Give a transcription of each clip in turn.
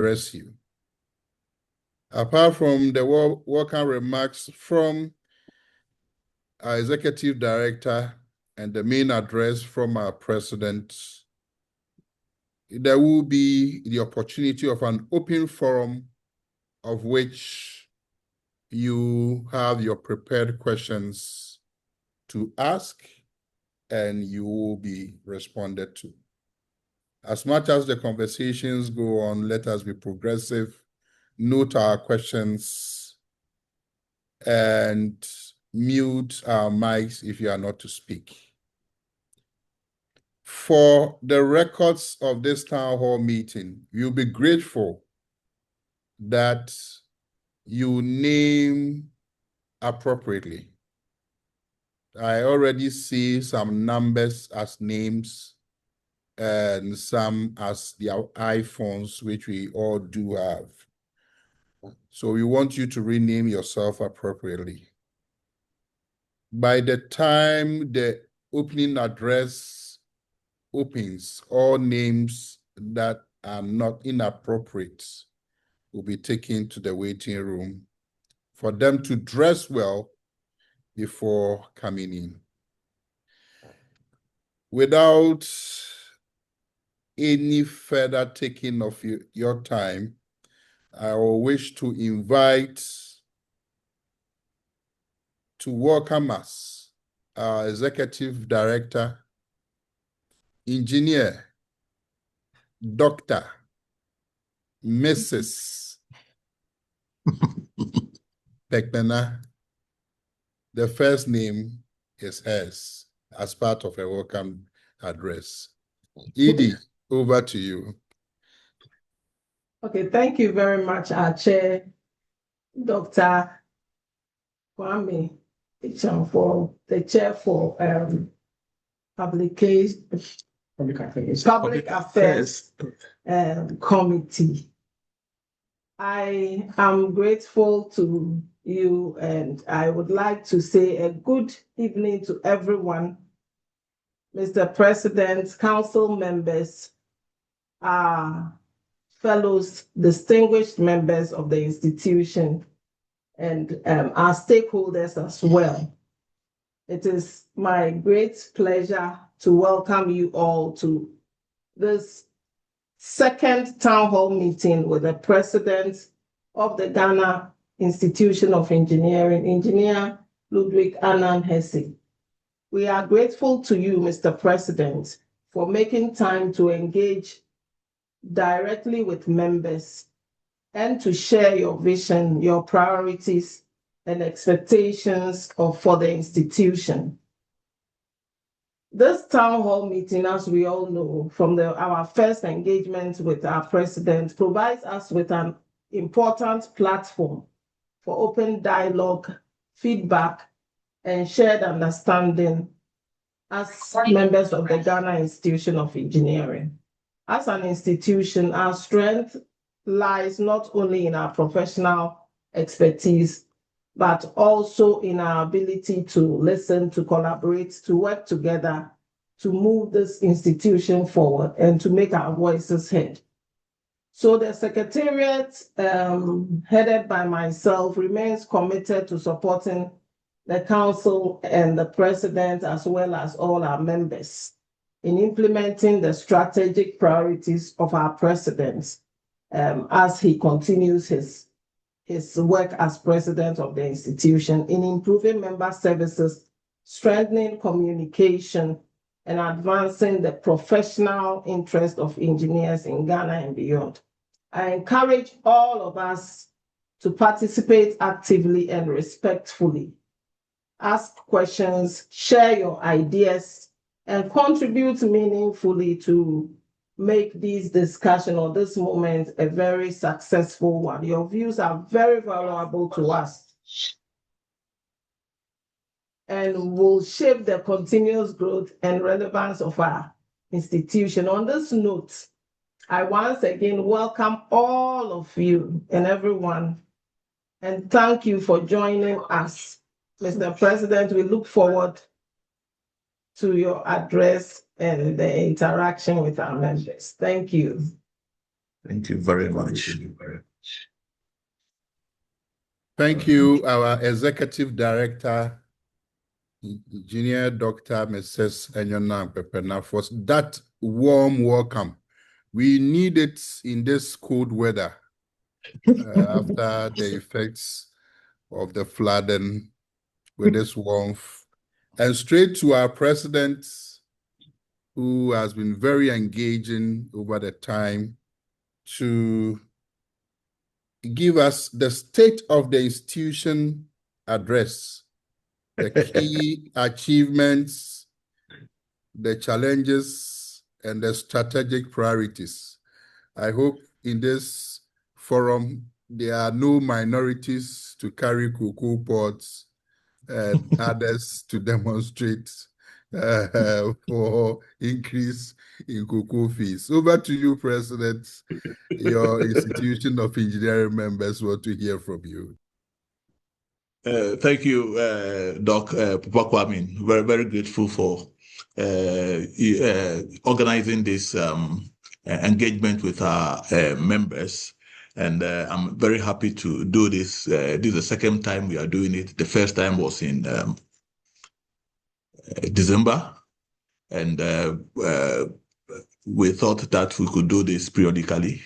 address you. Apart from the welcome remarks from our executive director and the main address from our president, there will be the opportunity of an open forum of which you have your prepared questions to ask and you will be responded to. As much as the conversations go on, let us be progressive, note our questions, and mute our mics if you are not to speak. For the records of this town hall meeting, we'll be grateful that you name appropriately. I already see some numbers as names and some as their iPhones, which we all do have. So we want you to rename yourself appropriately. By the time the opening address opens, all names that are not inappropriate will be taken to the waiting room for them to dress well before coming in. Without any further taking of your time, I will wish to invite to welcome us our Executive Director, Engineer, Dr. Mrs. Pekmena. The first name is hers as part of a welcome address. Edie, over to you. Okay, thank you very much, our chair, Dr. Kwame for the chair for Public Affairs Committee. I am grateful to you, and I would like to say a good evening to everyone, Mr. President, council members, fellows, distinguished members of the institution, and our stakeholders as well. It is my great pleasure to welcome you all to this second town hall meeting with the president of the Ghana Institution of Engineering, Engineer Ludwig Annan Hesse. We are grateful to you, Mr. President, for making time to engage directly with members and to share your vision, your priorities, and expectations for the institution. This town hall meeting, as we all know, from our first engagement with our president, provides us with an important platform for open dialogue, feedback, and shared understanding as members of the Ghana Institution of Engineering. As an institution, our strength lies not only in our professional expertise, but also in our ability to listen, to collaborate, to work together, to move this institution forward and to make our voices heard. So the Secretariat, headed by myself, remains committed to supporting the Council and the President, as well as all our members, in implementing the strategic priorities of our President as he continues his work as President of the institution in improving member services, strengthening communication, and advancing the professional interest of engineers in Ghana and beyond. I encourage all of us to participate actively and respectfully, ask questions, share your ideas, and contribute meaningfully to make this discussion or this moment a very successful one. Your views are very valuable to us and will shape the continuous growth and relevance of our institution. On this note, I once again welcome all of you and everyone, and thank you for joining us. Mr. President, we look forward to your address and the interaction with our members. Thank you. Thank you very much. Thank you, our Executive Director, Engineer Dr. Mrs. Enyonam Pepena, for that warm welcome. We need it in this cold weather after the effects of the flooding with this warmth. And straight to our president, who has been very engaging over the time to give us the state of the institution address, the key achievements, the challenges, and the strategic priorities. I hope in this forum, there are no minorities to carry cocoa pots and others to demonstrate for increase in cocoa fees. Over to you, President. Your institution of engineering members want to hear from you. Thank you, Doc Papa Kwame. Very, very grateful for organizing this engagement with our members. And I'm very happy to do this. This is the second time we are doing it. The first time was in December. And we thought that we could do this periodically.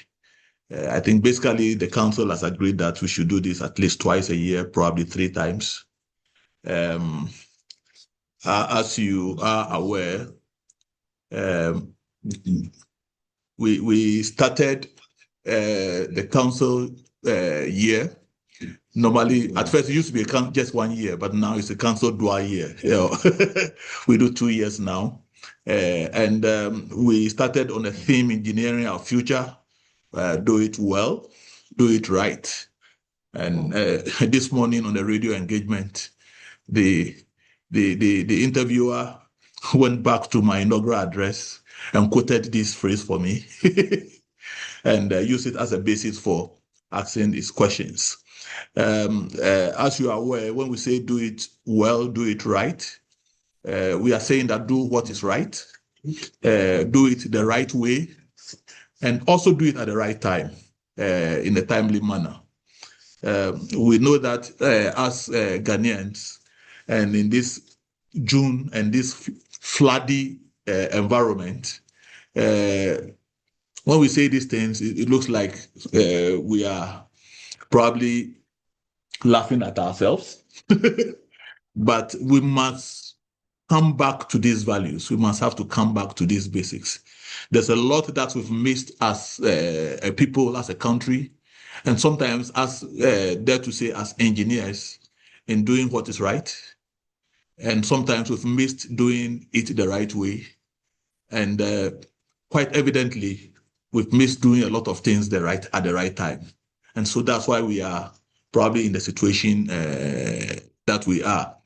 I think basically the council has agreed that we should do this at least twice a year, probably 3 times. As you are aware, we started the council year. Normally, at first it used to be just 1 year, but now it's a council dual year. We do 2 years now. And we started on a theme, engineering our future. Do it well, do it right. And this morning on the radio engagement, the interviewer went back to my inaugural address and quoted this phrase for me and used it as a basis for asking these questions. As you are aware, when we say do it well, do it right, we are saying that do what is right, do it the right way, and also do it at the right time, in a timely manner. We know that as Ghanaians, and in this June and this floody environment, when we say these things, it looks like we are probably laughing at ourselves. But we must come back to these values. We must have to come back to these basics. There's a lot that we've missed as a people, as a country, and sometimes as, dare to say, as engineers in doing what is right. And sometimes we've missed doing it the right way. And quite evidently, we've missed doing a lot of things at the right time. And so that's why we are probably in the situation that we are.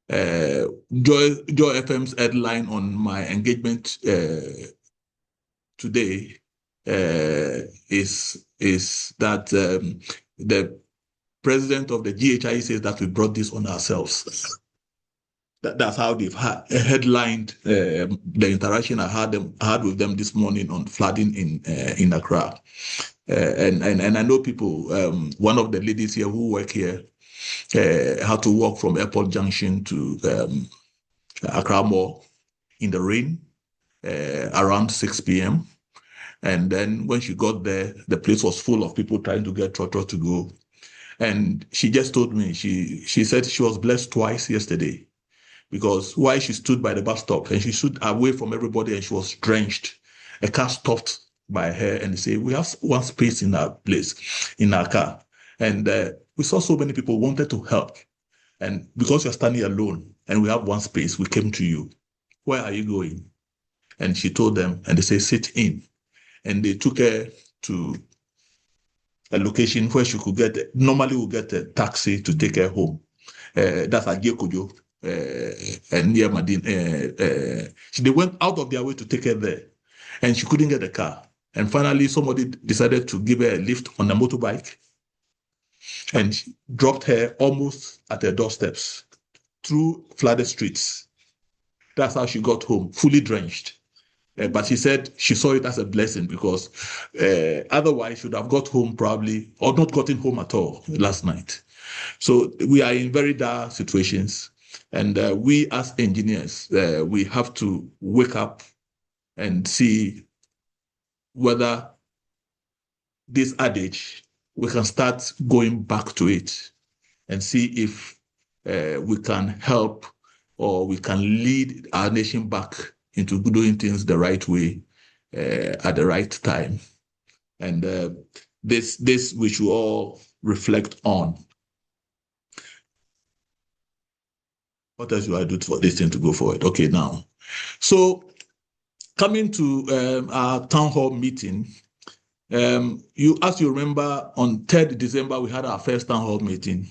GhIE FM's headline on my engagement today is that the president of the GhIE says that we brought this on ourselves. That's how they've headlined the interaction I had with them this morning on flooding in Accra. And I know people, one of the ladies here who work here had to walk from Airport Junction to Accra Mall in the rain around 6 p.m. And then when she got there, the place was full of people trying to get Trotro to go. And she just told me, she said she was blessed twice yesterday, because while she stood by the bus stop and she stood away from everybody and she was drenched, a car stopped by her and said, we have one space in our place, in our car. And we saw so many people wanted to help. And because you're standing alone and we have one space, we came to you. Where are you going? And she told them, and they say, sit in. And they took her to a location where she could normally would get a taxi to take her home. That's at Gekojo. And near Madin, they went out of their way to take her there, and she couldn't get a car. And finally, somebody decided to give her a lift on a motorbike, and she dropped her almost at her doorsteps through flooded streets. That's how she got home, fully drenched. But she said she saw it as a blessing because otherwise she would have got home probably or not gotten home at all last night. So we are in very dire situations. And we as engineers, we have to wake up and see whether this adage, we can start going back to it and see if we can help or we can lead our nation back into doing things the right way at the right time. And this we should all reflect on. What else do I do for this thing to go forward? Okay, now. So coming to our town hall meeting, as you remember, on 3rd December, we had our first town hall meeting.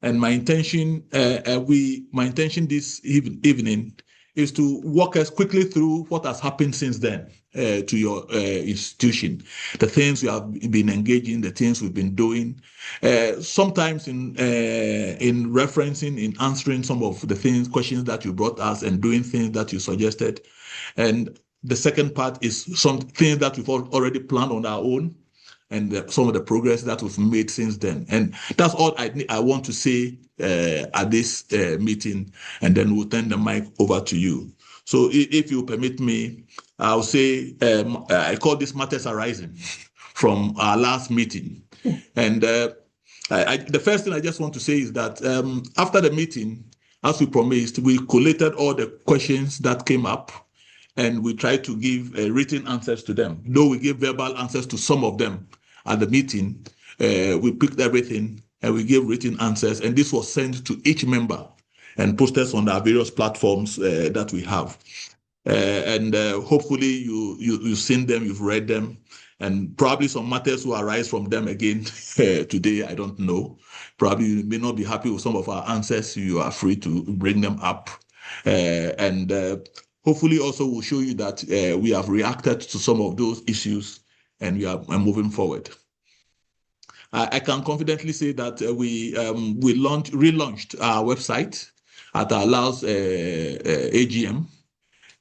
And my intention this evening is to walk us quickly through what has happened since then to your institution, the things we have been engaging, the things we've been doing. Sometimes in referencing, in answering some of the questions that you brought us, and doing things that you suggested. And the second part is some things that we've already planned on our own, and some of the progress that we've made since then. And that's all I want to say at this meeting, and then we'll turn the mic over to you. So if you permit me, I'll say I call this matters arising from our last meeting. And the first thing I just want to say is that after the meeting, as we promised, we collated all the questions that came up, and we tried to give written answers to them. Though we gave verbal answers to some of them at the meeting, we picked everything and we gave written answers, and this was sent to each member and posted on our various platforms that we have. And hopefully you've seen them, you've read them, and probably some matters will arise from them again today. I don't know. Probably you may not be happy with some of our answers. You are free to bring them up. And hopefully also we'll show you that we have reacted to some of those issues, and we are moving forward. I can confidently say that we relaunched our website at our last AGM.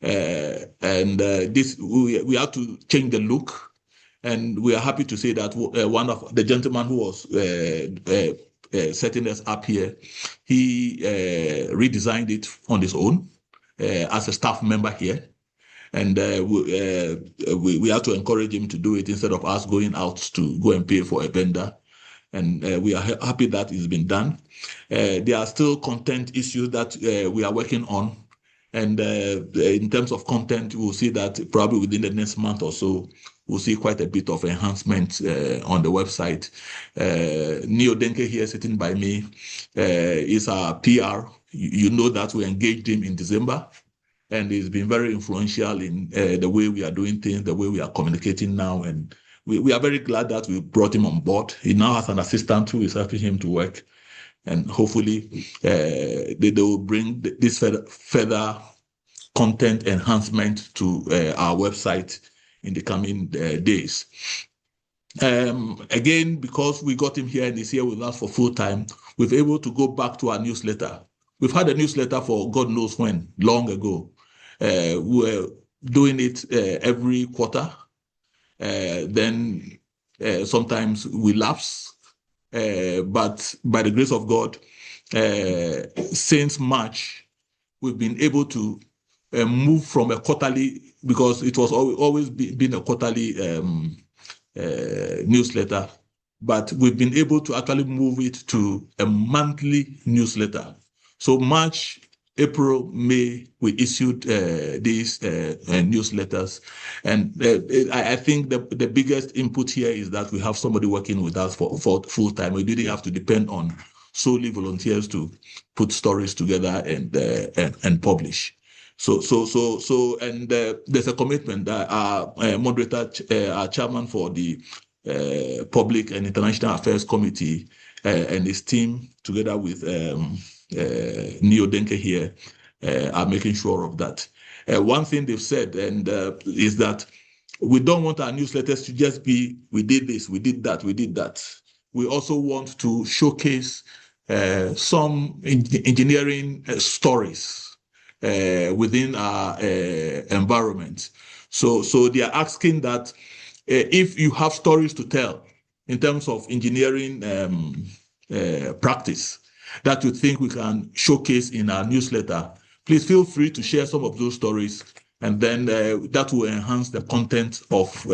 And this we had to change the look, and we are happy to say that one of the gentleman who was setting us up here, he redesigned it on his own as a staff member here, and we have to encourage him to do it instead of us going out to go and pay for a vendor. And we are happy that it's been done. There are still content issues that we are working on. And in terms of content, we'll see that probably within the next month or so, we'll see quite a bit of enhancement on the website. Neo Denke here sitting by me is our PR. You know that we engaged him in December, and he's been very influential in the way we are doing things, the way we are communicating now. And we are very glad that we brought him on board. He now has an assistant who is helping him to work. And hopefully they will bring this further content enhancement to our website in the coming days. Again, because we got him here and he's here with us for full time, we've been able to go back to our newsletter. We've had a newsletter for God knows when, long ago. We're doing it every quarter. Then sometimes we lapse. But by the grace of God, since March, we've been able to move from a quarterly, because it was always been a quarterly newsletter, but we've been able to actually move it to a monthly newsletter. So March, April, May, we issued these newsletters. And I think the biggest input here is that we have somebody working with us for full time. We didn't have to depend on solely volunteers to put stories together and publish. So there's a commitment that our moderator, our chairman for the Public and International Affairs Committee and his team, together with Neo Denke here, are making sure of that. One thing they've said is that we don't want our newsletters to just be, we did this, we did that, we did that. We also want to showcase some engineering stories within our environment. So they are asking that if you have stories to tell in terms of engineering practice that you think we can showcase in our newsletter, please feel free to share some of those stories, and then that will enhance the content of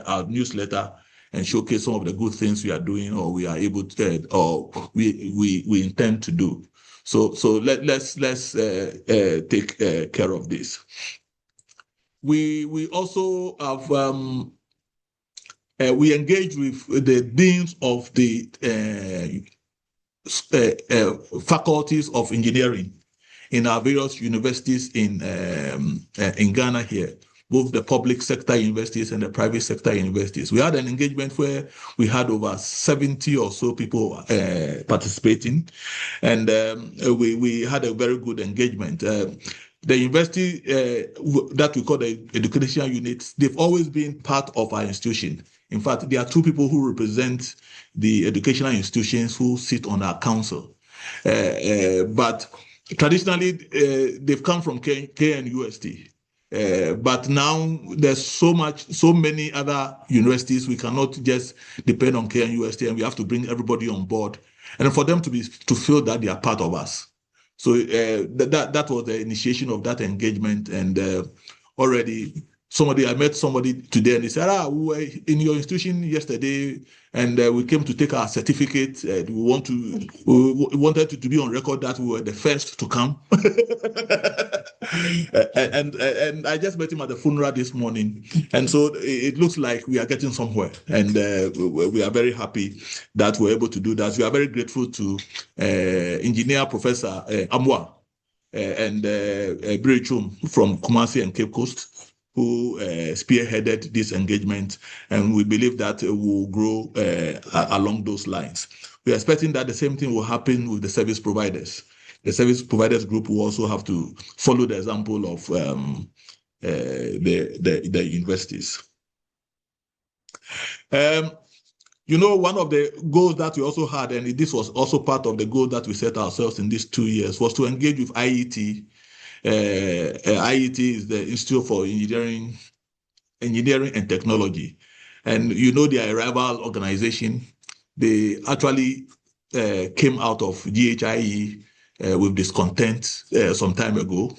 our newsletter and showcase some of the good things we are doing, or we are able to, or we intend to do. So let's take care of this. We also have we engage with the deans of the faculties of engineering in our various universities in Ghana here, both the public sector universities and the private sector universities. We had an engagement where we had over 70 or so people participating, and we had a very good engagement. The university that we call the educational units, they've always been part of our institution. In fact, there are two people who represent the educational institutions who sit on our council. But traditionally, they've come from KNUST. But now there's so many other universities. We cannot just depend on KNUST, and we have to bring everybody on board, and for them to feel that they are part of us. So that was the initiation of that engagement, and already I met somebody today, and he said, we were in your institution yesterday, and we came to take our certificate. We wanted to be on record that we were the first to come. and I just met him at the funeral this morning, and so it looks like we are getting somewhere, and we are very happy that we're able to do that. We are very grateful to Engineer Professor Amwa and Birichum from Kumasi and Cape Coast, who spearheaded this engagement, and we believe that it will grow along those lines. We are expecting that the same thing will happen with the service providers. The service providers group will also have to follow the example of the universities. One of the goals that we also had, and this was also part of the goal that we set ourselves in these 2 years, was to engage with IET. IET is the Institute for Engineering and Technology, and they are a rival organization. They actually came out of GhIE with discontent some time ago,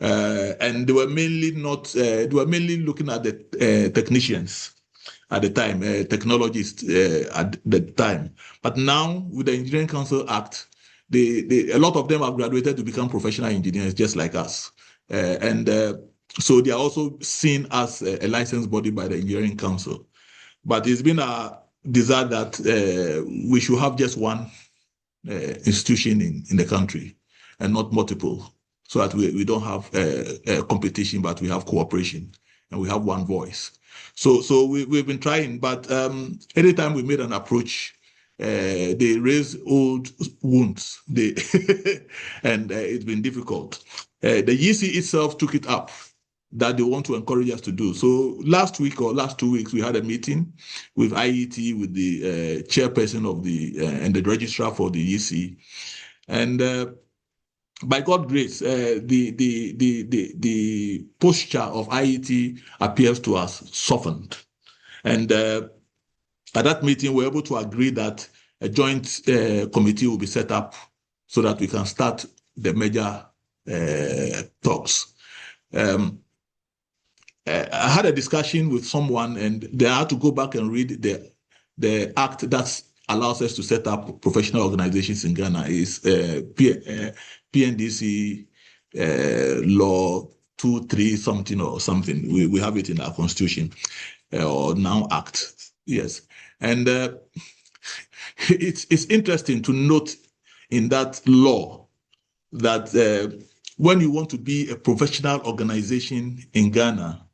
and they were mainly looking at the technicians at the time, technologists at the time. But now with the Engineering Council Act, a lot of them have graduated to become professional engineers just like us. So they are also seen as a licensed body by the Engineering Council. But it's been a desire that we should have just one institution in the country and not multiple, so that we don't have competition, but we have cooperation and we have one voice. So we've been trying, but anytime we made an approach, they raise old wounds, and it's been difficult. The GhIE itself took it up that they want to encourage us to do. So last week or last 2 weeks, we had a meeting with IET, with the chairperson of and the registrar for the GhIE, and by God's grace, the posture of IET appears to us softened, and at that meeting, we're able to agree that a joint committee will be set up so that we can start the major talks. I had a discussion with someone, and they had to go back and read the act that allows us to set up professional organizations in Ghana. Is PNDC law 23 something or something. We have it in our constitution, or now act. Yes, and it's interesting to note in that law that when you want to be a professional organization in Ghana,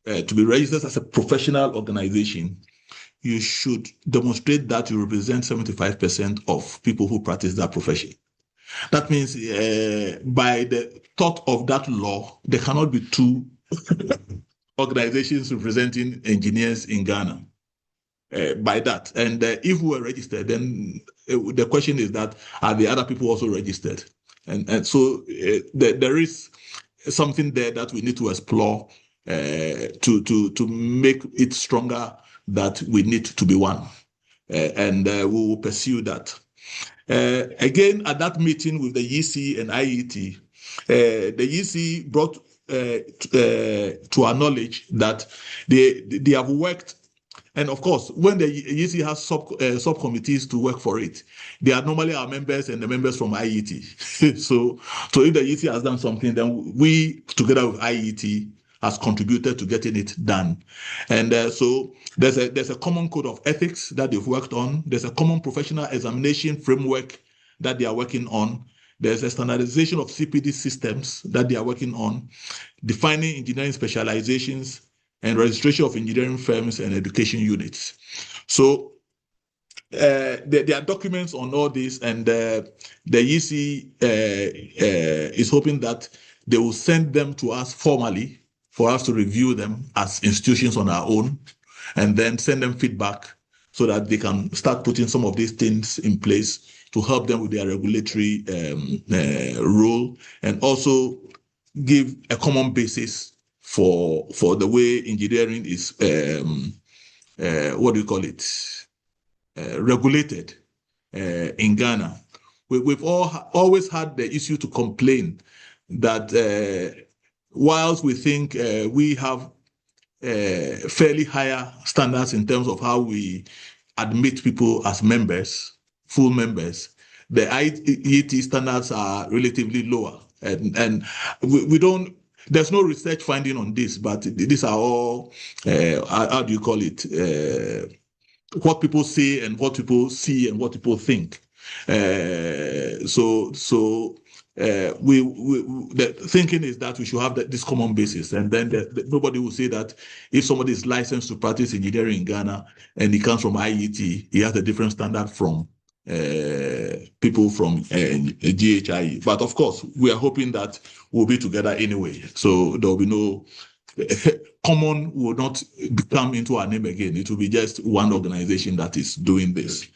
to be registered as a professional organization, you should demonstrate that you represent 75% of people who practice that profession. That means by the thought of that law, there cannot be two organizations representing engineers in Ghana. By that, and if we were registered, then the question is that, are the other people also registered? And so there is something there that we need to explore to make it stronger that we need to be one. And we will pursue that. Again, at that meeting with the GhIE and IET, the GhIE brought to our knowledge that they have worked. And of course, when the GhIE has subcommittees to work for it, they are normally our members and the members from IET. so if the GhIE has done something, then we, together with IET, has contributed to getting it done. And so there's a common code of ethics that they've worked on. There's a common professional examination framework that they are working on. There's a standardization of CPD systems that they are working on, defining engineering specializations, and registration of engineering firms and education units. So there are documents on all this, and the GhIE is hoping that they will send them to us formally for us to review them as institutions on our own, and then send them feedback so that they can start putting some of these things in place to help them with their regulatory role, and also give a common basis for the way engineering is, regulated in Ghana. We've always had the issue to complain that whilst we think we have fairly higher standards in terms of how we admit people as members, full members, the IET standards are relatively lower. And we don't, there's no research finding on this, but these are all, how do you call it? What people say and what people see and what people think. The thinking is that we should have this common basis, and then nobody will say that if somebody is licensed to practice engineering in Ghana and he comes from IET, he has a different standard from people from GhIE. But of course, we are hoping that we'll be together anyway, so there will be no common will not come into our name again. It will be just one organization that is doing this.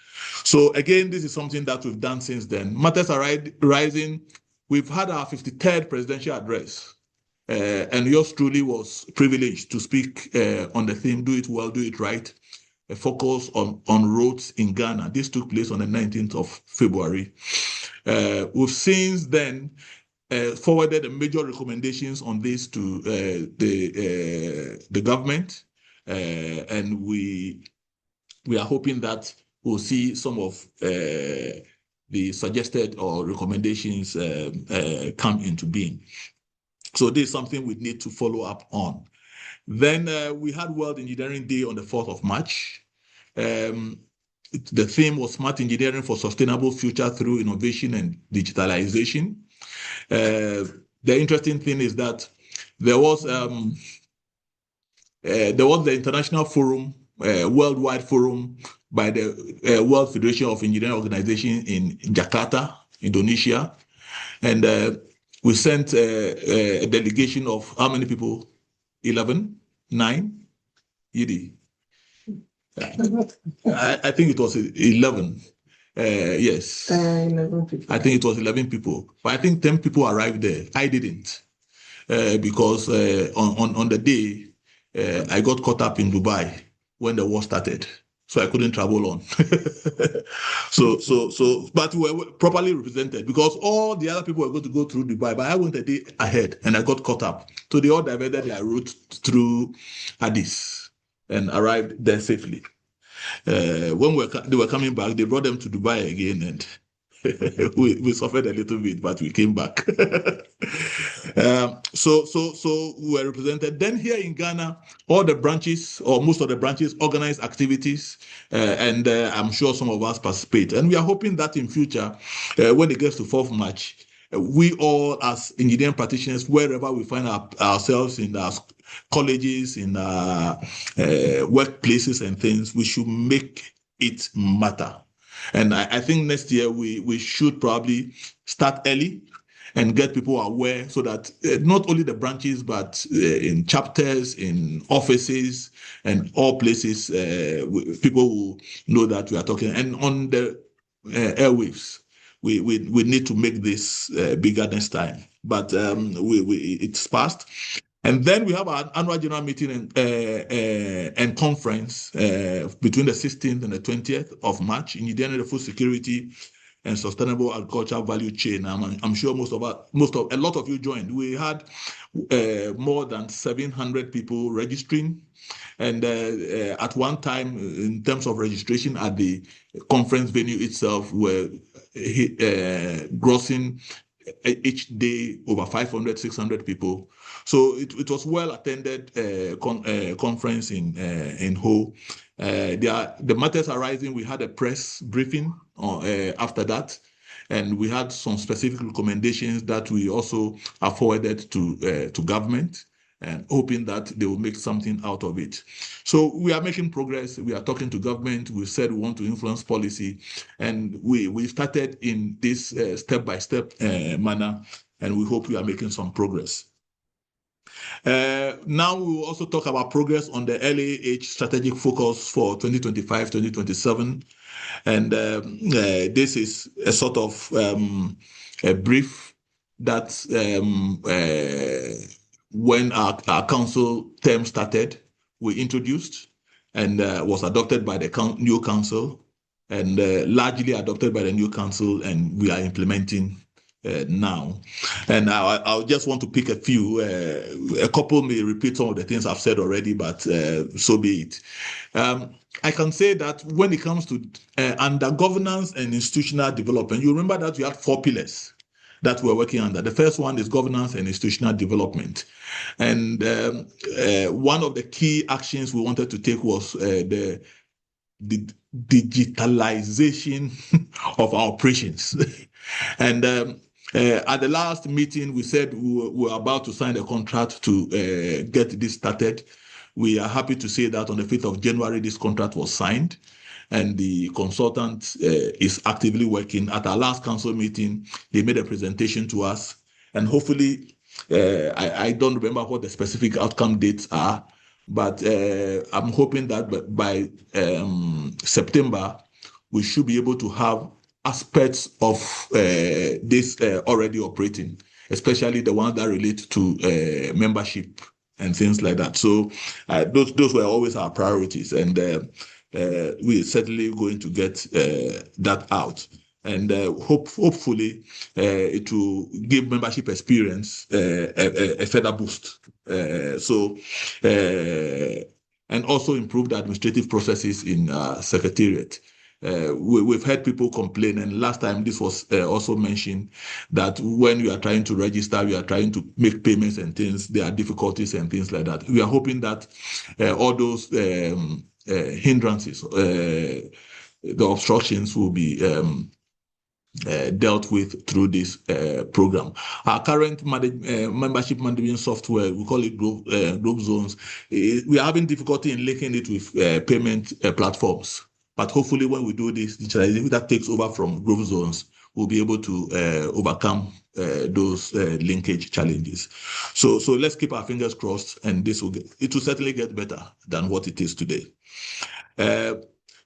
So again, this is something that we've done since then. Matters are rising. We've had our 53rd presidential address, and yours truly was privileged to speak on the theme, do it well, do it right, a focus on roads in Ghana. This took place on the 19th of February. We've since then forwarded the major recommendations on this to the government, and we are hoping that we'll see some of the suggested or recommendations come into being. So this is something we need to follow up on. Then we had World Engineering Day on the 4th of March. The theme was Smart Engineering for Sustainable Future Through Innovation and Digitalization. The interesting thing is that there was the international forum, worldwide forum by the World Federation of Engineering Organization in Jakarta, Indonesia, and we sent a delegation of how many people? 11, 9, Yidi. I think it was 11. Yes. 11 people. I think it was 11 people, but I think 10 people arrived there. I didn't, because on the day I got caught up in Dubai when the war started, so I couldn't travel on. But we were properly represented because all the other people were going to go through Dubai, but I went a day ahead and I got caught up. So they all diverted their route through Addis and arrived there safely. When they were coming back, they brought them to Dubai again, and we suffered a little bit, but we came back. So we were represented. Then here in Ghana, all the branches or most of the branches organize activities, and I'm sure some of us participate. And we are hoping that in future, when it gets to 4th March, we all as engineering practitioners, wherever we find ourselves in our colleges, in our workplaces and things, we should make it matter. And I think next year we should probably start early and get people aware so that not only the branches, but in chapters, in offices, and all places, people will know that we are talking. And on the airwaves, we need to make this bigger next time. But it's passed. And then we have our annual general meeting and conference between the 16th and the 20th of March in the food security and sustainable agricultural value chain. I'm sure a lot of you joined. We had more than 700 people registering. And at one time, in terms of registration at the conference venue itself, we're grossing each day over 500, 600 people. So it was well attended conference in Ho. The matters arising, we had a press briefing after that, and we had some specific recommendations that we also are forwarded to government, and hoping that they will make something out of it. So we are making progress. We are talking to government. We said we want to influence policy, and we started in this step-by-step manner, and we hope we are making some progress. Now we will also talk about progress on the LAH strategic focus for 2025-2027. And this is a sort of a brief that when our council term started, we introduced and was adopted by the new council, and largely adopted by the new council, and we are implementing now. And I just want to pick a few. A couple may repeat some of the things I've said already, but so be it. I can say that when it comes to under governance and institutional development, you remember that we had 4 pillars that we're working under. The first one is governance and institutional development. And one of the key actions we wanted to take was the digitalization of our operations. And at the last meeting, we said we were about to sign a contract to get this started. We are happy to say that on the 5th of January, this contract was signed, and the consultant is actively working. At our last council meeting, they made a presentation to us, and hopefully, I don't remember what the specific outcome dates are, but I'm hoping that by September, we should be able to have aspects of this already operating, especially the ones that relate to membership and things like that. So those were always our priorities, and we're certainly going to get that out. And hopefully it will give membership experience a further boost. And also improve the administrative processes in Secretariat. We've heard people complain, and last time this was also mentioned, that when you are trying to register, you are trying to make payments and things, there are difficulties and things like that. We are hoping that all those hindrances, the obstructions will be dealt with through this program. Our current membership management software, we call it group zones. We are having difficulty in linking it with payment platforms. But hopefully when we do this digitalization that takes over from group zones, we'll be able to overcome those linkage challenges. So let's keep our fingers crossed, and it will certainly get better than what it is today. There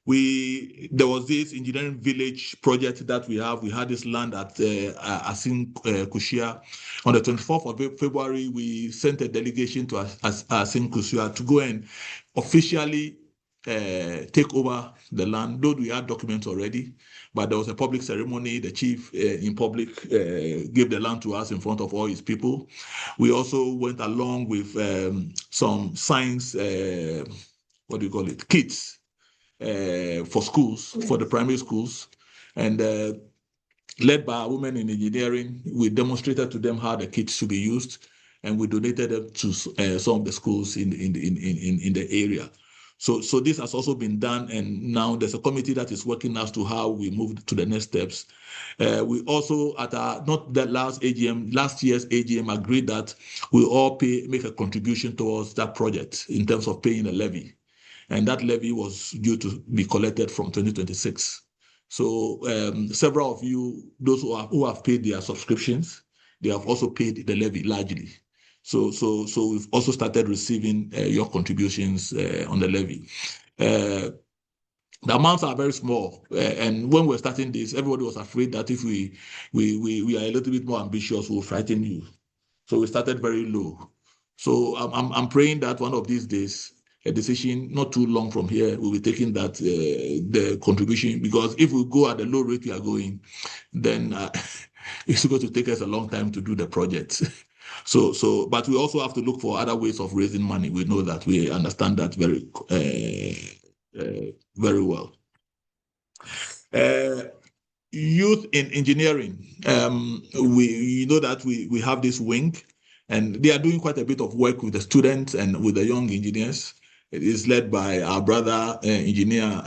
was this engineering village project that we have. We had this land at Asin Kushia. On the 24th of February, we sent a delegation to Asin Kushia to go and officially take over the land. Though we had documents already, but there was a public ceremony. The chief in public gave the land to us in front of all his people. We also went along with some science, kits for schools, for the primary schools, and led by women in engineering, we demonstrated to them how the kits should be used, and we donated them to some of the schools in the area. So this has also been done, and now there's a committee that is working as to how we move to the next steps. We also, at last year's AGM, agreed that we all make a contribution towards that project in terms of paying a levy. And that levy was due to be collected from 2026. So several of you, those who have paid their subscriptions, they have also paid the levy largely. So we've also started receiving your contributions on the levy. The amounts are very small, and when we're starting this, everybody was afraid that if we are a little bit more ambitious, we'll frighten you. So we started very low. So I'm praying that one of these days, a decision not too long from here will be taking that the contribution, because if we go at the low rate we are going, then it's going to take us a long time to do the project. But we also have to look for other ways of raising money. We know that, we understand that very well. Youth in engineering, we know that we have this wing, and they are doing quite a bit of work with the students and with the young engineers. It is led by our brother engineer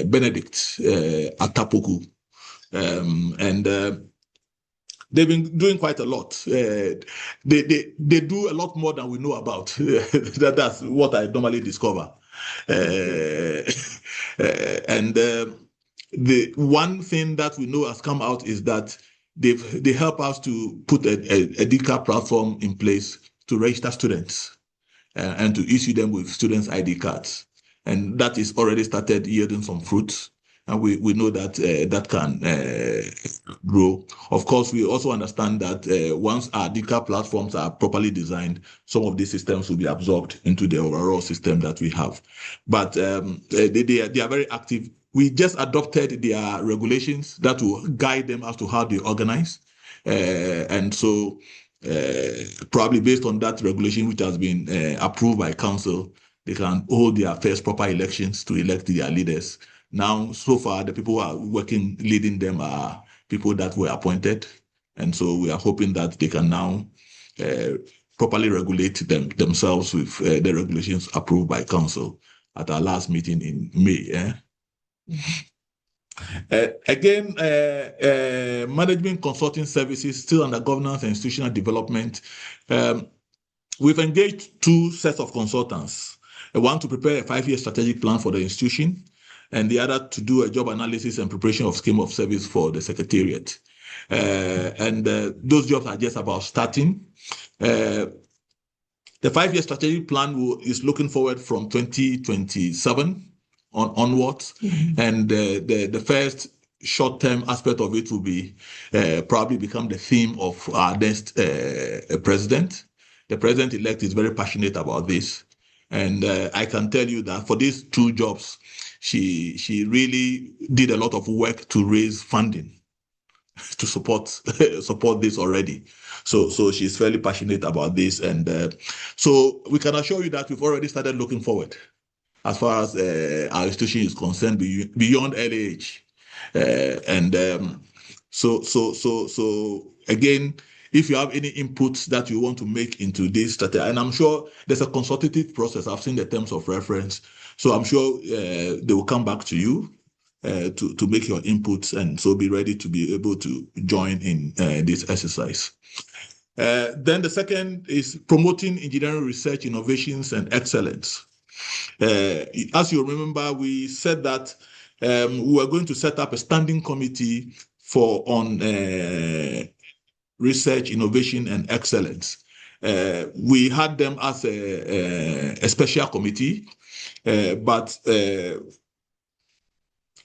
Benedict Atapoku, and they've been doing quite a lot. They do a lot more than we know about. That's what I normally discover. And the one thing that we know has come out is that they help us to put a DCAP platform in place to register students and to issue them with students' ID cards. And that is already started yielding some fruits. And we know that that can grow. Of course, we also understand that once our DCAP platforms are properly designed, some of these systems will be absorbed into the overall system that we have. But they are very active. We just adopted their regulations that will guide them as to how they organize. And so probably based on that regulation, which has been approved by council, they can hold their first proper elections to elect their leaders. Now, so far, the people who are working, leading them are people that were appointed. And so we are hoping that they can now properly regulate themselves with the regulations approved by council at our last meeting in May. Again, management consulting services still under governance and institutional development. We've engaged 2 sets of consultants, one to prepare a 5-year strategic plan for the institution, and the other to do a job analysis and preparation of scheme of service for the secretariat. And those jobs are just about starting. The 5-year strategic plan is looking forward from 2027 onwards. Mm-hmm. And the first short-term aspect of it will be probably become the theme of our next president. The president-elect is very passionate about this. And I can tell you that for these 2 jobs, she really did a lot of work to raise funding to support this already. So she's fairly passionate about this. And so we can assure you that we've already started looking forward as far as our institution is concerned beyond early age. So again, if you have any inputs that you want to make into this strategy, and I'm sure there's a consultative process. I've seen the terms of reference. So I'm sure they will come back to you to make your inputs, and so be ready to be able to join in this exercise. Then the second is promoting engineering research, innovations, and excellence. As you remember, we said that we were going to set up a standing committee on research, innovation, and excellence. We had them as a special committee, but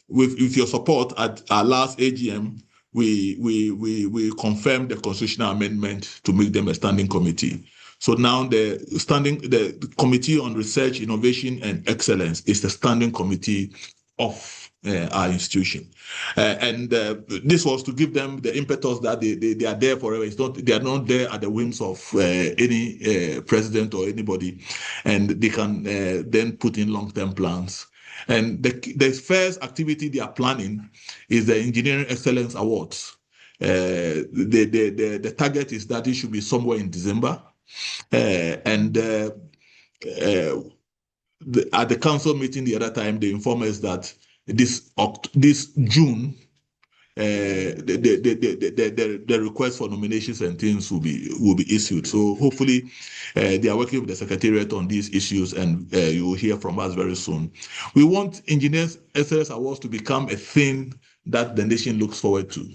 with your support at our last AGM, we confirmed the constitutional amendment to make them a standing committee. So now the Committee on Research, Innovation, and Excellence is the standing committee of our institution. And this was to give them the impetus that they are there forever. They are not there at the whims of any president or anybody, and they can then put in long-term plans. And the first activity they are planning is the Engineering Excellence Awards. The target is that it should be somewhere in December. At the council meeting the other time, they informed us that this June, the request for nominations and things will be issued. So hopefully they are working with the secretariat on these issues, and you will hear from us very soon. We want Engineers Excellence Awards to become a thing that the nation looks forward to,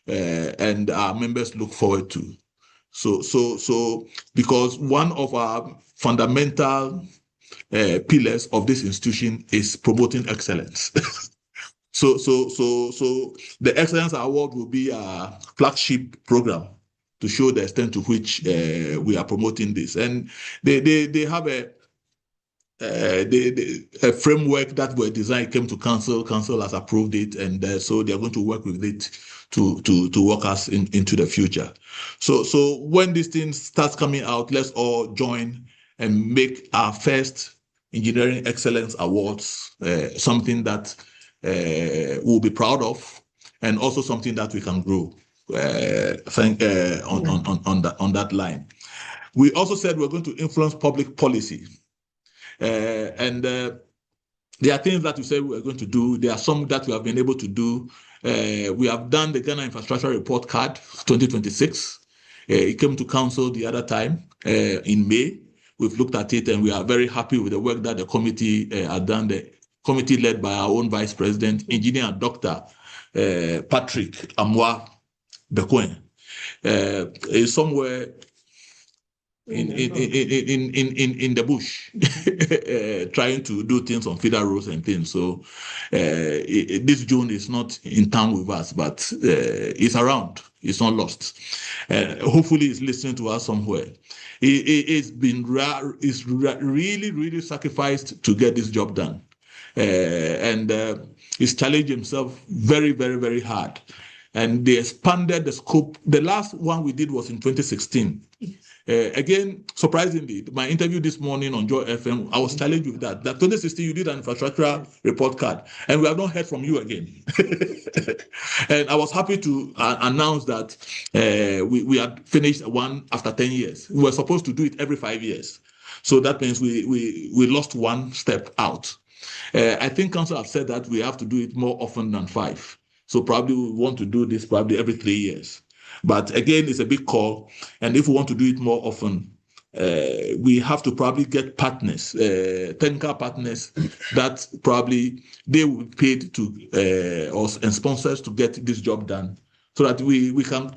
and our members look forward to. So because one of our fundamental pillars of this institution is promoting excellence. So the Excellence Award will be a flagship program to show the extent to which we are promoting this. And they have a framework that were designed, came to council has approved it, and so they are going to work with it to work us into the future. So when this thing starts coming out, let's all join and make our first Engineering Excellence Awards something that we'll be proud of, and also something that we can grow on that line. We also said we're going to influence public policy. And there are things that we said we are going to do. There are some that we have been able to do. We have done the Ghana Infrastructure Report Card 2026. It came to council the other time in May. We've looked at it and we are very happy with the work that the committee had done. The committee led by our own Vice President, Engineer Dr. Patrick Amwa Bekoen, is somewhere in the bush, trying to do things on feeder roads and things. So this June is not in town with us, but it's around. It's not lost. Hopefully, he's listening to us somewhere. It's been really sacrificed to get this job done, and he's challenged himself very, very, very hard. And they expanded the scope. The last one we did was in 2016. Again, surprisingly, my interview this morning on GhIE FM, I was challenged with that 2016 you did an infrastructure report card, and we have not heard from you again. And I was happy to announce that we had finished one after 10 years. We were supposed to do it every 5 years. So that means we lost one step out. I think council have said that we have to do it more often than 5. So probably we want to do this probably every 3 years. But again, it's a big call. And if we want to do it more often, we have to probably get partners, technical partners that probably they will be paid to us and sponsors to get this job done, so that we can,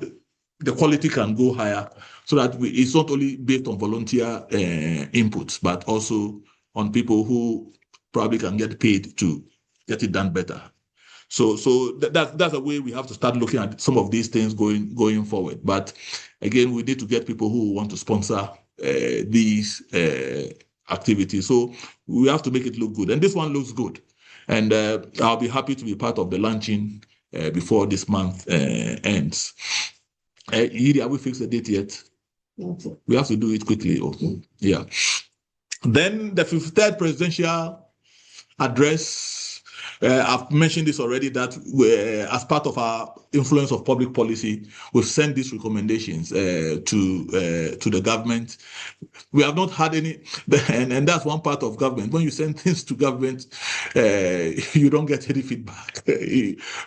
the quality can go higher, so that it's not only based on volunteer inputs, but also on people who probably can get paid to get it done better. So that's a way we have to start looking at some of these things going forward. But again, we need to get people who want to sponsor these activities. So we have to make it look good. And this one looks good. And I'll be happy to be part of the launching before this month ends. Edie, have we fixed the date yet? Okay. We have to do it quickly. Okay. Yeah. Then the 53rd presidential address. I've mentioned this already, that as part of our influence of public policy, we've sent these recommendations to the government. We have not had any, and that's one part of government. When you send things to government, you don't get any feedback.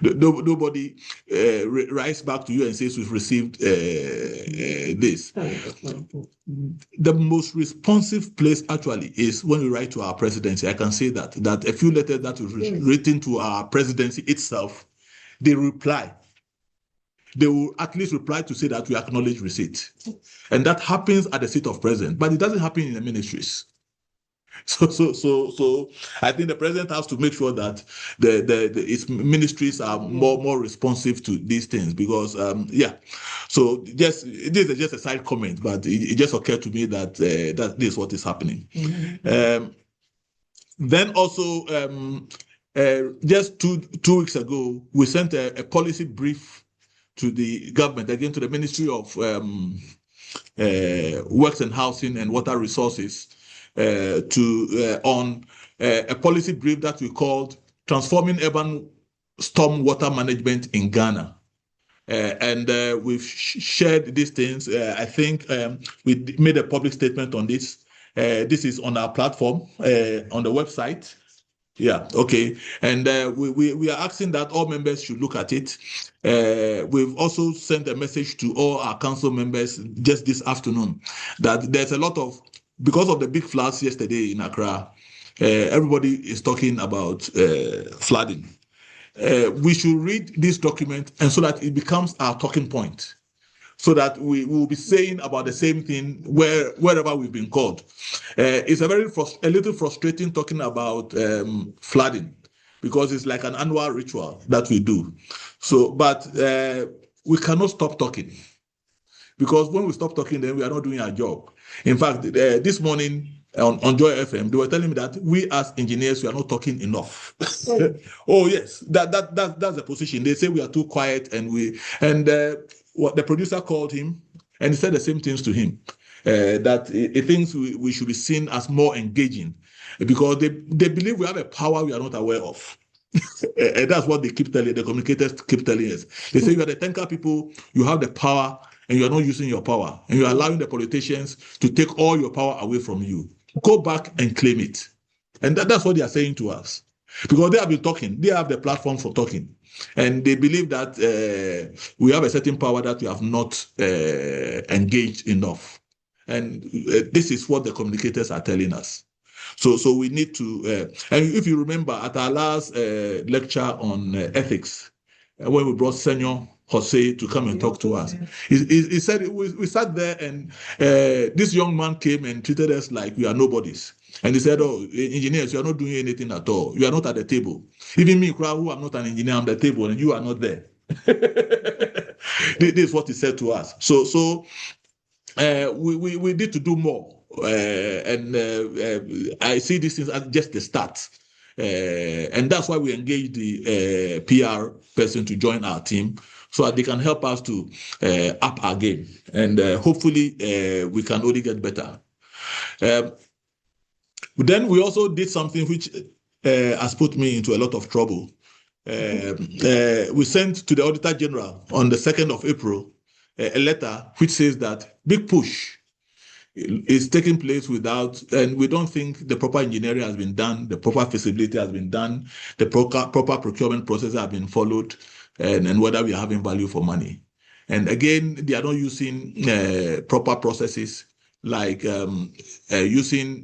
Nobody writes back to you and says we've received this. The most responsive place actually is when we write to our presidency. I can say that a few letters that we've written to our presidency itself, they reply. They will at least reply to say that we acknowledge receipt. And that happens at the seat of president, but it doesn't happen in the ministries. So I think the president has to make sure that its ministries are more responsive to these things, because So this is just a side comment, but it just occurred to me that that this is what is happening. Mm-hmm. Then also, just two weeks ago, we sent a policy brief to the government, again to the Ministry of Works and Housing and Water Resources, on a policy brief that we called Transforming Urban Storm Water Management in Ghana. And we've shared these things. I think we made a public statement on this. This is on our platform, on the website. Yeah, okay. And we are asking that all members should look at it. We've also sent a message to all our council members just this afternoon that there's a lot of, because of the big floods yesterday in Accra, everybody is talking about flooding. We should read this document, and so that it becomes our talking point, so that we will be saying about the same thing wherever we've been called. It's a little frustrating talking about flooding, because it's like an annual ritual that we do. So, but we cannot stop talking. because when we stop talking, then we are not doing our job. In fact, this morning on Joy FM, they were telling me that we as engineers, we are not talking enough. Oh yes, that's the position. They say we are too quiet, and what the producer called him, and he said the same things to him. That he thinks we should be seen as more engaging, because they believe we have a power we are not aware of. And that's what they keep telling, the communicators keep telling us. They say you are the tanker people, you have the power, and you are not using your power, and you are allowing the politicians to take all your power away from you. Go back and claim it. And that's what they are saying to us. Because they have been talking, they have the platform for talking. And they believe that we have a certain power that we have not engaged enough. And this is what the communicators are telling us. So we need to, and if you remember at our last lecture on ethics, when we brought Senor Jose to come and talk to us, he said we sat there, and this young man came and treated us like we are nobodies. And he said, "Oh, engineers, you are not doing anything at all. You are not at the table. Even me, who am not an engineer, I'm at the table, and you are not there." This is what he said to us. So we need to do more. And I see these things as just the start. And that's why we engage the PR person to join our team, so that they can help us to up our game. And hopefully we can only get better. Then we also did something which has put me into a lot of trouble. We sent to the Auditor General on the 2nd of April a letter which says that big push is taking place without, and we don't think the proper engineering has been done, the proper feasibility has been done, the proper procurement process have been followed, and whether we are having value for money. And again, they are not using proper processes, like using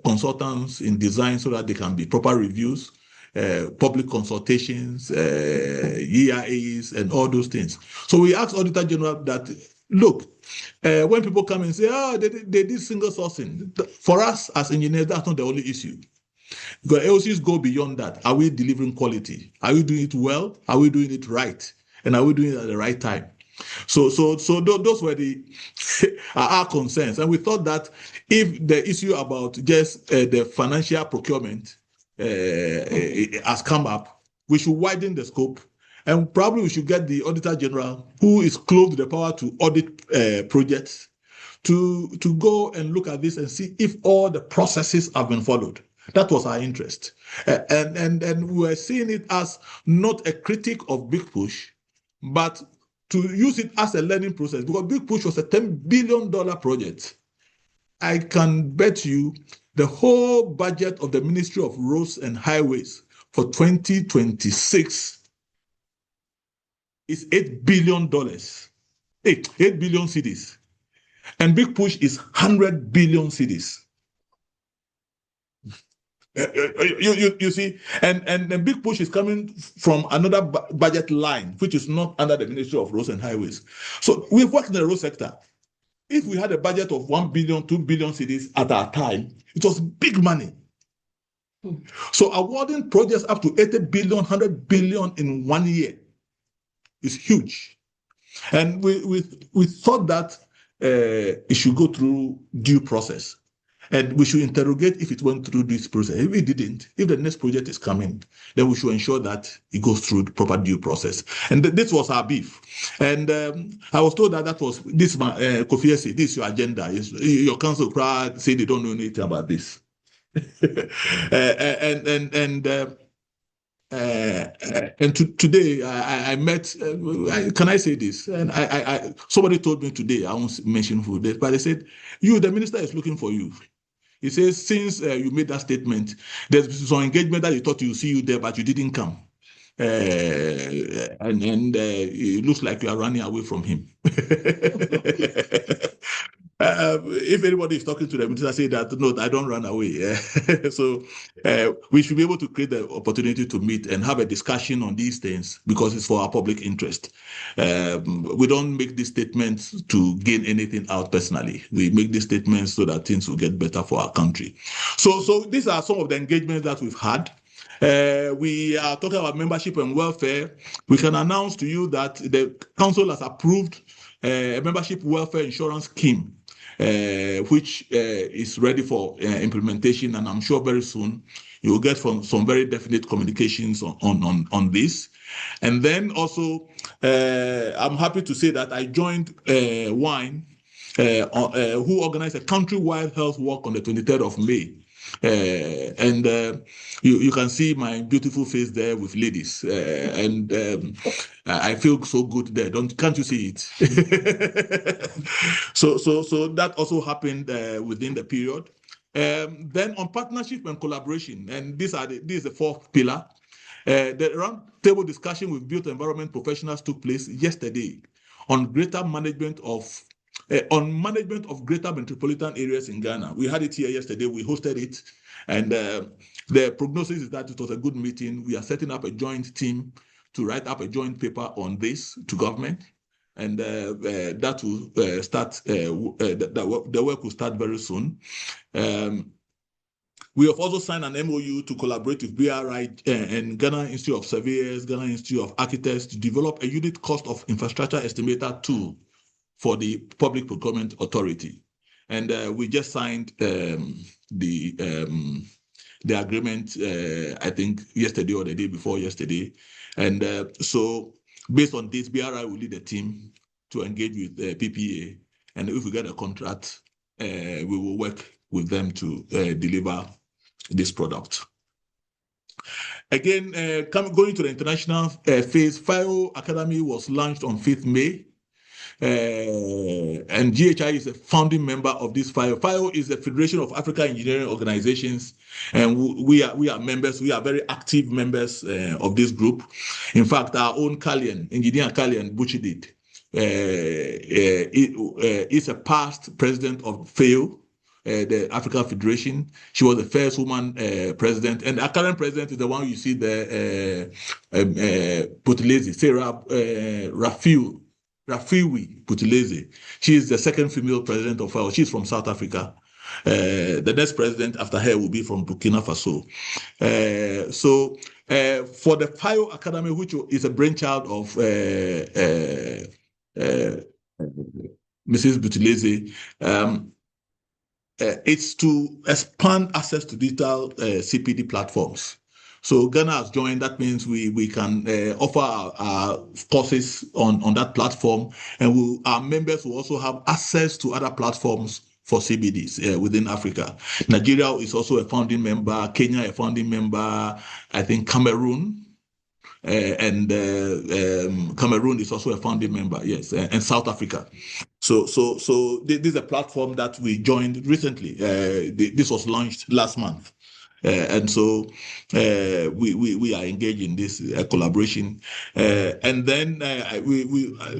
consultants in design so that they can be proper reviews, public consultations, EIAs, and all those things. So we asked Auditor General that, look, when people come and say, oh, they did single sourcing, for us as engineers, that's not the only issue. Because LCs go beyond that. Are we delivering quality? Are we doing it well? Are we doing it right? And are we doing it at the right time? So those were our concerns. And we thought that if the issue about just the financial procurement has come up, we should widen the scope, and probably we should get the Auditor General, who is close to the power to audit projects, to go and look at this and see if all the processes have been followed. That was our interest. And we were seeing it as not a critique of Big Push, but to use it as a learning process, because Big Push was a $10 billion project. I can bet you the whole budget of the Ministry of Roads and Highways for 2026 is $8 billion. 8 billion cedis. And Big Push is 100 billion cedis. You see, and the Big Push is coming from another budget line, which is not under the Ministry of Roads and Highways. So we've worked in the road sector. If we had a budget of 1 billion, 2 billion cedis at our time, it was big money. So awarding projects up to 80 billion, 100 billion in 1 year is huge. And we thought that it should go through due process. And we should interrogate if it went through this process. If it didn't, if the next project is coming, then we should ensure that it goes through the proper due process. And this was our beef. And I was told that was this, Kofi Esi, this is your agenda. Your council crowd say they don't know anything about this. And today I met. Can I say this? And I somebody told me today. I won't mention who, but they said, the minister is looking for you. He says, since you made that statement, there's some engagement that he thought you see you there, but you didn't come. And it looks like you are running away from him. If anybody is talking to the minister, say that, no, I don't run away. So we should be able to create the opportunity to meet and have a discussion on these things, because it's for our public interest. We don't make these statements to gain anything out personally. We make these statements so that things will get better for our country. So these are some of the engagements that we've had. We are talking about membership and welfare. We can announce to you that the council has approved a membership welfare insurance scheme, which is ready for implementation, and I'm sure very soon you will get some very definite communications on this. And then also, I'm happy to say that I joined GhIE, who organized a countrywide health walk on the 23rd of May. And you can see my beautiful face there with ladies, and I feel so good there. Can't you see it? So that also happened within the period. Then on partnership and collaboration, and this is the fourth pillar. The roundtable discussion with built environment professionals took place yesterday on management of greater metropolitan areas in Ghana. We had it here yesterday. We hosted it, and the prognosis is that it was a good meeting. We are setting up a joint team to write up a joint paper on this to government, and that will start. The work will start very soon. We have also signed an MOU to collaborate with BRI and Ghana Institute of Surveyors, Ghana Institute of Architects to develop a unit cost of infrastructure estimator tool for the Public Procurement Authority. And we just signed the agreement, I think, yesterday or the day before yesterday. And so based on this, BRI will lead a team to engage with the PPA. And if we get a contract, we will work with them to deliver this product. Again, going to the international phase, FIO Academy was launched on 5th May. And GhIE is a founding member of this FIO. FIO is the Federation of African Engineering Organizations, and we are members. We are very active members of this group. In fact, our own engineer Kalian Buchidit, is a past president of FAO, the African Federation. She was the first woman president, and our current president is the one you see there, Putelezi, Sarah Rafiwi Putelezi. She is the second female president of FAO. She's from South Africa. The next president after her will be from Burkina Faso. So for the FIO Academy, which is a brainchild of Mrs. Putelezi, it's to expand access to digital CPD platforms. So Ghana has joined. That means we can offer our courses on that platform, and our members will also have access to other platforms for CBDs within Africa. Nigeria is also a founding member, Kenya a founding member, I think Cameroon, and Cameroon is also a founding member, yes, and South Africa. So this is a platform that we joined recently. This was launched last month. And so we are engaged in this collaboration. And then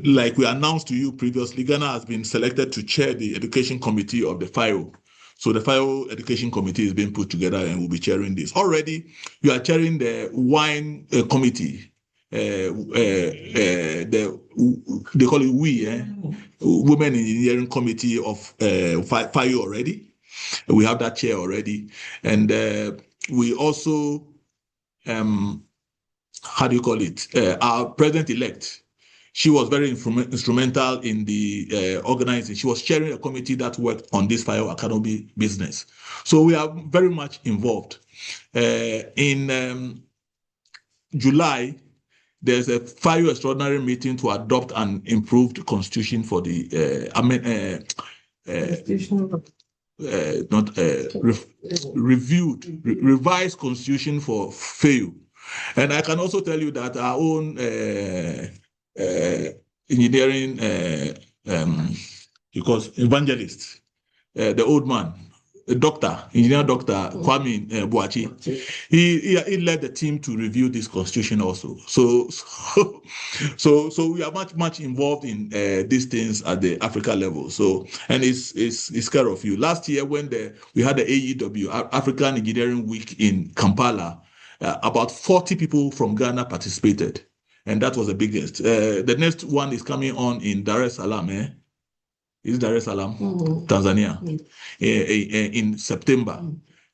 like we announced to you previously, Ghana has been selected to chair the education committee of the FIO. So the FIO education committee is being put together and will be chairing this. Already, you are chairing the wine committee. They call it GhIE, Women Engineering Committee of FIO already. We have that chair already. And we also, how do you call it? Our president-elect, she was very instrumental in the organizing. She was chairing a committee that worked on this FIO Academy business. So we are very much involved. In July, there's a FIO extraordinary meeting to adopt an improved constitution for the revised constitution for FAO. And I can also tell you that our own engineering, because evangelist, the old man, engineer doctor Kwame Boachi, he led the team to review this constitution also. So we are much involved in these things at the Africa level. So, and it's care of you. Last year when we had the AEW, African Engineering Week in Kampala, about 40 people from Ghana participated, and that was the biggest. The next one is coming on in Dar es Salaam. Is Dar es Salaam, Tanzania, in September.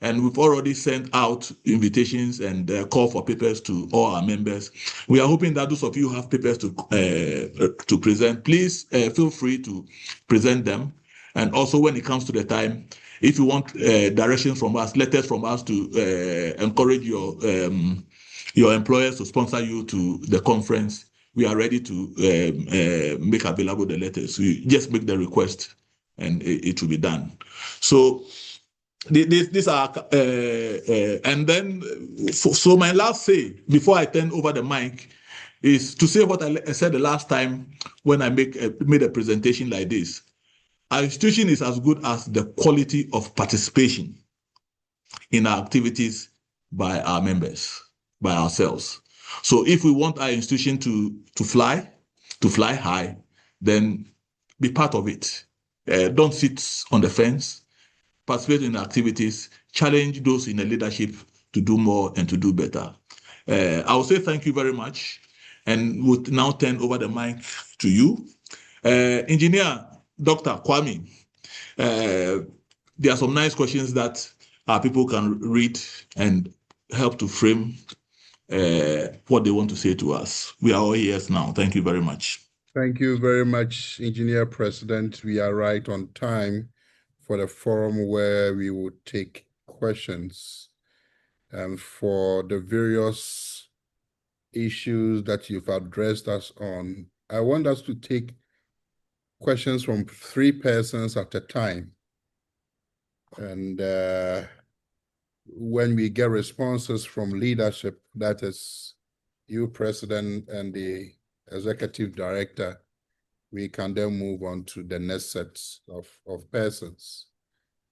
and we've already sent out invitations and call for papers to all our members. We are hoping that those of you who have papers to present, please feel free to present them. And also, when it comes to the time, if you want directions from us, letters from us to encourage your employers to sponsor you to the conference, we are ready to make available the letters. So you just make the request, and it will be done. So these are, and then, so my last say before I turn over the mic is to say what I said the last time when I made a presentation like this. Our institution is as good as the quality of participation in our activities by our members, by ourselves. So if we want our institution to fly high, then be part of it. Don't sit on the fence. Participate in activities, challenge those in the leadership to do more and to do better. I will say thank you very much, and would now turn over the mic to you. Engineer Dr. Kwame, there are some nice questions that our people can read and help to frame what they want to say to us. We are all ears now. Thank you very much. Thank you very much, Engineer President. We are right on time for the forum where we would take questions. And for the various issues that you've addressed us on, I want us to take questions from 3 persons at a time. And when we get responses from leadership, that is you, President, and the Executive Director, we can then move on to the next set of persons.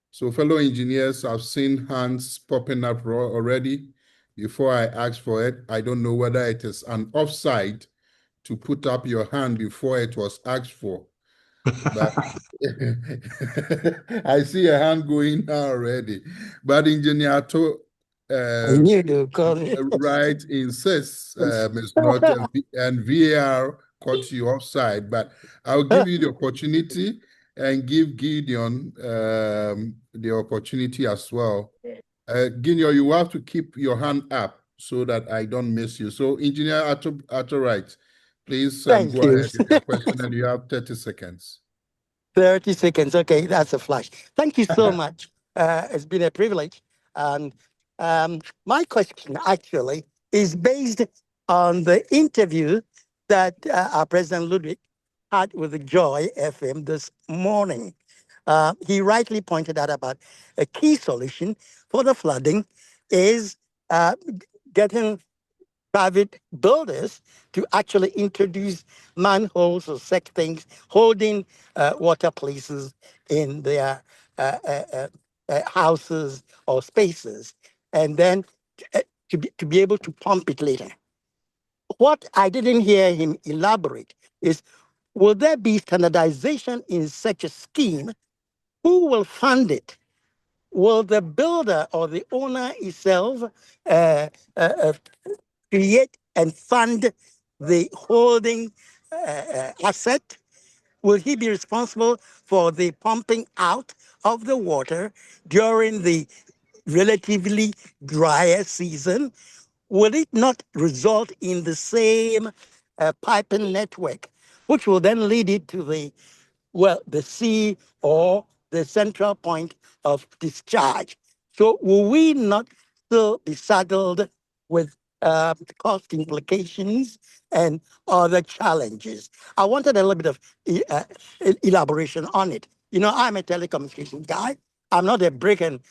So fellow engineers, I've seen hands popping up already. Before I ask for it, I don't know whether it is an offside to put up your hand before it was asked for. But I see a hand going now already. But Engineer right insists, Ms. Not, and VAR caught you offside. But I'll give you the opportunity and give Gideon the opportunity as well. Gideon, you have to keep your hand up so that I don't miss you. So, Engineer Atto-Right, please go ahead with your question, and you have 30 seconds. 30 seconds. Okay, that's a flash. Thank you so much. It's been a privilege. And my question actually is based on the interview that our President Ludwig had with the GhIE FM this morning. He rightly pointed out about a key solution for the flooding is getting private builders to actually introduce manholes or such things, holding water places in their houses or spaces, and then to be able to pump it later. What I didn't hear him elaborate is, will there be standardization in such a scheme? Who will fund it? Will the builder or the owner itself create and fund the holding asset? Will he be responsible for the pumping out of the water during the relatively drier season? Will it not result in the same piping network, which will then lead it to the sea or the central point of discharge? So will we not still be saddled with cost implications and other challenges? I wanted a little bit of elaboration on it. You know, I'm a telecommunications guy. I'm not a brick and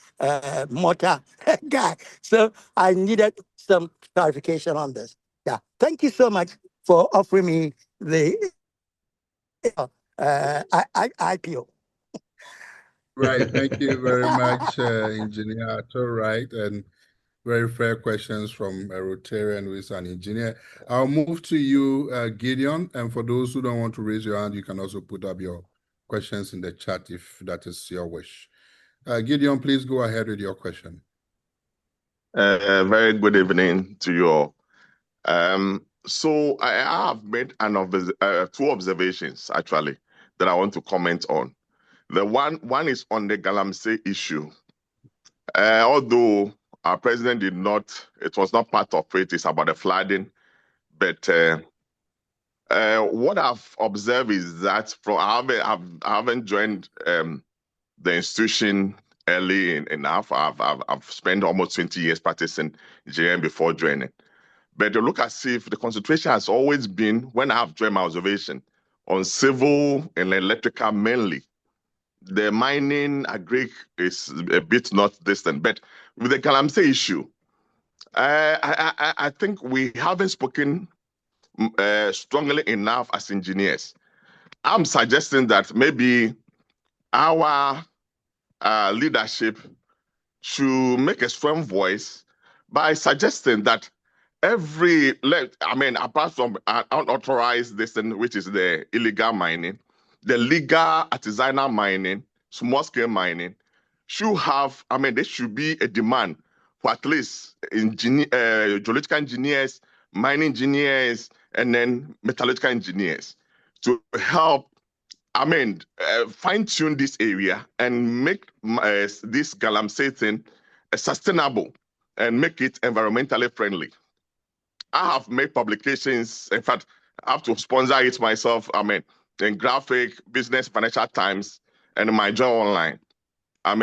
mortar guy. So I needed some clarification on this. Yeah. Thank you so much for offering me the IPO. Right. Thank you very much, Engineer Atto-Right, and very fair questions from a Rotarian who is an engineer. I'll move to you, Gideon. And for those who don't want to raise your hand, you can also put up your questions in the chat if that is your wish. Gideon, please go ahead with your question. Very good evening to you all. So I have made two observations actually that I want to comment on. The one is on the Galamsey issue. Although our president did not, it was not part of it, it's about the flooding. But what I've observed is that I haven't joined the institution early enough. I've spent almost 20 years practicing GM before joining. But to look as if the concentration has always been, when I have joined my observation, on civil and electrical mainly. The mining, agri is a bit not distant. But with the Galamsey issue, I think we haven't spoken strongly enough as engineers. I'm suggesting that maybe our leadership should make a strong voice by suggesting that apart from unauthorized this thing, which is the illegal mining, the legal artisanal mining, small scale mining, should have, there should be a demand for at least geological engineers, mining engineers, and then metallurgical engineers to help fine-tune this area and make this galamsey thing sustainable and make it environmentally friendly. I have made publications. In fact, I have to sponsor it myself. In Graphic, Business, Financial Times, and my journal online. I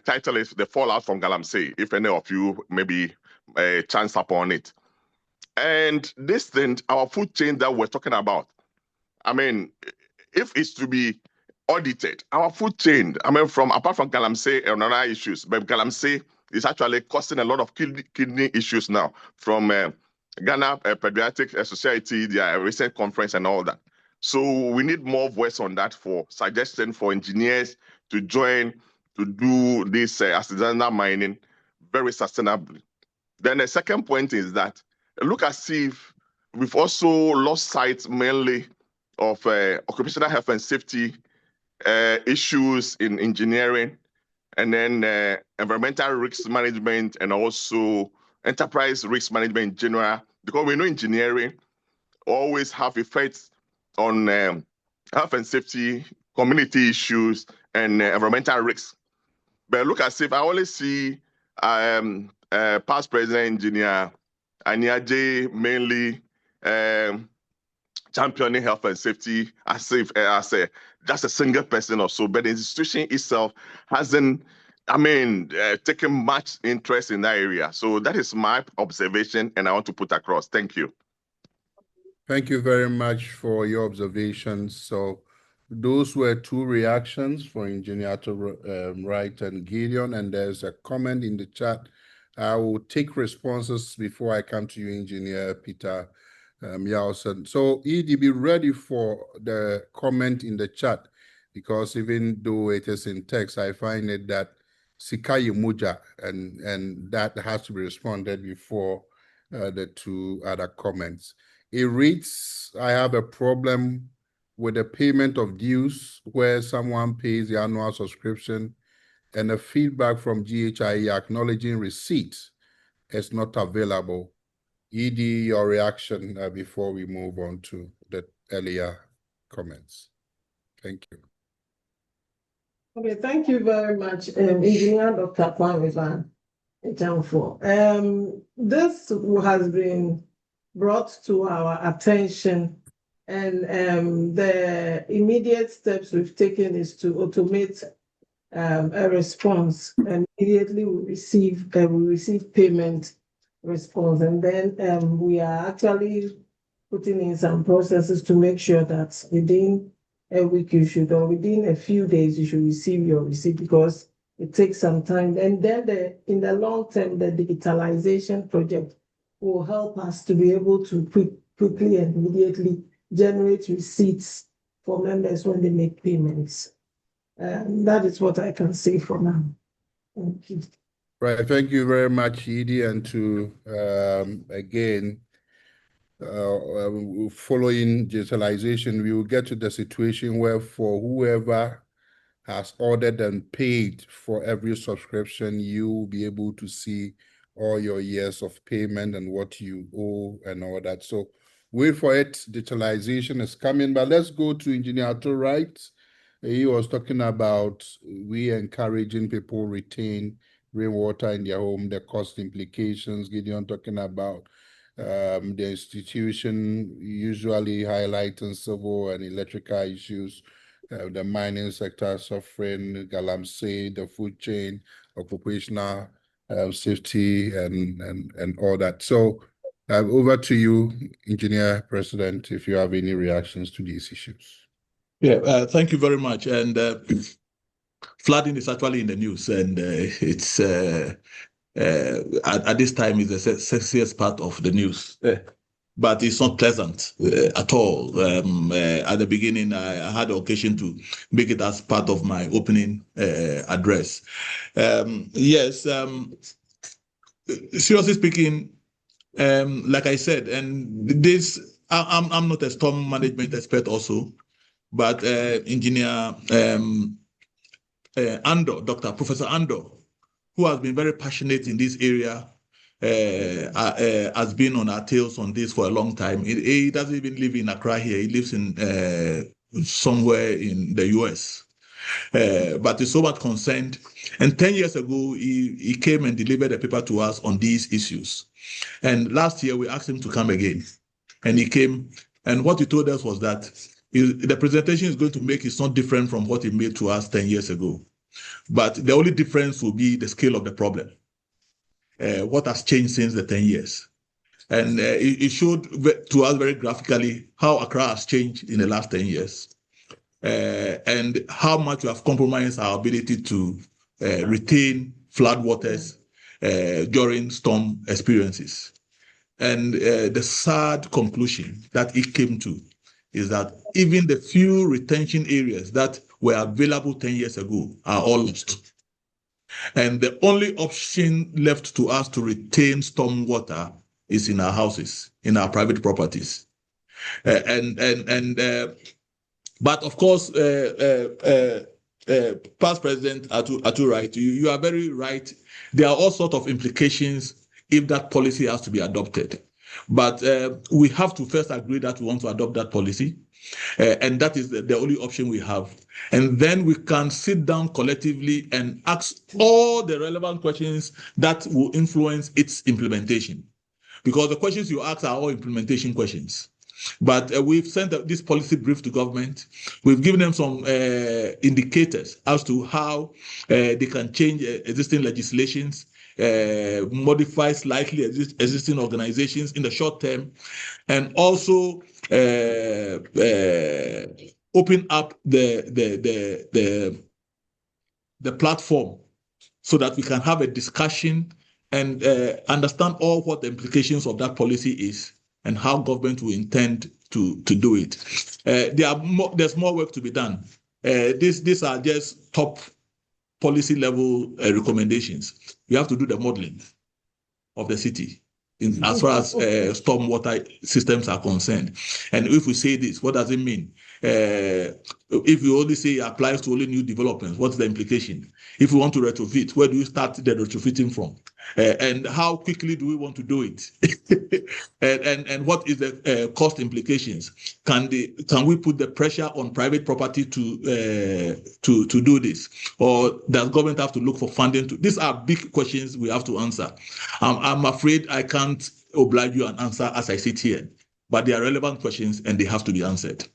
title it "The Fallout from Galamsey." If any of you maybe chance upon it, and this thing, our food chain that we're talking about. If it's to be audited, our food chain, apart from Galamsey and other issues, but Galamsey is actually causing a lot of kidney issues now from Ghana Pediatric Society, their recent conference and all that. So we need more voice on that for suggestion for engineers to join to do this artisanal mining very sustainably. Then the second point is that look as if we've also lost sight mainly of occupational health and safety issues in engineering, and then environmental risk management, and also enterprise risk management in general, because we know engineering always have effects on health and safety, community issues, and environmental risks. But look as if I always see past president engineer Anyaje mainly championing health and safety as just a single person or so, but the institution itself hasn't, taken much interest in that area. So that is my observation, and I want to put across. Thank you. Thank you very much for your observations. So those were two reactions for Engineer Wright and Gideon, and there's a comment in the chat. I will take responses before I come to you, Engineer Peter Yelson. So Edie, be ready for the comment in the chat, because even though it is in text, I find it that Sikayi Muja, and that has to be responded before the two other comments. It reads, I have a problem with the payment of dues where someone pays the annual subscription and the feedback from GhIE acknowledging receipt is not available. Ed, your reaction before we move on to the earlier comments. Thank you. Okay, thank you very much, Engineer Dr. Kwan This has been brought to our attention, and the immediate steps we've taken is to automate a response. Immediately we receive payment response, and then we are actually putting in some processes to make sure that within a week you should, or within a few days you should receive your receipt, because it takes some time. And then in the long term, the digitalization project will help us to be able to quickly and immediately generate receipts for members when they make payments. That is what I can say for now. Thank you. Right, thank you very much, Edie, and to again, following digitalization, we will get to the situation where for whoever has ordered and paid for every subscription, you will be able to see all your years of payment and what you owe and all that. So wait for it. Digitalization is coming, but let's go to Engineer Wright he was talking about we encouraging people retain rainwater in their home, the cost implications. Gideon talking about the institution usually highlighting civil and electrical issues, the mining sector suffering, Galamsey, the food chain, occupational safety, and all that. So over to you, Engineer President, if you have any reactions to these issues. Yeah, thank you very much. And flooding is actually in the news, and it's at this time is the sexiest part of the news. But it's not pleasant at all. At the beginning, I had the occasion to make it as part of my opening address. Yes, seriously speaking, like I said, and this, I'm not a storm management expert also, but Engineer Andor, Dr. Professor Andor, who has been very passionate in this area, has been on our tails on this for a long time. He doesn't even live in Accra here. He lives in somewhere in the US. But he's so much concerned. And 10 years ago, he came and delivered a paper to us on these issues. And last year, we asked him to come again. And he came. And what he told us was that the presentation is going to make is not different from what he made to us 10 years ago. But the only difference will be the scale of the problem. What has changed since the 10 years. And it showed to us very graphically how Accra has changed in the last 10 years and how much we have compromised our ability to retain floodwaters during storm experiences. And the sad conclusion that it came to is that even the few retention areas that were available 10 years ago are all lost. And the only option left to us to retain storm water is in our houses, in our private properties. But of course, past President Atu right, you are very right. There are all sorts of implications if that policy has to be adopted. But we have to first agree that we want to adopt that policy. And that is the only option we have. And then we can sit down collectively and ask all the relevant questions that will influence its implementation. Because the questions you ask are all implementation questions. But we've sent this policy brief to government. We've given them some indicators as to how they can change existing legislations, modify slightly existing organizations in the short term, and also open up the platform so that we can have a discussion and understand all what the implications of that policy is and how government will intend to do it. There's more work to be done. These are just top policy level recommendations. We have to do the modeling of the city as far as stormwater systems are concerned. And if we say this, what does it mean? If we only say it applies to only new developments, what's the implication? If we want to retrofit, where do we start the retrofitting from? And how quickly do we want to do it? and what is the cost implications? Can we put the pressure on private property to do this, or does government have to look for funding? These are big questions we have to answer. I'm afraid I can't oblige you an answer as I sit here, but they are relevant questions and they have to be answered.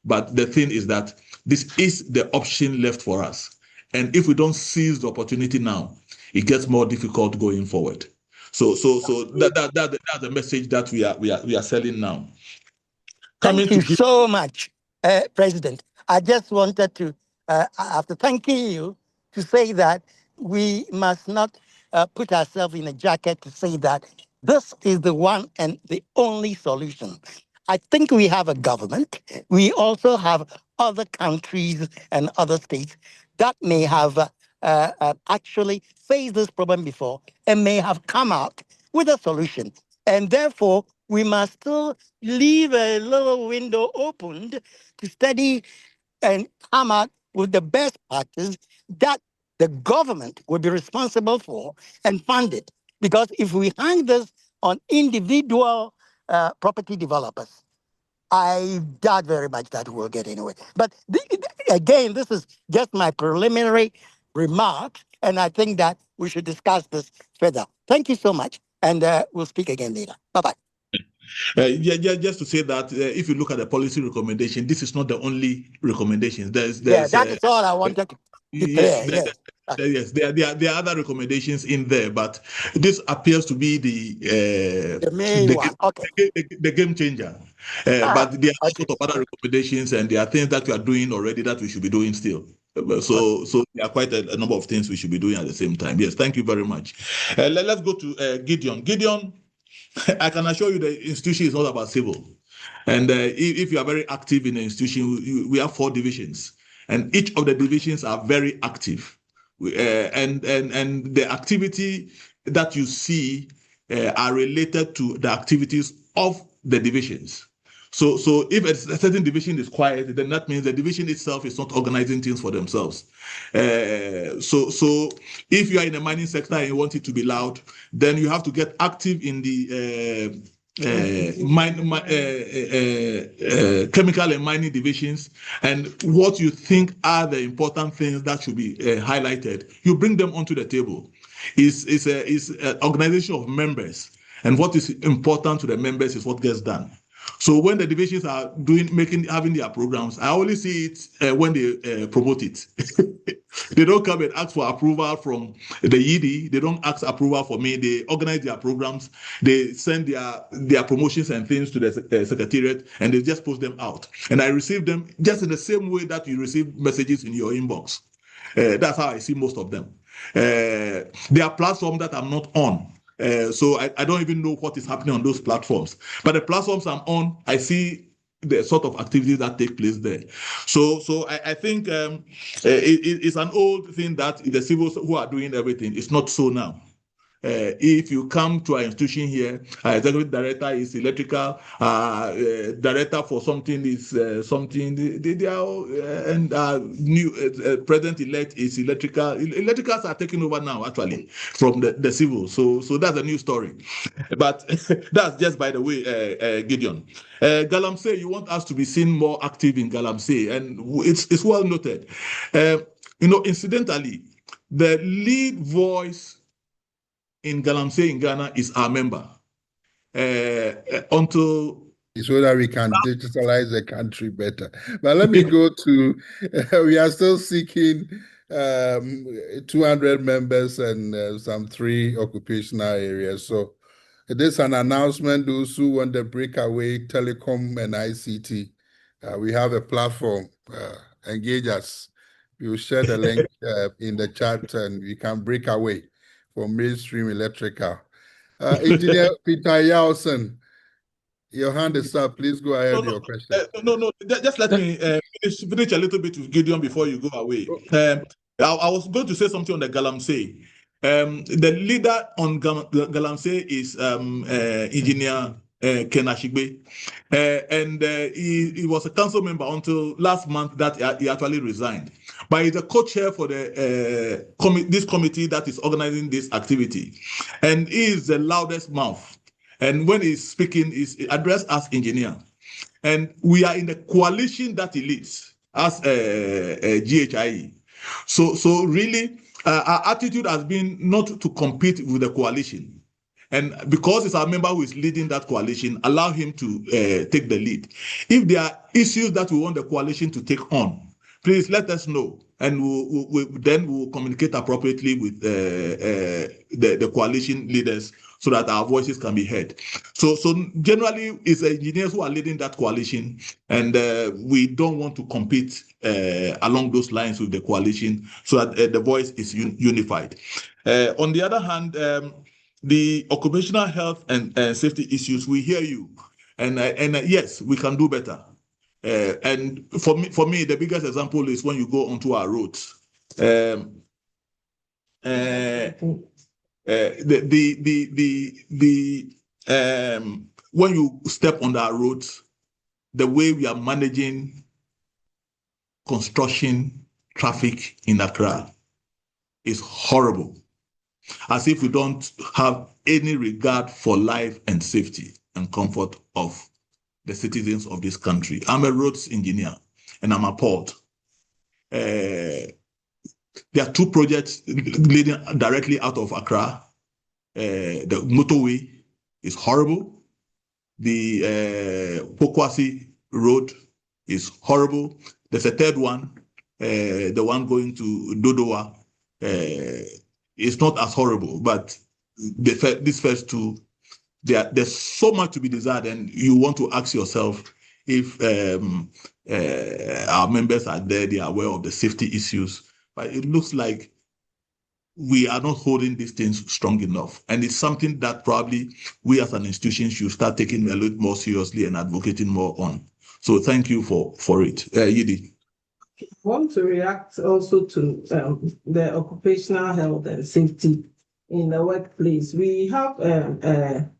But the thing is that this is the option left for us. And if we don't seize the opportunity now, it gets more difficult going forward. So that's the message that we are selling now. Thank you so much, President. I just wanted to, after thanking you, to say that we must not put ourselves in a jacket to say that this is the one and the only solution. I think we have a government. We also have other countries and other states that may have actually faced this problem before and may have come out with a solution. And therefore, we must still leave a little window opened to study and come out with the best practice that the government would be responsible for and fund it. Because if we hang this on individual property developers, I doubt very much that we'll get anywhere. But again, this is just my preliminary remarks, and I think that we should discuss this further. Thank you so much, and we'll speak again later. Bye-bye. Yeah, just to say that if you look at the policy recommendation, this is not the only recommendation. Yeah, that is all I wanted to yeah, declare. Yes. yes, there are other recommendations in there, but this appears to be The main one. Okay. the game changer. But there are sort of other recommendations, and there are things that we are doing already that we should be doing still. So there are quite a number of things we should be doing at the same time. Yes, thank you very much. Let's go to Gideon. Gideon, I can assure you the institution is not about civil. And if you are very active in the institution, we have 4 divisions, and each of the divisions are very active. And the activity that you see are related to the activities of the divisions. So if a certain division is quiet, then that means the division itself is not organizing things for themselves. So if you are in the mining sector and you want it to be loud, then you have to get active in the chemical and mining divisions, and what you think are the important things that should be highlighted, you bring them onto the table. It's an organization of members, and what is important to the members is what gets done. So when the divisions are having their programs, I only see it when they promote it. They don't come and ask for approval from the GhIE. They don't ask approval for me. They organize their programs. They send their promotions and things to the secretariat, and they just post them out. And I receive them just in the same way that you receive messages in your inbox. That's how I see most of them. There are platforms that I'm not on. So I don't even know what is happening on those platforms. But the platforms I'm on, I see the sort of activities that take place there. So I think it's an old thing that the civils who are doing everything. It's not so now. If you come to our institution here, executive director is electrical, director for something is something. They are and new president-elect is electrical. Electricals are taking over now, actually, from the civil. So that's a new story. But that's just by the way, Gideon. Galamsey, you want us to be seen more active in Galamsey, and it's well noted. Incidentally, the lead voice in Galamsey in Ghana is our member. Until so that we can digitalize the country better. But let me go to, we are still seeking 200 members and some 3 occupational areas. So this is an announcement. Those who want the breakaway telecom and ICT, we have a platform. Engage us. We will share the link in the chat, and we can break away from mainstream electrical. Engineer Peter Yelson, your hand is up. Please go ahead with your question. No. Just let me finish a little bit with Gideon before you go away. I was going to say something on the Galamsey. The leader on Galamsey is Engineer Ken Ashigbe. And he was a council member until last month that he actually resigned. But he's a co-chair for the this committee that is organizing this activity. And he is the loudest mouth. And when he's speaking, he's addressed as engineer. And we are in the coalition that he leads as GhIE. So really, our attitude has been not to compete with the coalition. And because it's our member who is leading that coalition, allow him to take the lead. If there are issues that we want the coalition to take on, please let us know, and then we'll communicate appropriately with the coalition leaders so that our voices can be heard. So generally, it's engineers who are leading that coalition, and we don't want to compete along those lines with the coalition so that the voice is unified. On the other hand, the occupational health and safety issues, we hear you, and yes, we can do better. And for me, the biggest example is when you go onto our roads. When you step on our roads, the way we are managing construction traffic in Accra is horrible, as if we don't have any regard for life and safety and comfort of the citizens of this country. I'm a roads engineer, and I'm appalled. there are two projects leading directly out of Accra. The motorway is horrible. The Pokwasi Road is horrible. There's a third one, the one going to Dodowa, is not as horrible, but these first two, there's so much to be desired, and you want to ask yourself if our members are there, they are aware of the safety issues. But it looks like we are not holding these things strong enough. And it's something that probably we as an institution should start taking a little more seriously and advocating more on. So thank you for it. Yidi. I want to react also to the occupational health and safety in the workplace. We have a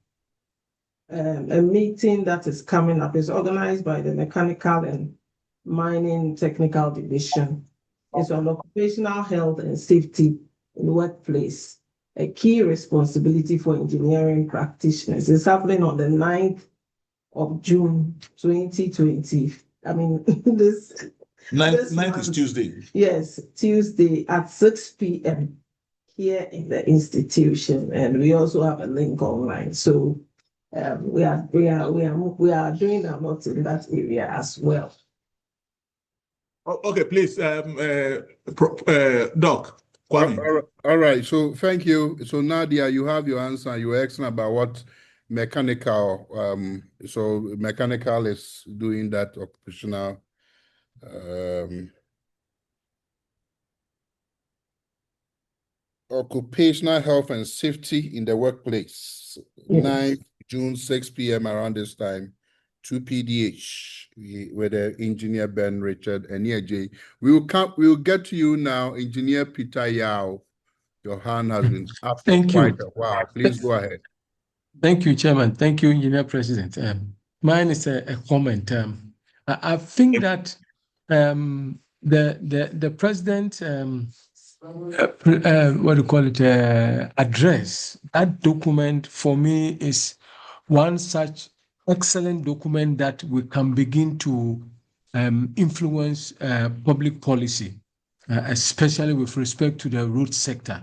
meeting that is coming up. It's organized by the Mechanical and Mining Technical Division. It's on occupational health and safety in the workplace, a key responsibility for engineering practitioners. It's happening on the 9th of June, 2020. I mean, this 9th is Tuesday. Yes, Tuesday at 6 p.m. here in the institution, and we also have a link online. So we are doing a lot in that area as well. Okay, please, Doc. All right. So thank you. So Nadia, you have your answer. You were asking about what mechanical. So mechanical is doing that occupational. Occupational health and safety in the workplace. 9th June, 6 p.m. around this time. 2 PDH with the engineer Ben Richard and EJ. We will get to you now, Engineer Peter Yao. Your hand has been up for quite a while. Please go ahead. Thank you, Chairman. Thank you, Engineer President. Mine is a comment. I think that the President, what do you call it, address, that document for me is one such excellent document that we can begin to influence public policy, especially with respect to the road sector.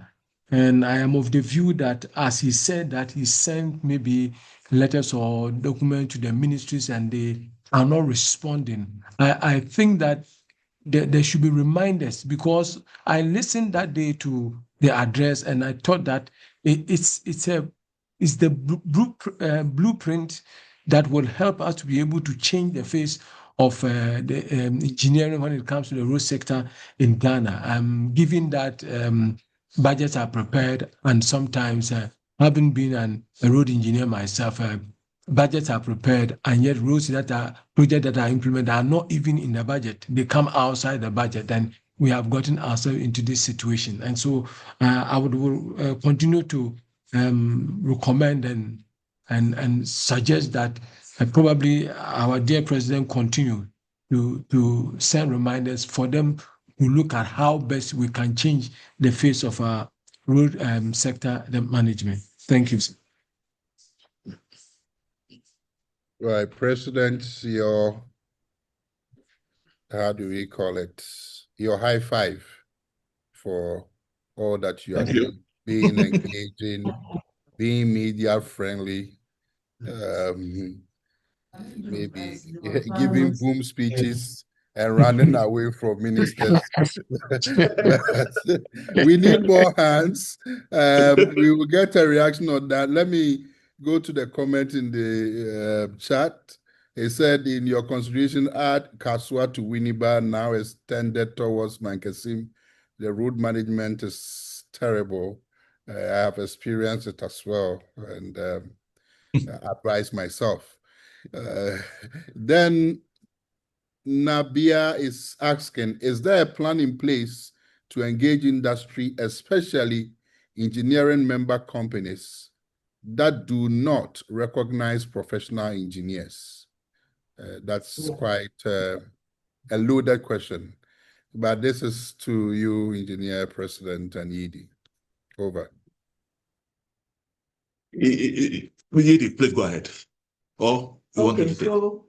And I am of the view that, as he said, that he sent maybe letters or documents to the ministries and they are not responding. I think that there should be reminders, because I listened that day to the address and I thought that it's the blueprint that will help us to be able to change the face of the engineering when it comes to the road sector in Ghana. Given that budgets are prepared, and sometimes, having been a road engineer myself, budgets are prepared, and yet projects that are implemented are not even in the budget. They come outside the budget, and we have gotten ourselves into this situation. And so I would continue to recommend and suggest that probably our dear President continue to send reminders for them to look at how best we can change the face of our road sector management. Thank you, sir. Right, President, how do we call it? Your high five for all that you have been being engaging, being media friendly, maybe giving boom speeches and running away from ministers. We need more hands. We will get a reaction on that. Let me go to the comment in the chat. It said, in your consideration, add Kaswa to Winneba, now extended towards Mankasim. The road management is terrible. I have experienced it as well, and advise myself. Then Nabia is asking, is there a plan in place to engage industry, especially engineering member companies that do not recognize professional engineers? That's quite a loaded question, but this is to you, Engineer President and Yidi. Over. Yidi, please go ahead. Okay, so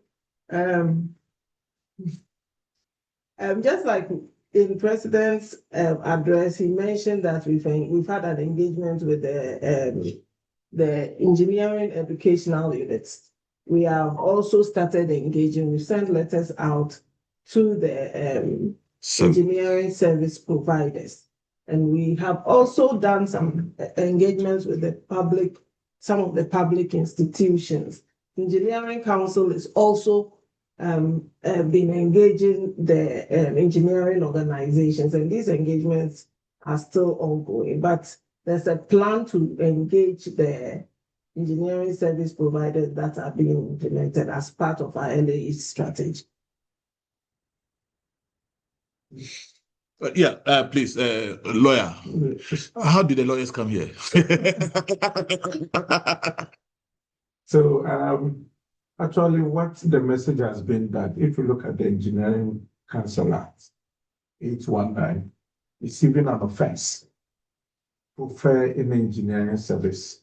just like in President's address, he mentioned that we've had an engagement with the engineering educational units. We have also started engaging. We sent letters out to the engineering service providers, and we have also done some engagements with some of the public institutions. Engineering Council is also been engaging the engineering organizations, and these engagements are still ongoing, but there's a plan to engage the engineering service providers that are being implemented as part of our LAE strategy. Please, lawyer. How did the lawyers come here? So actually, what the message has been that if you look at the Engineering Council Act 819, it's even an offense to offer an engineering service,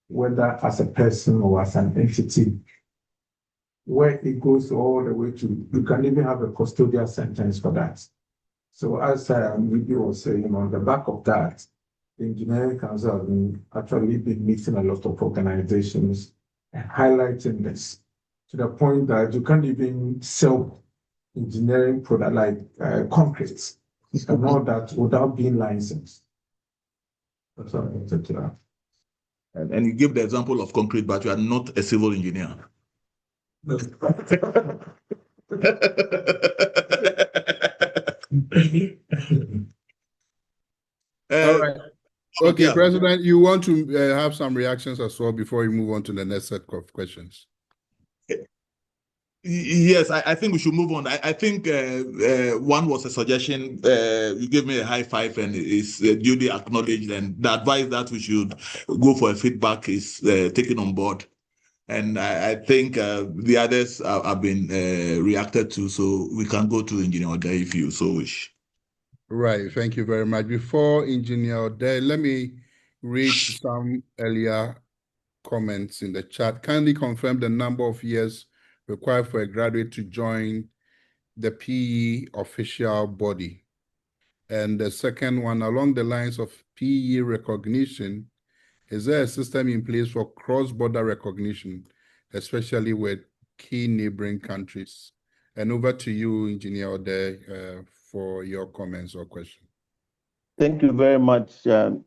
whether as a person or as an entity, where it goes all the way to, you can even have a custodial sentence for that. So as Midi was saying, on the back of that, the Engineering Council has actually been meeting a lot of organizations and highlighting this to the point that you can't even sell engineering product like concrete and all that without being licensed. That's what I wanted to add. And you give the example of concrete, but you are not a civil engineer. All right. Okay, yeah. President, you want to have some reactions as well before you move on to the next set of questions? Yes, I think we should move on. I think one was a suggestion. You gave me a high five and it's duly acknowledged. And the advice that we should go for a feedback is taken on board. And I think the others have been reacted to, so we can go to Engineer Ode if you so wish. Right, thank you very much. Before Engineer Ode, let me read some earlier comments in the chat. Kindly confirm the number of years required for a graduate to join the PE official body. And the second one, along the lines of PE recognition, is there a system in place for cross-border recognition, especially with key neighboring countries? And over to you, Engineer Ode, for your comments or questions. Thank you very much, sir,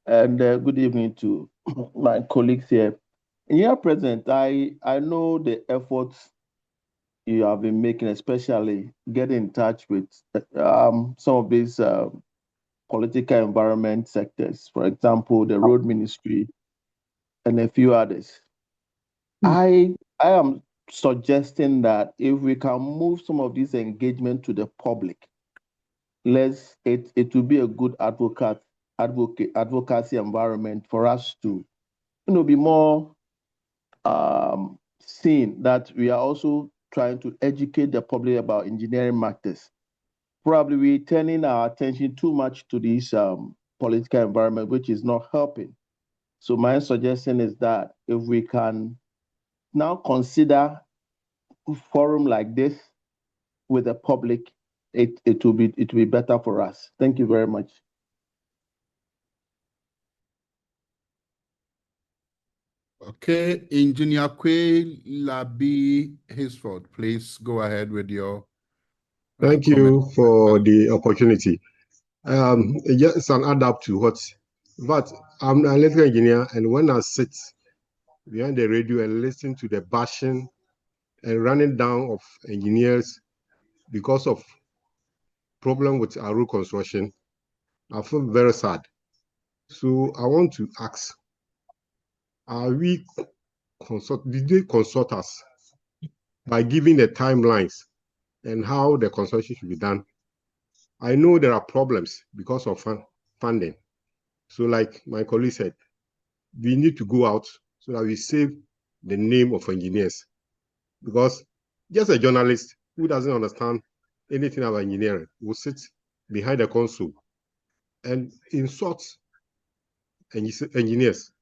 and good evening to my colleagues here. Here, President, I know the efforts you have been making, especially getting in touch with some of these political environment sectors, for example, the road ministry and a few others. I am suggesting that if we can move some of this engagement to the public, it will be a good advocacy environment for us to be more seen that we are also trying to educate the public about engineering matters. Probably we're turning our attention too much to this political environment, which is not helping. So my suggestion is that if we can now consider a forum like this with the public, it will be better for us. Thank you very much. Okay, Engineer Quay Labi Hisford, please go ahead with your Thank you for the opportunity. Just an add up to but I'm an electrical engineer, and when I sit behind the radio and listen to the bashing and running down of engineers because of problem with our road construction, I feel very sad. So I want to ask, did they consult us by giving the timelines and how the construction should be done? I know there are problems because of funding. So like my colleague said, we need to go out so that we save the name of engineers. Because just a journalist who doesn't understand anything about engineering will sit behind the console and insult engineers.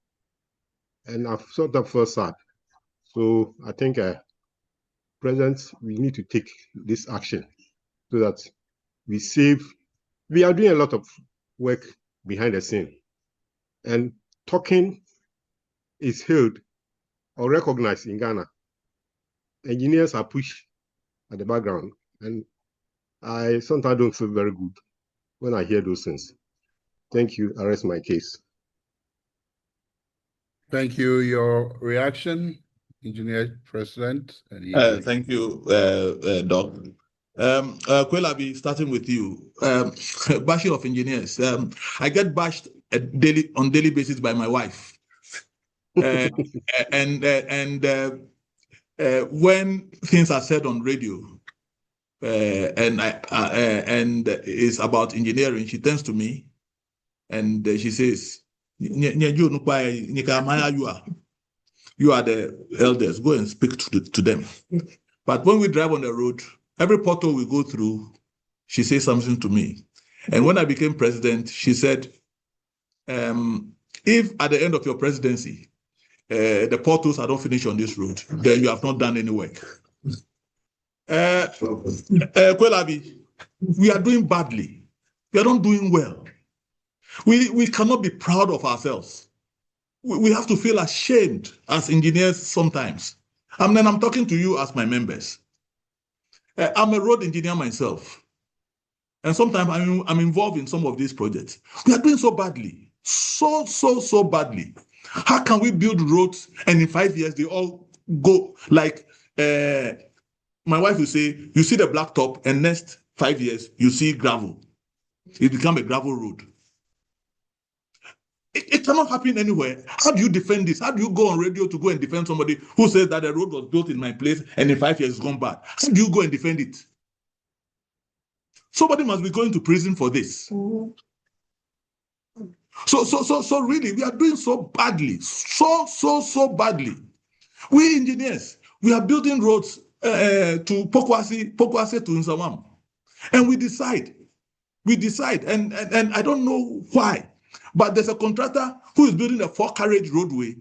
And I've sort of felt sad. So I think, President, we need to take this action so that we save. We are doing a lot of work behind the scene, and talking is hailed or recognized in Ghana. Engineers are pushed at the background, and I sometimes don't feel very good when I hear those things. Thank you. I rest my case. Thank you. Your reaction, Engineer President and EJ. Thank you, Doc. Kwelabi, starting with you. Bashing of engineers. I get bashed on daily basis by my wife. And when things are said on radio, and it's about engineering, she turns to me and she says, you are the elders, go and speak to them. But when we drive on the road, every pothole we go through, she says something to me. And when I became president, she said, if at the end of your presidency, the potholes are not finished on this road, then you have not done any work. Kwelabi, we are doing badly. We are not doing well. We cannot be proud of ourselves. We have to feel ashamed as engineers sometimes. And then I'm talking to you as my members. I'm a road engineer myself. And sometimes I'm involved in some of these projects. We are doing so badly. So badly. How can we build roads and in 5 years they all go like my wife will say, you see the blacktop and next 5 years you see gravel. It becomes a gravel road. It cannot happen anywhere. How do you defend this? How do you go on radio to go and defend somebody who says that the road was built in my place and in 5 years it's gone bad? How do you go and defend it? Somebody must be going to prison for this. So really, we are doing so badly, so badly. We engineers, we are building roads to Pokwase to Nsawam, and we decide, and I don't know why, but there's a contractor who is building a 4-carriage roadway,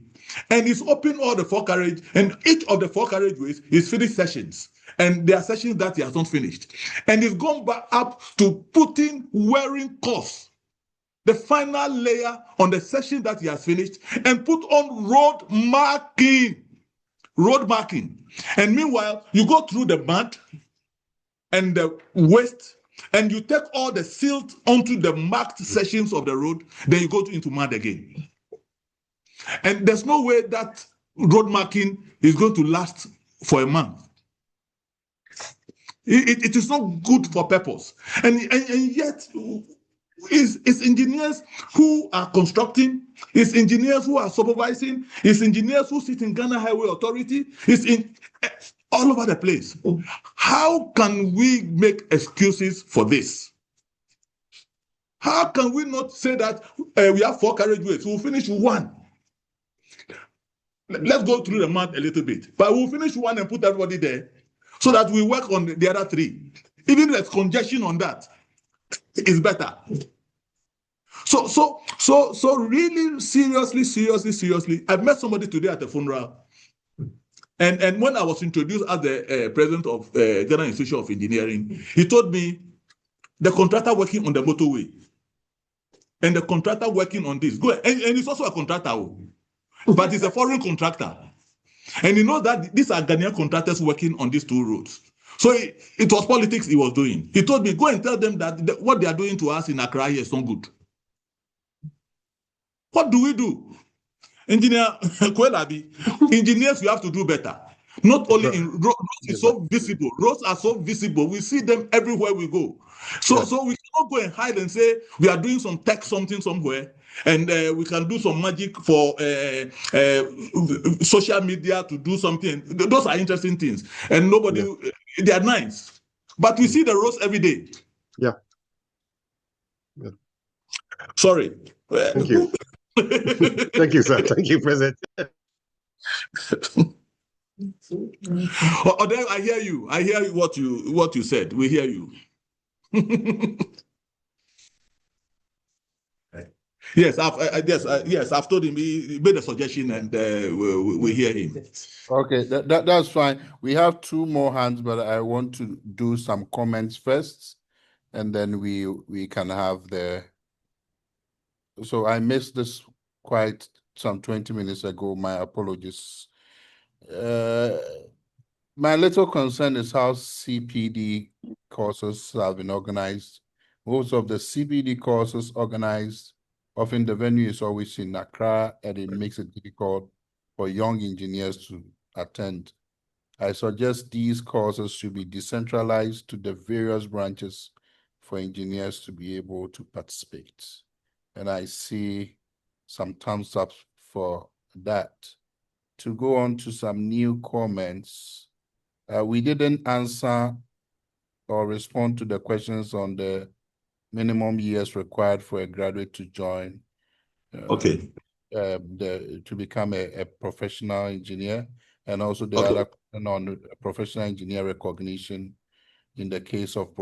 and he's open all the 4-carriage, and each of the 4 carriageways is finished sections. And there are sections that he has not finished. And he's gone back up to putting wearing course, the final layer on the section that he has finished, and put on road marking. And meanwhile, you go through the mud and the waste, and you take all the silt onto the marked sections of the road, then you go into mud again. And there's no way that road marking is going to last for a month. It is not good for purpose. And yet, it's engineers who are constructing, it's engineers who are supervising, it's engineers who sit in Ghana Highway Authority, it's in all over the place. How can we make excuses for this? How can we not say that we have 4 carriageways, we'll finish 1? Let's go through the mud a little bit, but we'll finish 1 and put everybody there so that we work on the other 3. Even if there's congestion on that, it's better. So really seriously, I met somebody today at a funeral, and when I was introduced as the president of Ghana Institute of Engineering, he told me the contractor working on the motorway and the contractor working on this, and he's also a contractor, but he's a foreign contractor, and he knows that these are Ghanaian contractors working on these 2 roads. So it was politics he was doing. He told me, go and tell them that what they are doing to us in Accra here is not good. What do we do? Engineer Kwelabi, engineers, you have to do better. Not only in roads, is so visible. Roads are so visible. We see them everywhere we go. So we cannot go and hide and say we are doing some tech something somewhere, and we can do some magic for social media to do something. Those are interesting things, and nobody, they are nice. But we see the roads every day. Yeah. Sorry. Thank you. Thank you, sir. Thank you, President. I hear you. I hear what you said. We hear you. Yes, I've told him. He made a suggestion, and we hear him. Okay, that's fine. We have 2 more hands, but I want to do some comments first. and then we can have the. So I missed this quite some 20 minutes ago. My apologies. My little concern is how CPD courses have been organized. Most of the CPD courses organized, often the venue is always in Accra, and it makes it difficult for young engineers to attend. I suggest these courses should be decentralized to the various branches for engineers to be able to participate. And I see some thumbs up for that. To go on to some new comments, we didn't answer or respond to the questions on the minimum years required for a graduate to join. Okay. To become a professional engineer, and also the Okay. other on professional engineer recognition in the case of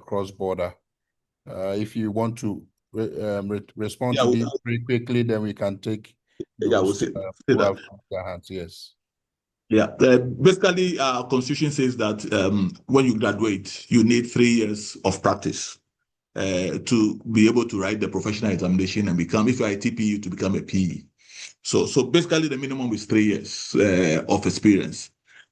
cross-border. If you want to respond to these very quickly, then we can take those who have their hands. Yes. Yeah, basically, our constitution says that when you graduate, you need 3 years of practice to be able to write the professional examination and become, if you are a TPU, to become a PE. So basically, the minimum is 3 years of experience.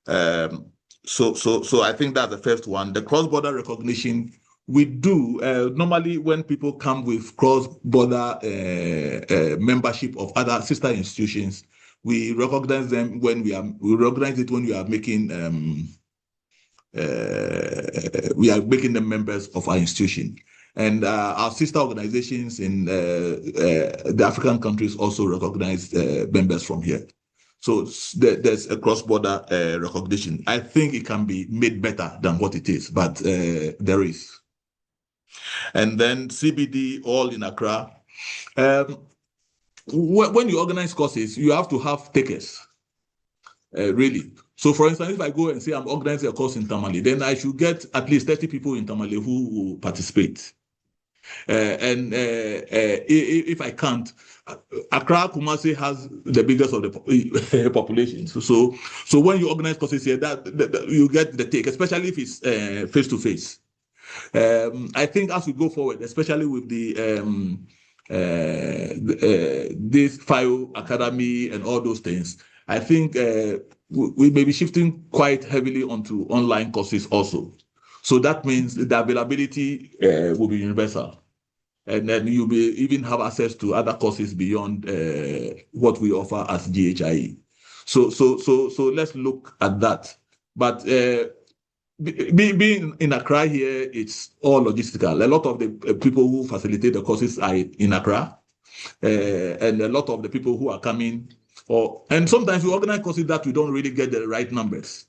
So I think that's the first one. The cross-border recognition, we do normally when people come with cross-border membership of other sister institutions. We recognize them when we recognize it when we are making them members of our institution, and our sister organizations in the African countries also recognize members from here. So there's a cross-border recognition. I think it can be made better than what it is, but there is. And then CBD, all in Accra. When you organize courses, you have to have takers, really. So, for instance, if I go and say I'm organizing a course in Tamale, then I should get at least 30 people in Tamale who will participate. And if I can't, Accra Kumasi has the biggest of the population. So when you organize courses here, that you get the take, especially if it's face to face. I think as we go forward, especially with the this FIO Academy and all those things, I think we may be shifting quite heavily onto online courses also. So that means the availability will be universal. And then you may even have access to other courses beyond what we offer as GhIE. So let's look at that. But being in Accra here, it's all logistical. A lot of the people who facilitate the courses are in Accra, and a lot of the people who are coming, and sometimes we organize courses that we don't really get the right numbers.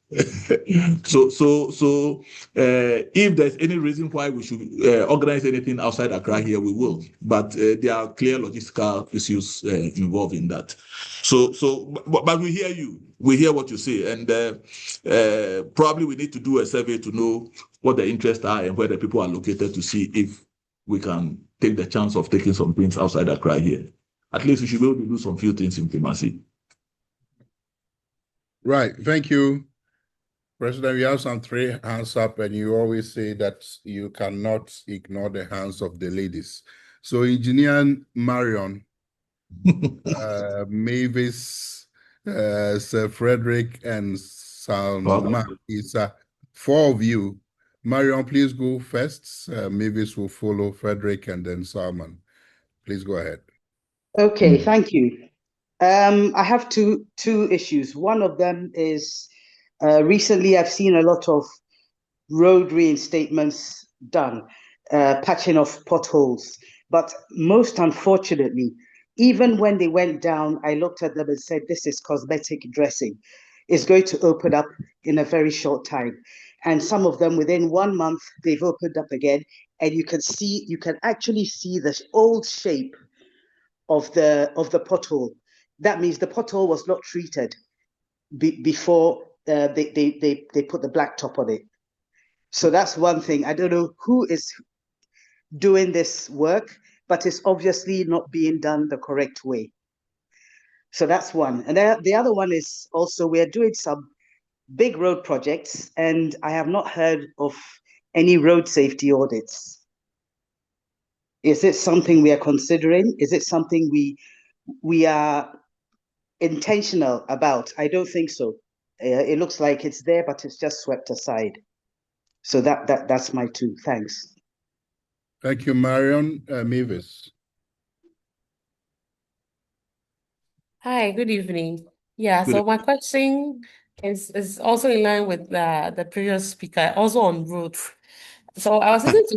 So if there's any reason why we should organize anything outside Accra here, we will. But there are clear logistical issues involved in that. But we hear you. We hear what you say, and probably we need to do a survey to know what the interests are and where the people are located to see if we can take the chance of taking some things outside Accra here. At least we should be able to do some few things in Kumasi. Right. Thank you, President. We have some 3 hands up, and you always say that you cannot ignore the hands of the ladies. So, Engineer Marion, Mavis, Sir Frederick, and Salma. It's 4 of you. Marion, please go first. Mavis will follow Frederick, and then Salman. Please go ahead. Okay, thank you. I have two issues. One of them is recently I've seen a lot of road reinstatements done, patching of potholes. But most unfortunately, even when they went down, I looked at them and said, this is cosmetic dressing. It's going to open up in a very short time. And some of them within 1 month, they've opened up again. And you can actually see this old shape of the pothole. That means the pothole was not treated before they put the black top on it. So that's one thing. I don't know who is doing this work, but it's obviously not being done the correct way. So that's one. And the other one is also we're doing some big road projects, and I have not heard of any road safety audits? Is it something we are considering? Is it something we are intentional about? I don't think so. It looks like it's there, but it's just swept aside. So that's my two. Thanks. Thank you, Marion. Mavis. Hi, good evening. Yeah, so my question is also in line with the previous speaker, also on roads. So I was listening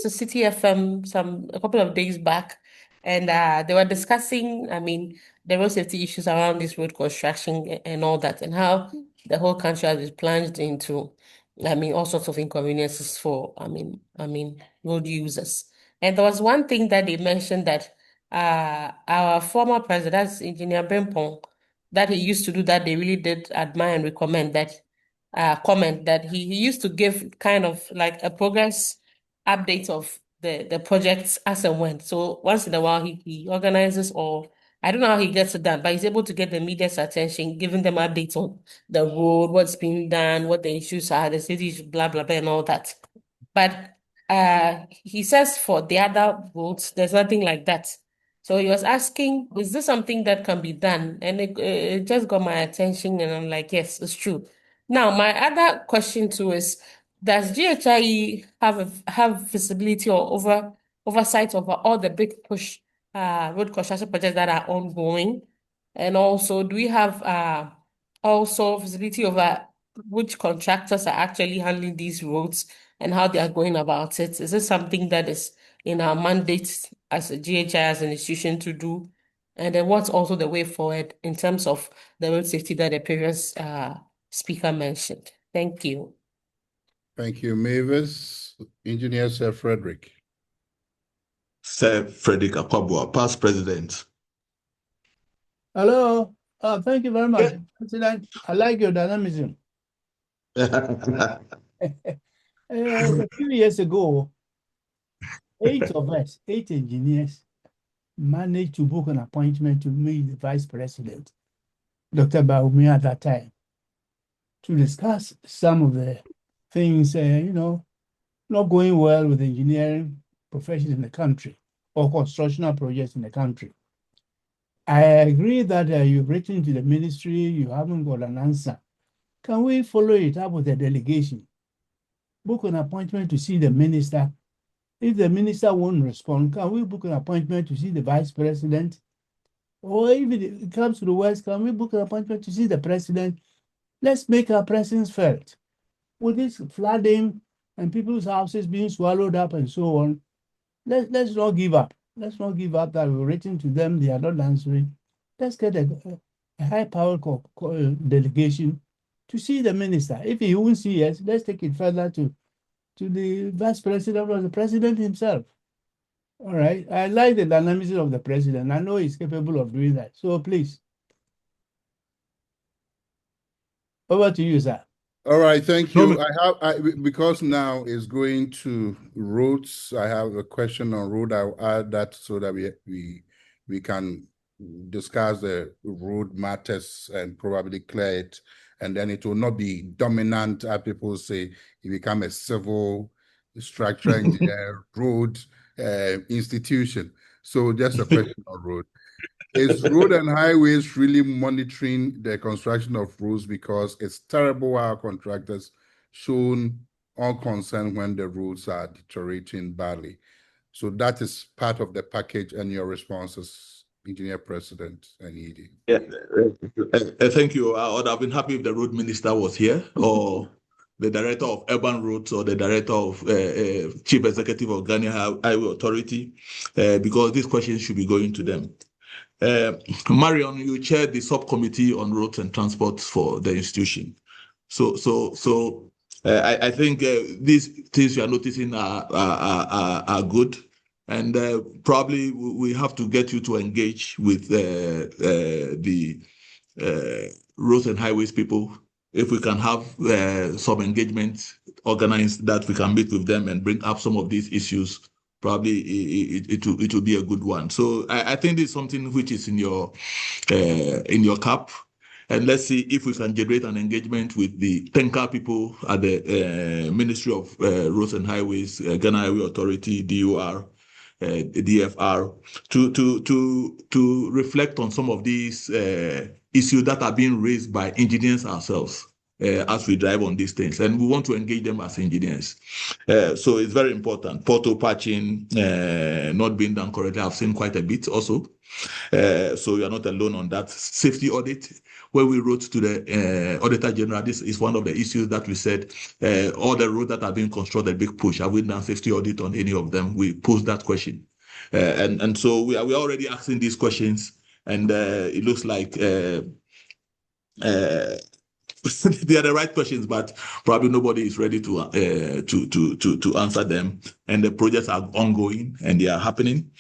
to City FM a couple of days back, and they were discussing, I mean, the road safety issues around this road construction and all that, and how the whole country has been plunged into, I mean, all sorts of inconveniences for, road users. And there was one thing that they mentioned that our former president, that's Engineer Bempong, that he used to do that they really did admire and recommend that comment that he used to give kind of like a progress update of the projects as and when. So once in a while he organizes, or I don't know how he gets it done, but he's able to get the media's attention, giving them updates on the road, what's being done, what the issues are, the cities, blah blah blah, and all that. But he says for the other roads, there's nothing like that. So he was asking, is this something that can be done? And it just got my attention, and I'm like, yes, it's true. Now, my other question too is, does GHIE have visibility or oversight over all the big push road construction projects that are ongoing? And also, do we have also visibility over which contractors are actually handling these roads and how they are going about it? Is this something that is in our mandate as a GHI, as an institution to do? And then what's also the way forward in terms of the road safety that the previous speaker mentioned? Thank you. Thank you, Mavis. Engineer Sir Frederick. Sir Frederick Akwabua, past president. Hello. Thank you very much, President. I like your dynamism. A few years ago, 8 of us, 8 engineers, managed to book an appointment to meet the Vice President, Dr. Baumi, at that time, to discuss some of the things, not going well with the engineering profession in the country or constructional projects in the country. I agree that you've written to the ministry, you haven't got an answer. Can we follow it up with a delegation? Book an appointment to see the minister. If the minister won't respond, can we book an appointment to see the vice president? Or if it comes to the West, can we book an appointment to see the president? Let's make our presence felt. With this flooding and people's houses being swallowed up and so on, let's not give up. Let's not give up that we've written to them, they are not answering. Let's get a high-powered delegation to see the minister. If he won't see us, let's take it further to the vice president or the president himself. All right. I like the dynamism of the president. I know he's capable of doing that. So please. Over to you, sir. All right, thank you. Because now is going to roads. I have a question on road. I'll add that so that we can discuss the road matters and probably clear it, and then it will not be dominant, as people say. It become a civil structure engineer road institution. So just a question on road. Is Road and Highways really monitoring the construction of roads? Because it's terrible how contractors shown unconcern when the roads are deteriorating badly. So that is part of the package, and your responses, Engineer President and ED. Yeah, thank you. I would have been happy if the road minister was here, or the director of urban roads, or the director of chief executive of Ghana Highway Authority, because these questions should be going to them. Marion, you chaired the subcommittee on roads and transport for the institution. So I think these things you are noticing are good, and probably we have to get you to engage with the roads and highways people. If we can have some engagement organized, that we can meet with them and bring up some of these issues, probably it will be a good one. So I think this is something which is in your cap, And let's see if we can generate an engagement with the Tenka people at the Ministry of Roads and Highways, Ghana Highway Authority, DUR, DFR, to reflect on some of these issues that are being raised by engineers ourselves as we drive on these things. And we want to engage them as engineers. So it's very important. Portal patching not being done correctly. I've seen quite a bit also. So you are not alone on that. Safety audit, where we wrote to the Auditor General, this is one of the issues that we said, all the roads that are being constructed, big push. Have we done safety audit on any of them? We posed that question. And so we are already asking these questions, and it looks like they are the right questions, but probably nobody is ready to answer them. And the projects are ongoing and they are happening.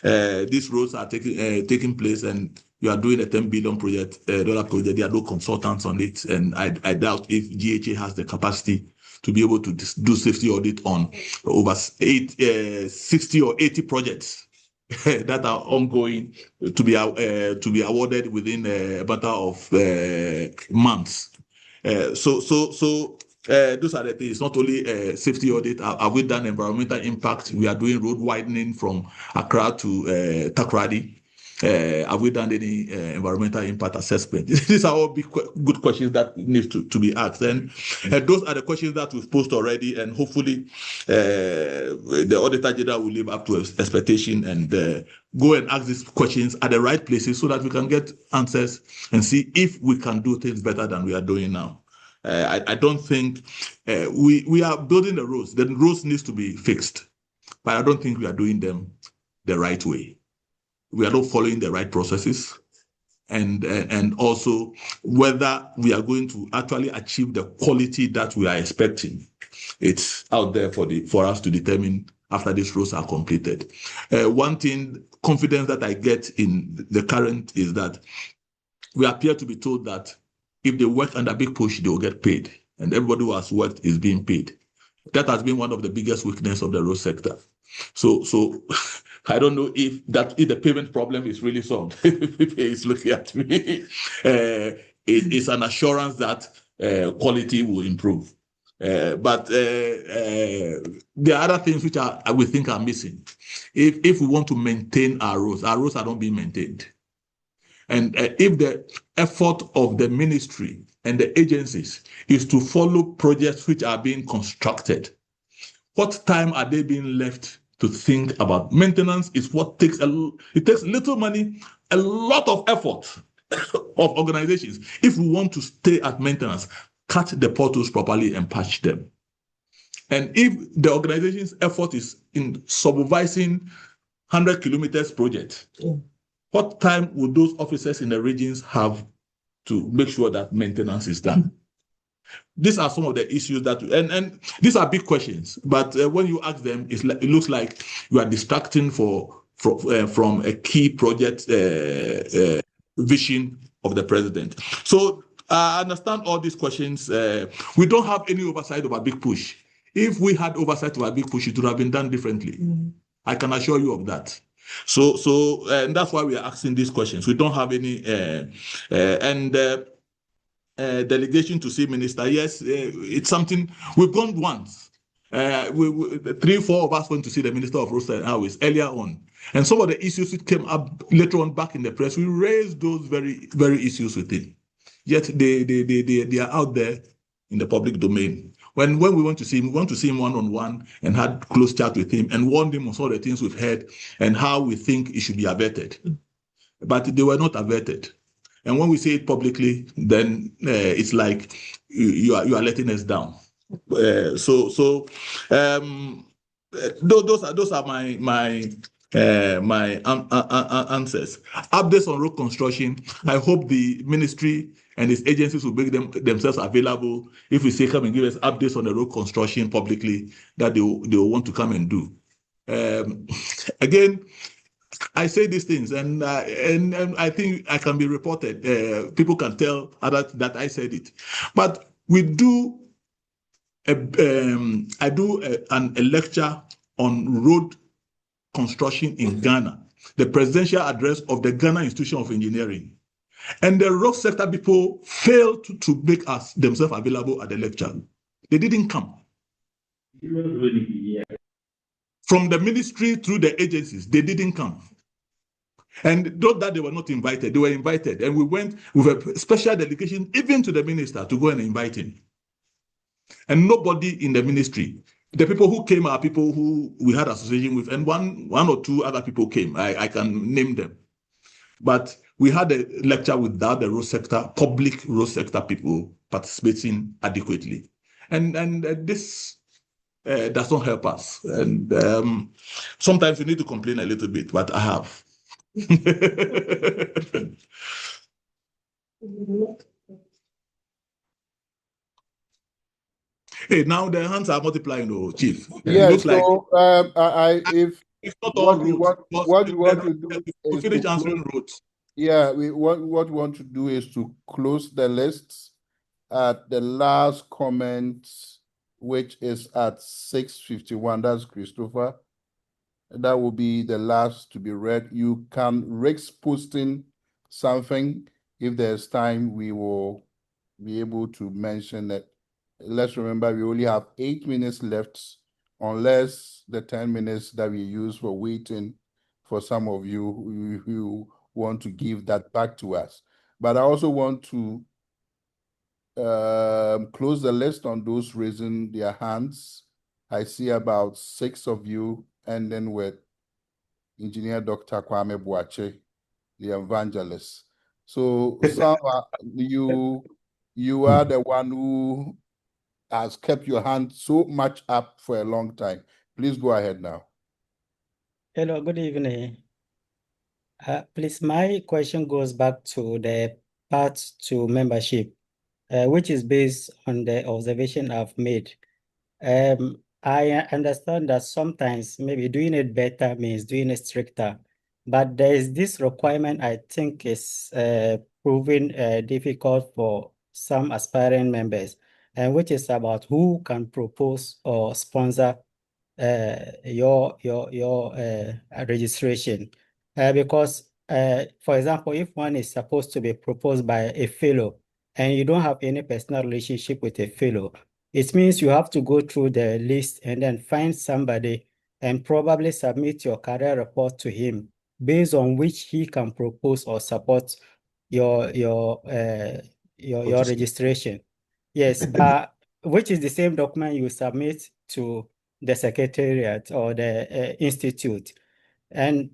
These roads are taking place, and you are doing a $10 billion project. There are no consultants on it, and I doubt if GHA has the capacity to be able to do safety audit on over 60 or 80 projects that are ongoing to be awarded within a matter of months. So those are the things. Not only safety audit. Have we done environmental impact? We are doing road widening from Accra to Takoradi. Have we done any environmental impact assessment? These are all good questions that need to be asked. And those are the questions that we've posed already. And hopefully the Auditor General will live up to expectation and go and ask these questions at the right places so that we can get answers and see if we can do things better than we are doing now. I don't think we are building the roads. The roads needs to be fixed, but I don't think we are doing them the right way. We are not following the right processes, and also whether we are going to actually achieve the quality that we are expecting. It's out there for us to determine after these roads are completed. One thing, confidence that I get in the current is that we appear to be told that if they work under big push, they will get paid, and everybody who has worked is being paid. That has been one of the biggest weaknesses of the road sector. So I don't know if the payment problem is really solved. He's looking at me. It's an assurance that quality will improve. But there are other things which we think are missing. If we want to maintain our roads are not being maintained. And if the effort of the ministry and the agencies is to follow projects which are being constructed, what time are they being left to think about? Maintenance is what takes little money, a lot of effort of organizations. If we want to stay at maintenance, cut the potholes properly and patch them. And if the organization's effort is in supervising 100 kilometers project, what time would those officers in the regions have to make sure that maintenance is done? These are some of the issues that, and these are big questions, but when you ask them, it looks like you are distracting from a key project vision of the president. So I understand all these questions. We don't have any oversight of a big push. If we had oversight of a big push, it would have been done differently. Mm-hmm. I can assure you of that. So and that's why we are asking these questions. We don't have any delegation to see minister. Yes, it's something we've gone once. 3-4 of us went to see the Minister of Roads and Highways earlier on, and some of the issues that came up later on back in the press, we raised those very, very issues with him. Yet they are out there in the public domain. When we want to see him, we want to see him one-on-one and had close chat with him and warned him on some of the things we've heard and how we think it should be averted. But they were not averted. And when we say it publicly, then it's like you are letting us down. Those are my answers. Updates on road construction. I hope the ministry and its agencies will make themselves available. If we say come and give us updates on the road construction publicly, that they will want to come and do. Again, I say these things, and I think I can be reported. People can tell others that I said it. But we do. I do a lecture on road construction in Ghana, the presidential address of the Ghana Institution of Engineering. And the road sector people failed to make themselves available at the lecture. They didn't come. From the ministry through the agencies, they didn't come. And not that they were not invited, they were invited. And we went with a special delegation, even to the minister, to go and invite him. And nobody in the ministry, the people who came are people who we had association with, and one or two other people came. I can name them. But we had a lecture without the road sector, public road sector people participating adequately. And this does not help us. And sometimes we need to complain a little bit, but I have. Hey, now the hands are multiplying, though, Chief. Yeah, It looks like if it's not all roads. what we want to do We is finish to answering close. roads. Yeah, what we want to do is to close the list at the last comment, which is at 6:51. That's Christopher. That will be the last to be read. You can risk posting something. If there's time, we will be able to mention it. Let's remember we only have 8 minutes left, unless the 10 minutes that we use for waiting for some of you who want to give that back to us. But I also want to close the list on those raising their hands. I see about 6 of you, and then with Engineer Dr. Kwame Boache, the evangelist. So, Sama, you are the one who has kept your hand so much up for a long time. Please go ahead now. Hello, good evening. Please, my question goes back to the part 2 membership, which is based on the observation I've made. I understand that sometimes maybe doing it better means doing it stricter, but there is this requirement I think is proving difficult for some aspiring members, and which is about who can propose or sponsor your registration. Because, for example, if one is supposed to be proposed by a fellow and you don't have any personal relationship with a fellow, it means you have to go through the list and then find somebody and probably submit your career report to him, based on which he can propose or support your registration. Yes, but which is the same document you submit to the secretariat or the institute. And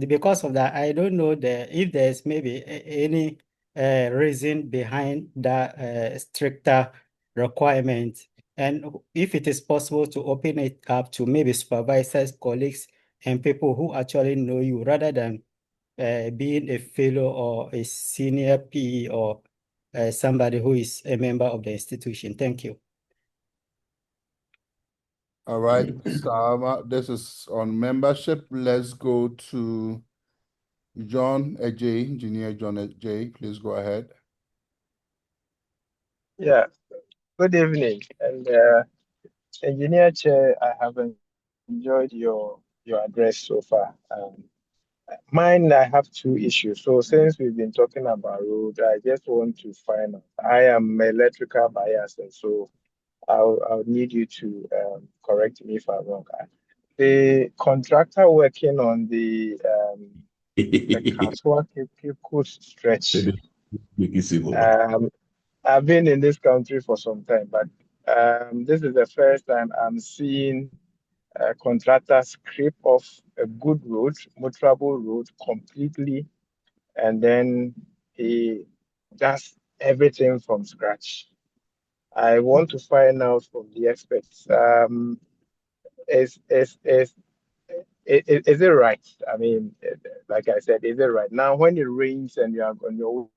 because of that, I don't know if there's maybe any reason behind that stricter requirement, and if it is possible to open it up to maybe supervisors, colleagues, and people who actually know you, rather than being a fellow or a senior PE or somebody who is a member of the institution. Thank you. All right, Sama, this is on membership. Let's go to John Ajay, Engineer John Ajay. Please go ahead. Yeah, good evening. And Engineer Chair, I have enjoyed your address so far. Mine, I have 2 issues. So since we've been talking about road, I just want to find out. I am electrical bias, and so I'll need you to correct me if I'm wrong. The contractor working on the Kaswa Cape Coast stretch. I've been in this country for some time, but this is the first time I'm seeing contractors scrape off a good road, motorable road completely, and then he does everything from scratch. I want to find out from the experts, is it right? I mean, like I said, is it right? Now, when it rains and you are on your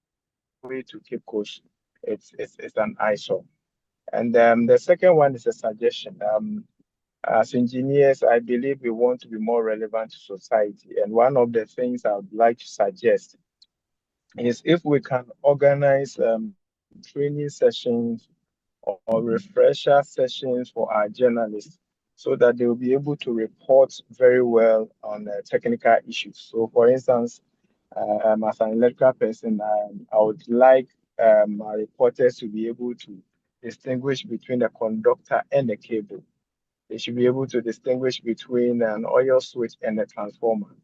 way to Cape Coast, it's an eyesore. And the second one is a suggestion. As engineers, I believe we want to be more relevant to society. And one of the things I would like to suggest is if we can organize training sessions or refresher sessions for our journalists, so that they will be able to report very well on technical issues. So, for instance, As an electrical person, I would like my reporters to be able to distinguish between a conductor and a cable. They should be able to distinguish between an oil switch and a transformer.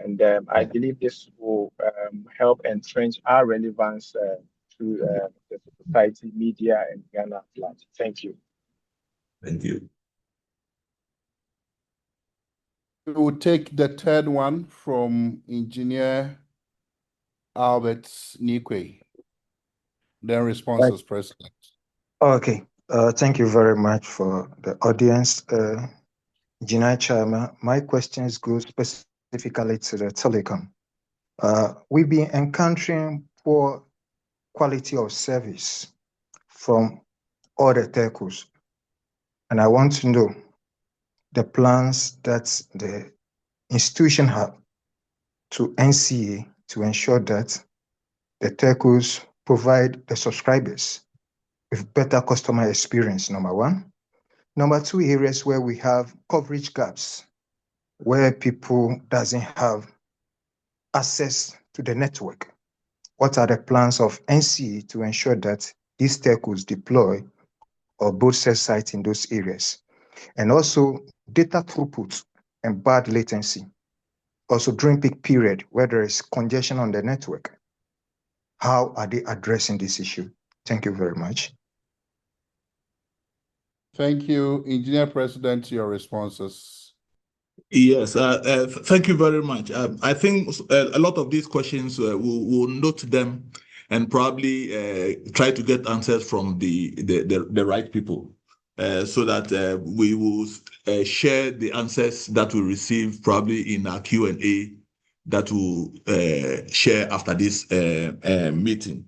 And I believe this will help entrench our relevance to the society, media, and Ghana at large. Thank you. Thank you. We will take the third one from Engineer Albert Nikwe. Then responses, President. Okay. Thank you very much for the audience. Engineer Chairman, my questions go specifically to the telecom. We've been encountering poor quality of service from all the telcos. And I want to know the plans that the institution have to NCA to ensure that the telcos provide the subscribers with better customer experience, number one. Number two, areas where we have coverage gaps, where people doesn't have access to the network. What are the plans of NCA to ensure that these telcos deploy or both cell sites in those areas? And also data throughput and bad latency. Also during peak period where there is congestion on the network. How are they addressing this issue? Thank you very much. Thank you, Engineer President, your responses. Yes, thank you very much. I think a lot of these questions, we'll note them and probably try to get answers from the right people so that we will share the answers that we receive probably in our Q&A that we'll share after this meeting.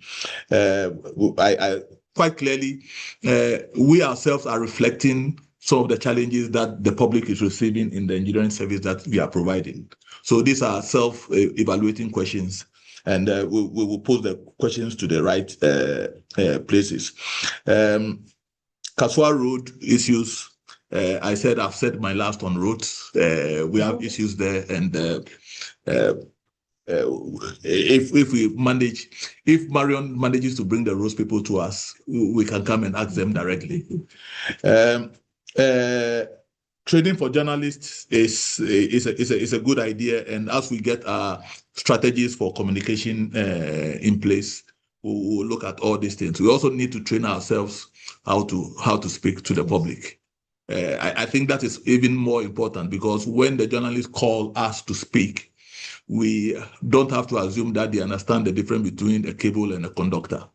I quite clearly, we ourselves are reflecting some of the challenges that the public is receiving in the engineering service that we are providing. So these are self-evaluating questions, and we will pose the questions to the right places. Kaswa Road issues, I've said my last on roads. We have issues there, and if Marion manages to bring the roads people to us, we can come and ask them directly. Training for journalists is a good idea, and as we get our strategies for communication in place, we'll look at all these things. We also need to train ourselves how to speak to the public. I think that is even more important, because when the journalists call us to speak, we don't have to assume that they understand the difference between a cable and a conductor.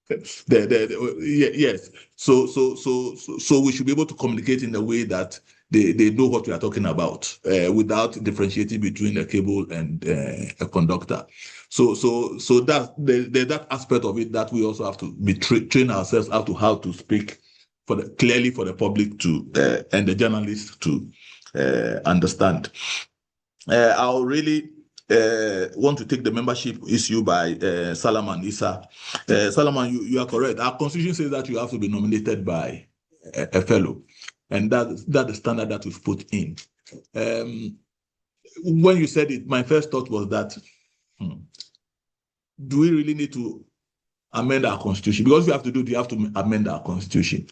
Yes. So we should be able to communicate in a way that they know what we are talking about without differentiating between a cable and a conductor. So that there's that aspect of it that we also have to train ourselves how to speak clearly for the public to and the journalists to understand. I'll really want to take the membership issue by Salaman Issa. Salaman, you are correct. Our constitution says that you have to be nominated by a fellow, and that's the standard that we've put in. When you said it, my first thought was that, do we really need to amend our constitution? Because we have to amend our constitution.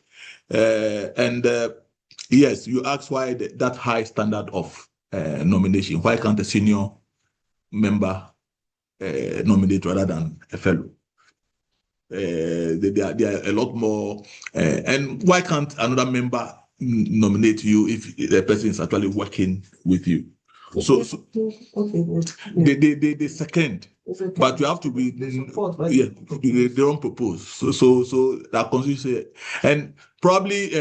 Yes, you asked why that high standard of nomination. Why can't a senior member nominate rather than a fellow? There are a lot more. And why can't another member nominate you if the person is actually working with you? So they second, but you have to be they don't propose. So that constitution, and probably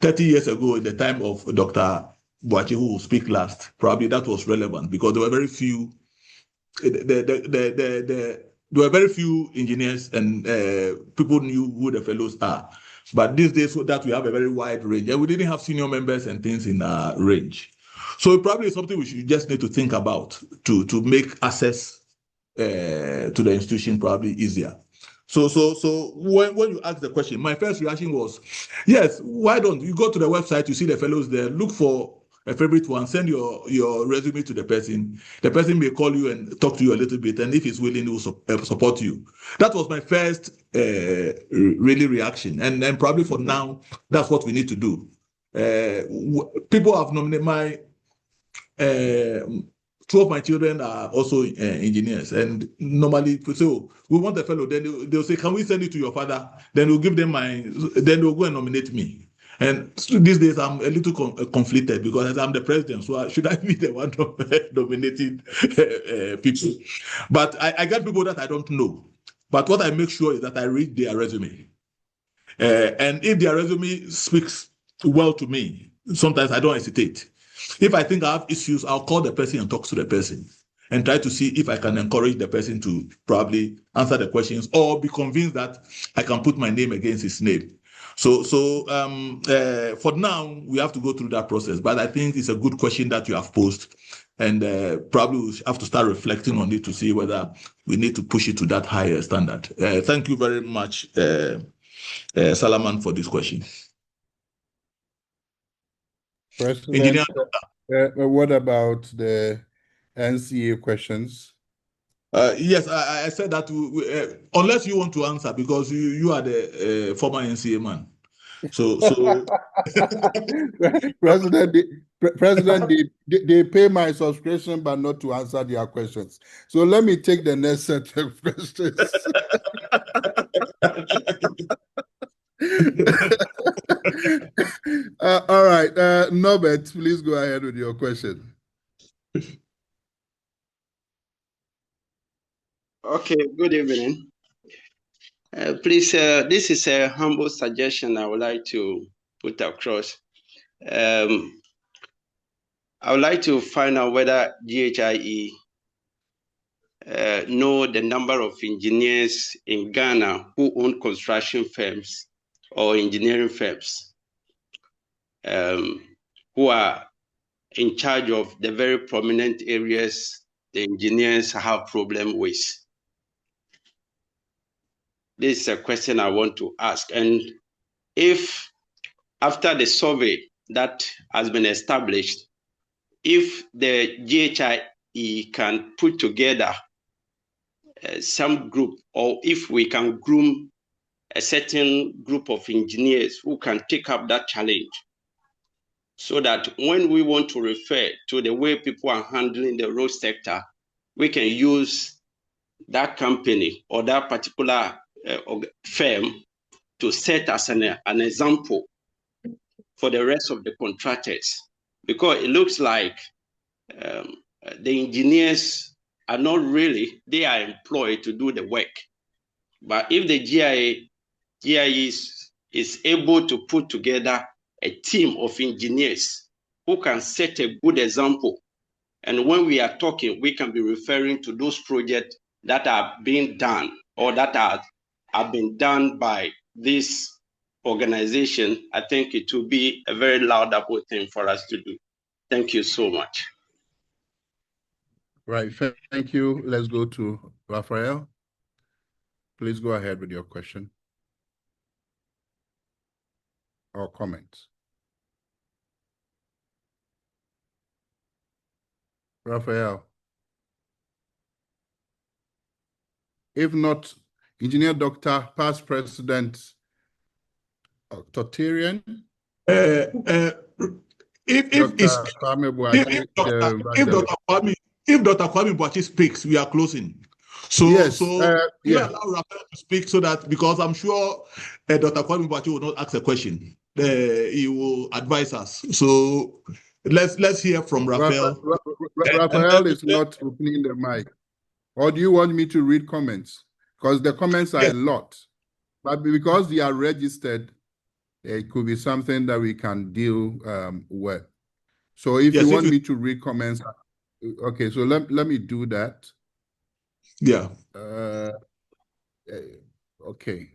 30 years ago, in the time of Dr. Boachi, who will speak last, probably that was relevant because there were very few. There were very few engineers, and people knew who the fellows are. But these days, so that we have a very wide range, and we didn't have senior members and things in our range. So it probably is something we should just need to think about to make access to the institution probably easier. So when you ask the question, my first reaction was, yes, why don't you go to the website, you see the fellows there, look for a favorite one, send your resume to the person. The person may call you and talk to you a little bit, and if he's willing, he will support you. That was my first really reaction, and probably for now, that's what we need to do. People have nominated my. Two of my children are also engineers, and normally, so we want a fellow. Then they'll say, "Can we send it to your father?" Then we'll give them then they'll go and nominate me. And so these days, I'm a little conflicted because I'm the president. So should I be the one nominating people? But I get people that I don't know. But what I make sure is that I read their resume. And if their resume speaks well to me, sometimes I don't hesitate. If I think I have issues, I'll call the person and talk to the person and try to see if I can encourage the person to probably answer the questions or be convinced that I can put my name against his name. So for now, we have to go through that process. But I think it's a good question that you have posed. And probably we have to start reflecting on it to see whether we need to push it to that higher standard. Thank you very much, Salaman, for this question. President, what about the NCA questions? Yes, I said that unless you want to answer because you are the former NCA man. So President, they pay my subscription, but not to answer their questions. So let me take the next set of questions. All right, Norbert, please go ahead with your question. Okay, good evening. Please, this is a humble suggestion I would like to put across. I would like to find out whether GhIE know the number of engineers in Ghana who own construction firms or engineering firms who are in charge of the very prominent areas the engineers have problem with. This is a question I want to ask. And if after the survey that has been established, if the GhIE can put together some group, or if we can groom a certain group of engineers who can take up that challenge, so that when we want to refer to the way people are handling the road sector, we can use that company or that particular firm to set as an example for the rest of the contractors, because it looks like the engineers are not really, they are employed to do the work. But if the GhIE is able to put together a team of engineers who can set a good example, and when we are talking, we can be referring to those projects that are being done or that have been done by this organization, I think it will be a very laudable thing for us to do. Thank you so much. Right, thank you. Let's go to Raphael. Please go ahead with your question or comment. Raphael. If not, Engineer Dr. Past President Tortarian. If Dr. Kwame Boachi speaks, we are closing. So, yes, you allow Raphael to speak so that, because I'm sure Dr. Kwame Boachi will not ask a question. He will advise us. So let's hear from Raphael. Raphael is not opening the mic. Or do you want me to read comments? Because the comments are a lot. But because they are registered, it could be something that we can deal with. So if you want me to read comments, okay, so let me do that. Yeah. Okay.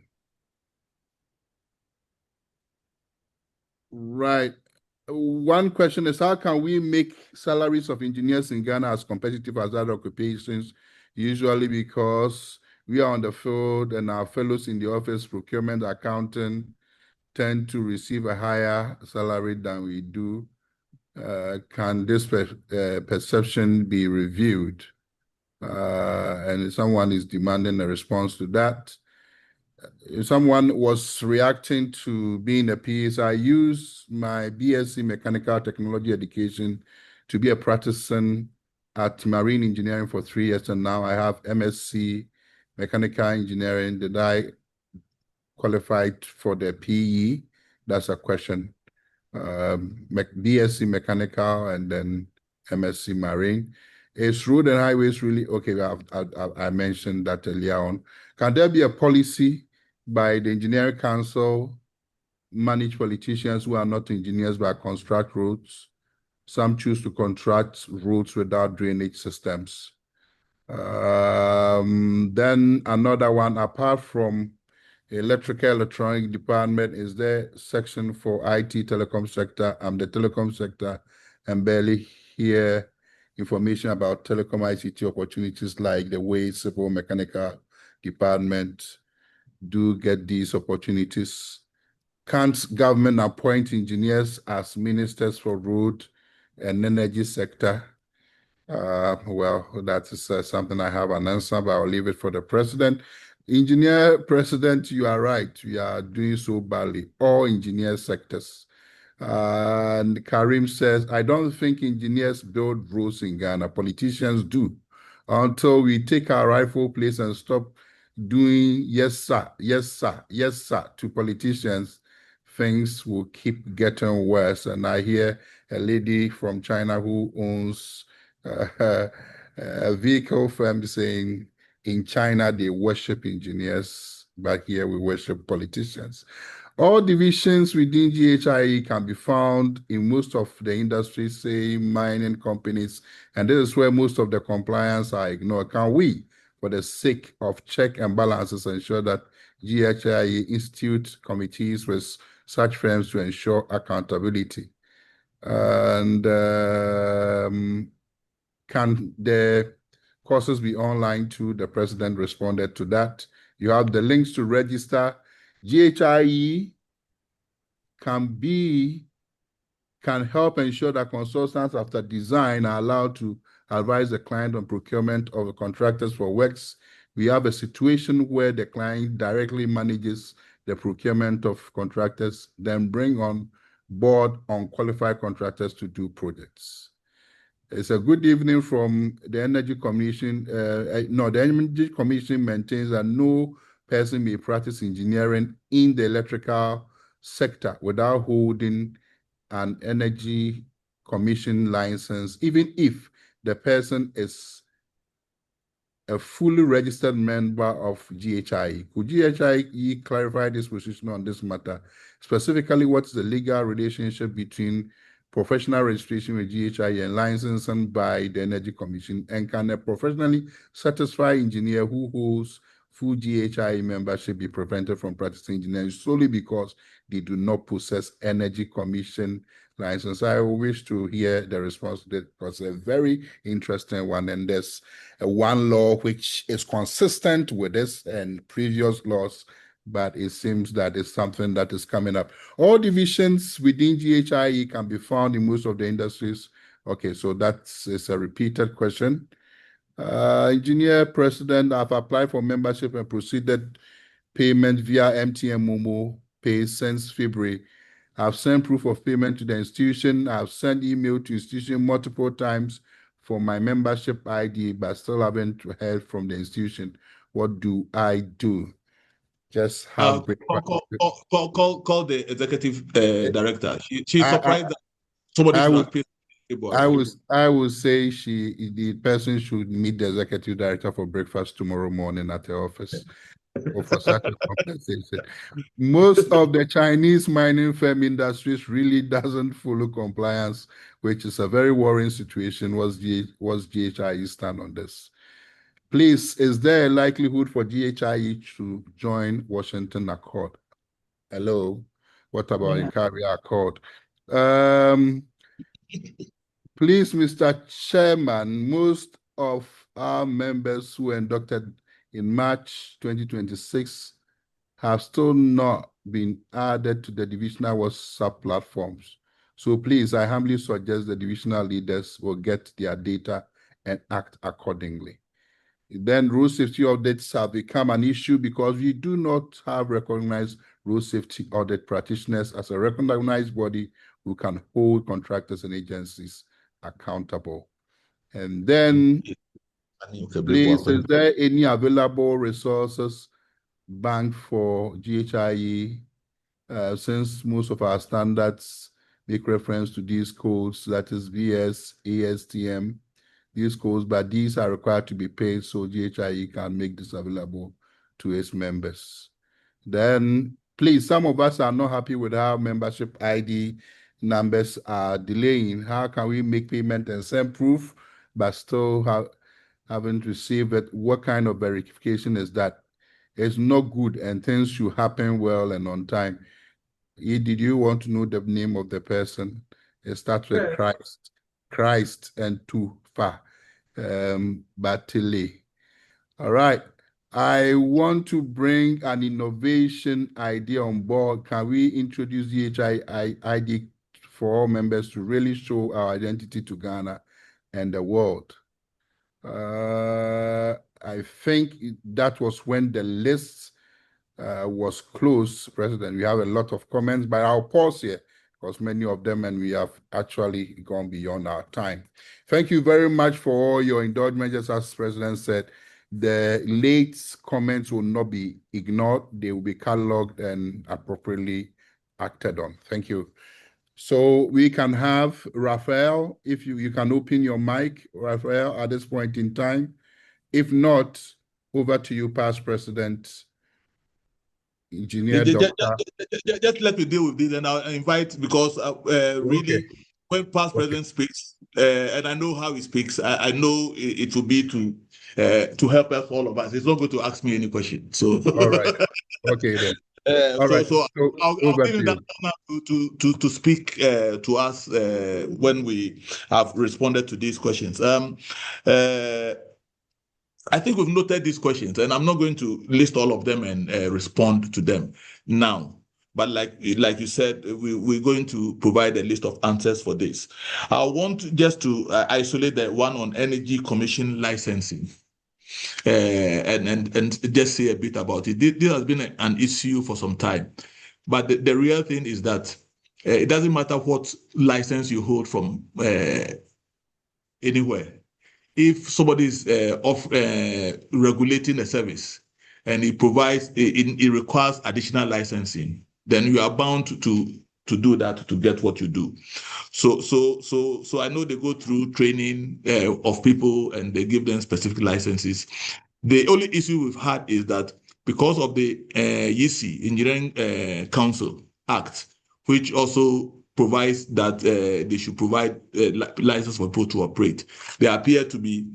Right. One question is, how can we make salaries of engineers in Ghana as competitive as other occupations? Usually because we are on the field and our fellows in the office, procurement, accounting, tend to receive a higher salary than we do. can this perception be reviewed? And someone is demanding a response to that. Someone was reacting to being a PA. I use my BSc Mechanical Technology Education to be a practicing at Marine Engineering for 3 years, and now I have MSc Mechanical Engineering. Did I qualify for the PE? That's a question. BSc Mechanical and then MSc Marine. Is road and highways really okay? I mentioned that earlier on. Can there be a policy by the Engineering Council manage politicians who are not engineers but construct roads? Some choose to contract roads without drainage systems. Then another one, apart from electronic department, is there section for IT telecom sector? I'm the telecom sector and barely hear information about telecom ICT opportunities like the way civil mechanical department do get these opportunities. Can't government appoint engineers as ministers for road and energy sector? Well, that is something I have an answer, but I'll leave it for the president. Engineer president, you are right. We are doing so badly. All engineer sectors. And Karim says, I don't think engineers build roads in Ghana. Politicians do. Until we take our rightful place and stop doing yes, sir, yes, sir, yes, sir to politicians, things will keep getting worse. And I hear a lady from China who owns a vehicle firm saying in China they worship engineers, but here we worship politicians. All divisions within GhIE can be found in most of the industries, say mining companies, and this is where most of the compliance are ignored. Can we, for the sake of check and balances, ensure that GhIE institute committees with such firms to ensure accountability? And can the courses be online too? The president responded to that. You have the links to register. GhIE can help ensure that consultants after design are allowed to advise the client on procurement of the contractors for works. We have a situation where the client directly manages the procurement of contractors, then bring on board unqualified contractors to do projects. It's a good evening from the Energy Commission. The Energy Commission maintains that no person may practice engineering in the electrical sector without holding an Energy Commission license, even if the person is a fully registered member of GhIE. Could GhIE clarify this position on this matter? Specifically, what's the legal relationship between professional registration with GhIE and licensing by the Energy Commission? And can a professionally satisfied engineer who holds full GhIE membership be prevented from practicing engineering solely because they do not possess Energy Commission license? I wish to hear the response to that because it's a very interesting one. And there's one law which is consistent with this and previous laws, but it seems that it's something that is coming up. All divisions within GhIE can be found in most of the industries. Okay, so that's a repeated question. Engineer President, I've applied for membership and proceeded payment via MTN Momo Pay since February. I've sent proof of payment to the institution. I've sent email to institution multiple times for my membership ID, but still haven't heard from the institution. What do I do? Just have call the executive director. She's surprised that somebody should have paid. I would say the person should meet the executive director for breakfast tomorrow morning at the office for such a compensation. Most of the Chinese mining firm industries really doesn't follow compliance, which is a very worrying situation. What's GhIE stand on this? Please, is there a likelihood for GhIE to join Washington Accord? Hello, what about Ikari Accord? Please, Mr. Chairman, most of our members who were inducted in March 2026 have still not been added to the divisional WhatsApp platforms. So please, I humbly suggest the divisional leaders will get their data and act accordingly. Then road safety audits have become an issue because we do not have recognized road safety audit practitioners as a recognized body who can hold contractors and agencies accountable. And then, please, is there any available resources bank for GhIE, since most of our standards make reference to these codes, that is VS, ASTM, these codes, but these are required to be paid so GhIE can make this available to its members. Then, please, some of us are not happy with how membership ID numbers are delaying. How can we make payment and send proof, but still haven't received it? What kind of verification is that? It's not good, and things should happen well and on time. Did you want to know the name of the person? It starts with Christ and Tufa, Batile. All right. I want to bring an innovation idea on board. Can we introduce the GhIE ID for all members to really show our identity to Ghana and the world? I think that was when the list was closed, President. We have a lot of comments, but I'll pause here because many of them, and we have actually gone beyond our time. Thank you very much for all your indulgence. Just as President said, the late comments will not be ignored. They will be cataloged and appropriately acted on. Thank you. So we can have Raphael, if you can open your mic, Raphael, at this point in time. If not, over to you, past President, Engineer Doctor. Just let me deal with this, and I'll invite, because really, when past president speaks, and I know how he speaks, I know it will be to help us, all of us. It's not going to ask me any question. So all right, okay then. All right. So I'll give him that honor to speak to us when we have responded to these questions. I think we've noted these questions, and I'm not going to list all of them and respond to them now. But like you said, we're going to provide a list of answers for this. I want just to isolate the one on Energy Commission licensing, and just say a bit about it. This has been an issue for some time, but the real thing is that it doesn't matter what license you hold from anywhere. If somebody is regulating a service and it requires additional licensing, then you are bound to do that to get what you do. So I know they go through training of people and they give them specific licenses. The only issue we've had is that because of the GhIE, Engineering Council Act, which also provides that they should provide license for people to operate, there appear to be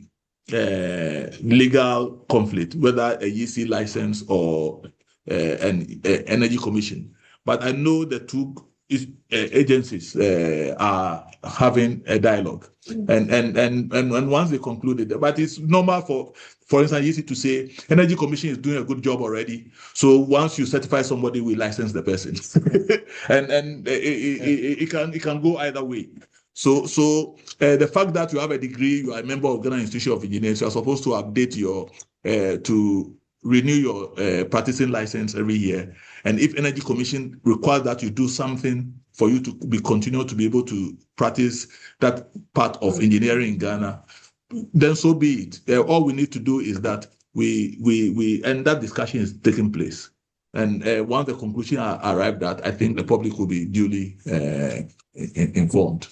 legal conflict, whether a GhIE license or an Energy Commission. But I know the two agencies are having a dialogue, and once they concluded, but it's normal for instance, GhIE to say Energy Commission is doing a good job already. So once you certify somebody, we license the person, and it can go either way. So the fact that you have a degree, you are a member of Ghana Institute of Engineers, you are supposed to update your to renew your practicing license every year. And if Energy Commission requires that you do something for you to continue to be able to practice that part of engineering in Ghana, then so be it. All we need to do is that we and that discussion is taking place. And once the conclusion are arrived at, I think the public will be duly informed.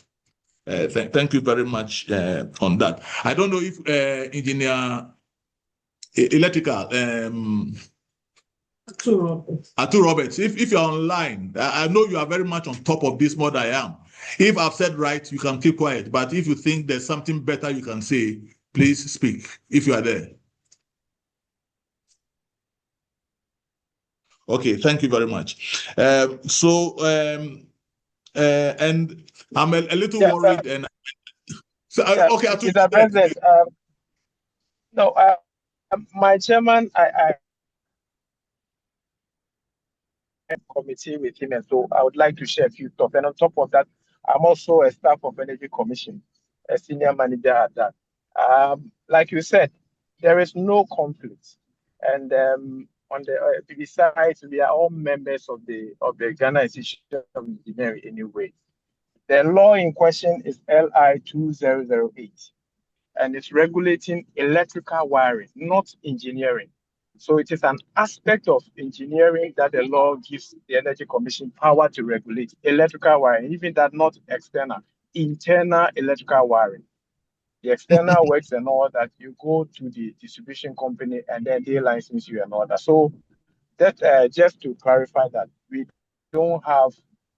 Thank you very much on that. I don't know if Engineer Electrical, Atu Roberts, if you're online, I know you are very much on top of this more than I am. If I've said right, you can keep quiet. But if you think there's something better you can say, please speak if you are there. Okay, thank you very much. And I'm a little worried. And so, okay, Atu, Mr. President, no, my chairman, I committee with him, and so I would like to share a few thoughts. And on top of that, I'm also a staff of Energy Commission, a senior manager at that. Like you said, there is no conflict, and on the besides, we are all members of the Ghana Institute of Engineering anyway. The law in question is LI 2008, and it's regulating electrical wiring, not engineering. So it is an aspect of engineering that the law gives the Energy Commission power to regulate electrical wiring, even that not external, internal electrical wiring. The external works and all that, you go to the distribution company and then they license you and all that. So that just to clarify that we don't have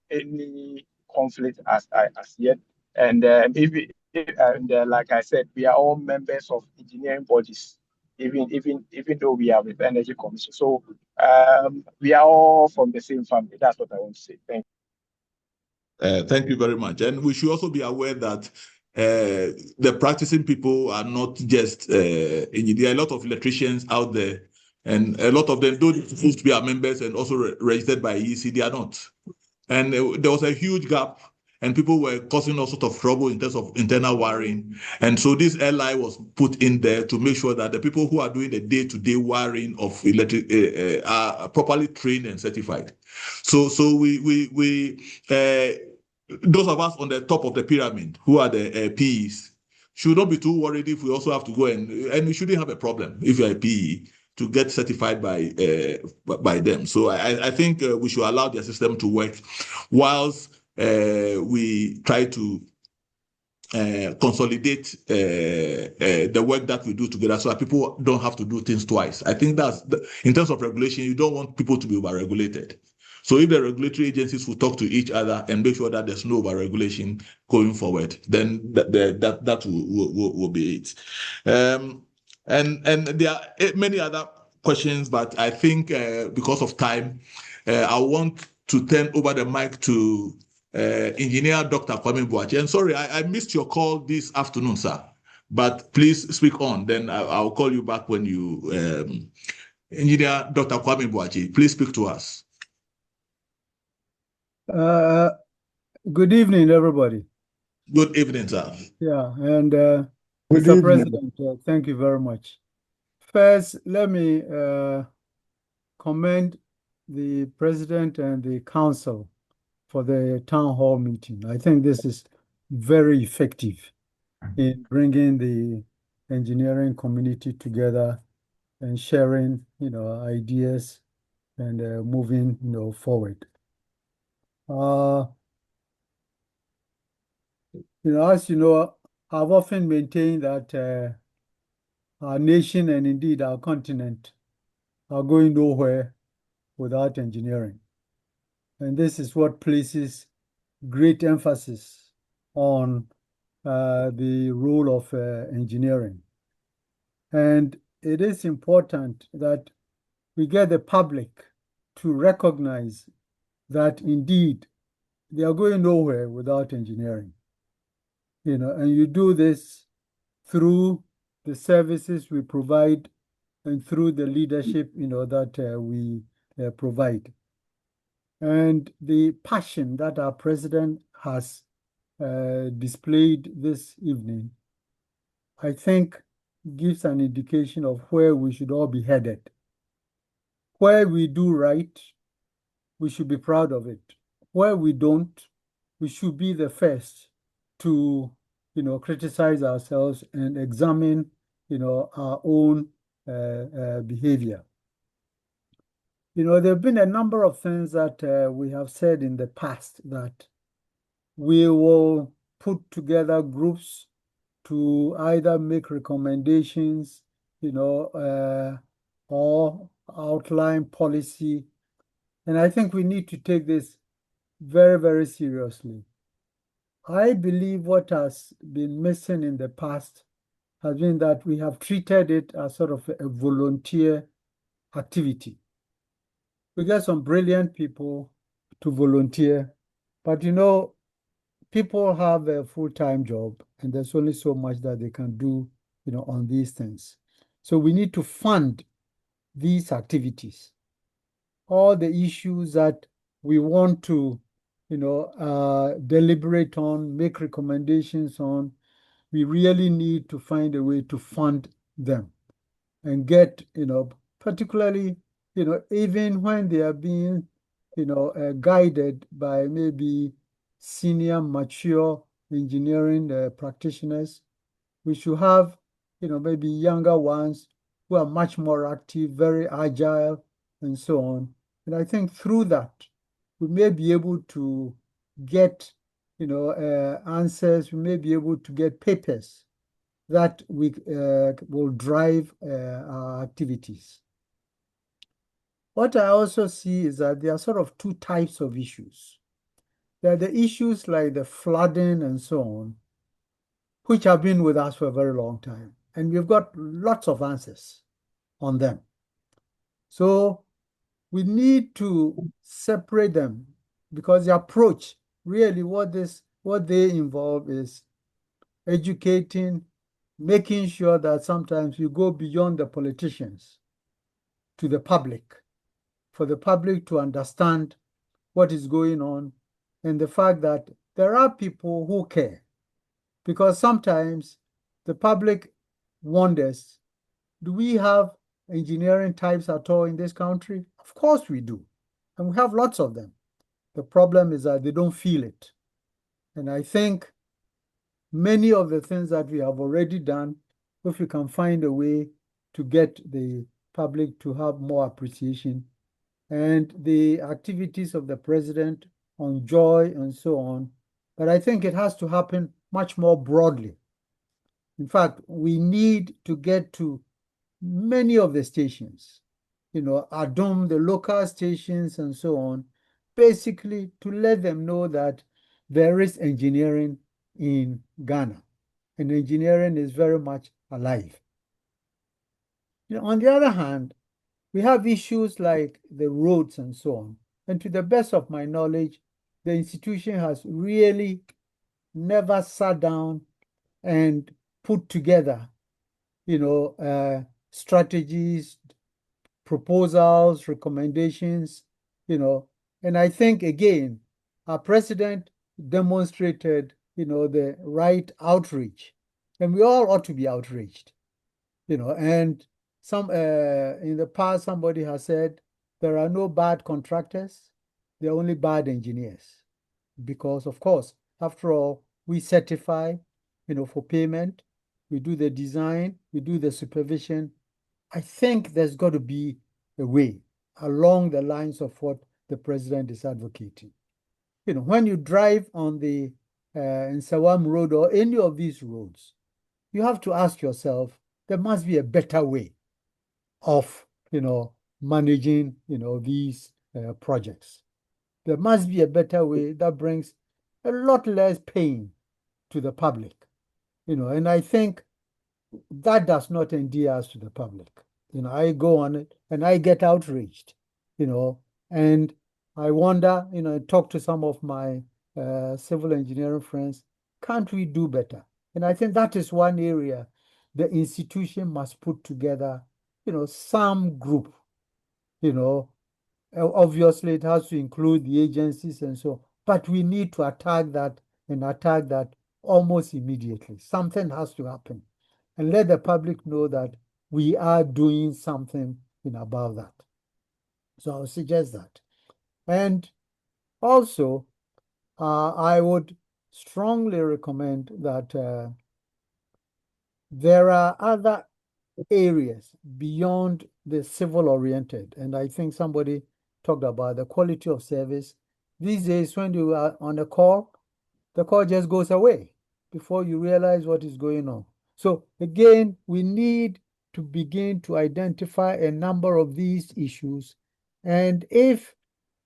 any conflict as yet. And like I said, we are all members of engineering bodies, even though we are with Energy Commission. So we are all from the same family. That's what I want to say. Thank you. Thank you very much. And we should also be aware that the practicing people are not just engineers. There are a lot of electricians out there, and a lot of them don't supposed to be our members and also registered by EC. They are not. And there was a huge gap, and people were causing all sorts of trouble in terms of internal wiring. And so this LI was put in there to make sure that the people who are doing the day-to-day wiring of electric are properly trained and certified. So we those of us on the top of the pyramid who are the PEs should not be too worried if we also have to go and we shouldn't have a problem if you're a PE to get certified by them. So I think we should allow their system to work whilst we try to consolidate the work that we do together so that people don't have to do things twice. I think in terms of regulation, you don't want people to be over-regulated. So if the regulatory agencies will talk to each other and make sure that there's no over-regulation going forward, then that will be it. And there are many other questions, but I think because of time, I want to turn over the mic to Engineer Dr. Kwame Boache. And sorry, I missed your call this afternoon, sir. But please speak on. Then I'll call you back when you, Engineer Dr. Kwame Boache, please speak to us. Good evening, everybody. Good evening, sir. Yeah, and Mr. President, thank you very much. First, let me commend the President and the Council for the town hall meeting. I think this is very effective in bringing the engineering community together and sharing, ideas and moving, forward. As you know, I've often maintained that our nation and indeed our continent are going nowhere without engineering. And this is what places great emphasis on the role of engineering. And it is important that we get the public to recognize that indeed they are going nowhere without engineering. And you do this through the services we provide and through the leadership, that we provide. And the passion that our president has displayed this evening, I think gives an indication of where we should all be headed. Where we do right, we should be proud of it. Where we don't, we should be the first to, criticize ourselves and examine, our own behavior. There have been a number of things that we have said in the past that we will put together groups to either make recommendations, or outline policy. And I think we need to take this very, very seriously. I believe what has been missing in the past has been that we have treated it as sort of a volunteer activity. We get some brilliant people to volunteer, but people have a full-time job and there's only so much that they can do, on these things. So we need to fund these activities. All the issues that we want to, deliberate on, make recommendations on. We really need to find a way to fund them and get, particularly, even when they are being, guided by maybe senior, mature engineering practitioners, we should have, maybe younger ones who are much more active, very agile, and so on. And I think through that, we may be able to get, answers. We may be able to get papers that we will drive our activities. What I also see is that there are sort of two types of issues. There are the issues like the flooding and so on, which have been with us for a very long time, and we've got lots of answers on them. So we need to separate them because the approach, really what they involve is educating, making sure that sometimes you go beyond the politicians to the public, for the public to understand what is going on and the fact that there are people who care. Because sometimes the public wonders, do we have engineering types at all in this country? Of course we do. And we have lots of them. The problem is that they don't feel it. And I think many of the things that we have already done, if we can find a way to get the public to have more appreciation, and the activities of the president on GhIE and so on, but I think it has to happen much more broadly. In fact, we need to get to many of the stations, Adom, the local stations and so on, basically to let them know that there is engineering in Ghana, and engineering is very much alive. On the other hand, we have issues like the roads and so on. And to the best of my knowledge, the institution has really never sat down and put together, strategies, proposals, recommendations, and I think again, our president demonstrated, the right outreach, and we all ought to be outraged, and some in the past somebody has said there are no bad contractors, there are only bad engineers, because of course, after all, we certify, for payment, we do the design, we do the supervision. I think there's got to be a way along the lines of what the president is advocating. When you drive on the Nsawam Road or any of these roads, you have to ask yourself, there must be a better way of, managing, these projects. There must be a better way that brings a lot less pain to the public, and I think that does not endear us to the public. I go on it and I get outraged, and I wonder, talk to some of my civil engineering friends, can't we do better? And I think that is one area the institution must put together, some group, obviously it has to include the agencies and so, but we need to attack that and attack that almost immediately. Something has to happen, and let the public know that we are doing something about that. So I would suggest that. And also, I would strongly recommend that there are other areas beyond the civil oriented. And I think somebody talked about the quality of service. These days, when you are on a call, the call just goes away before you realize what is going on. So again, we need to begin to identify a number of these issues. And if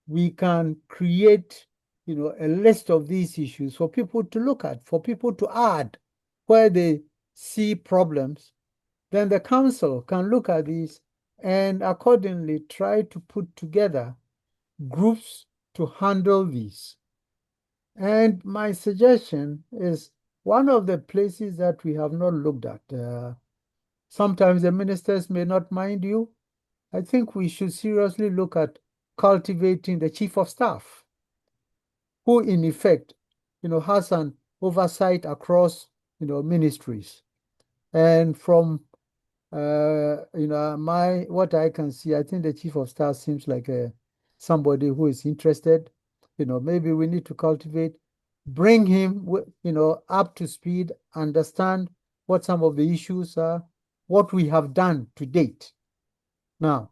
we can create, a list of these issues for people to look at, for people to add where they see problems, then the council can look at these and accordingly try to put together groups to handle these. And my suggestion is one of the places that we have not looked at. Sometimes the ministers may not mind you. I think we should seriously look at cultivating the chief of staff, who in effect, has an oversight across, ministries. And from, what I can see, I think the chief of staff seems like somebody who is interested. Maybe we need to bring him, up to speed, understand what some of the issues are, what we have done to date. Now,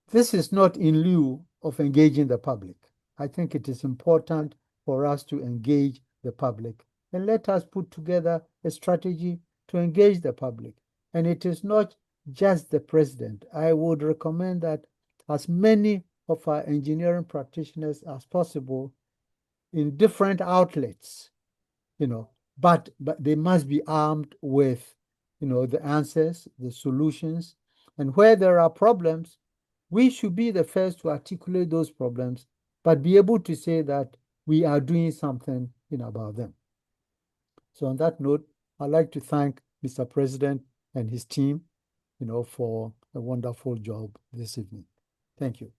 this is not in lieu of engaging the public. I think it is important for us to engage the public, and let us put together a strategy to engage the public. And it is not just the president. I would recommend that as many of our engineering practitioners as possible in different outlets, but they must be armed with, the answers, the solutions, and where there are problems, we should be the first to articulate those problems, but be able to say that we are doing something, about them. So on that note, I'd like to thank Mr. President and his team, for a wonderful job this evening. Thank you.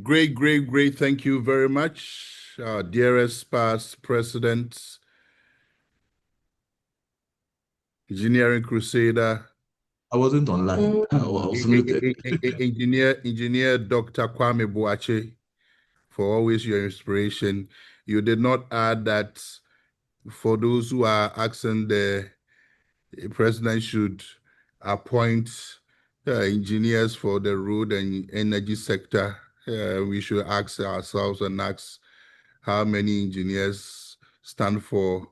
Great, great, great. Thank you very much, dearest past president, engineering crusader. I wasn't online. I was muted. Engineer Dr. Kwame Boache, for always your inspiration. You did not add that for those who are asking the president should appoint engineers for the road and energy sector. We should ask ourselves and ask how many engineers stand for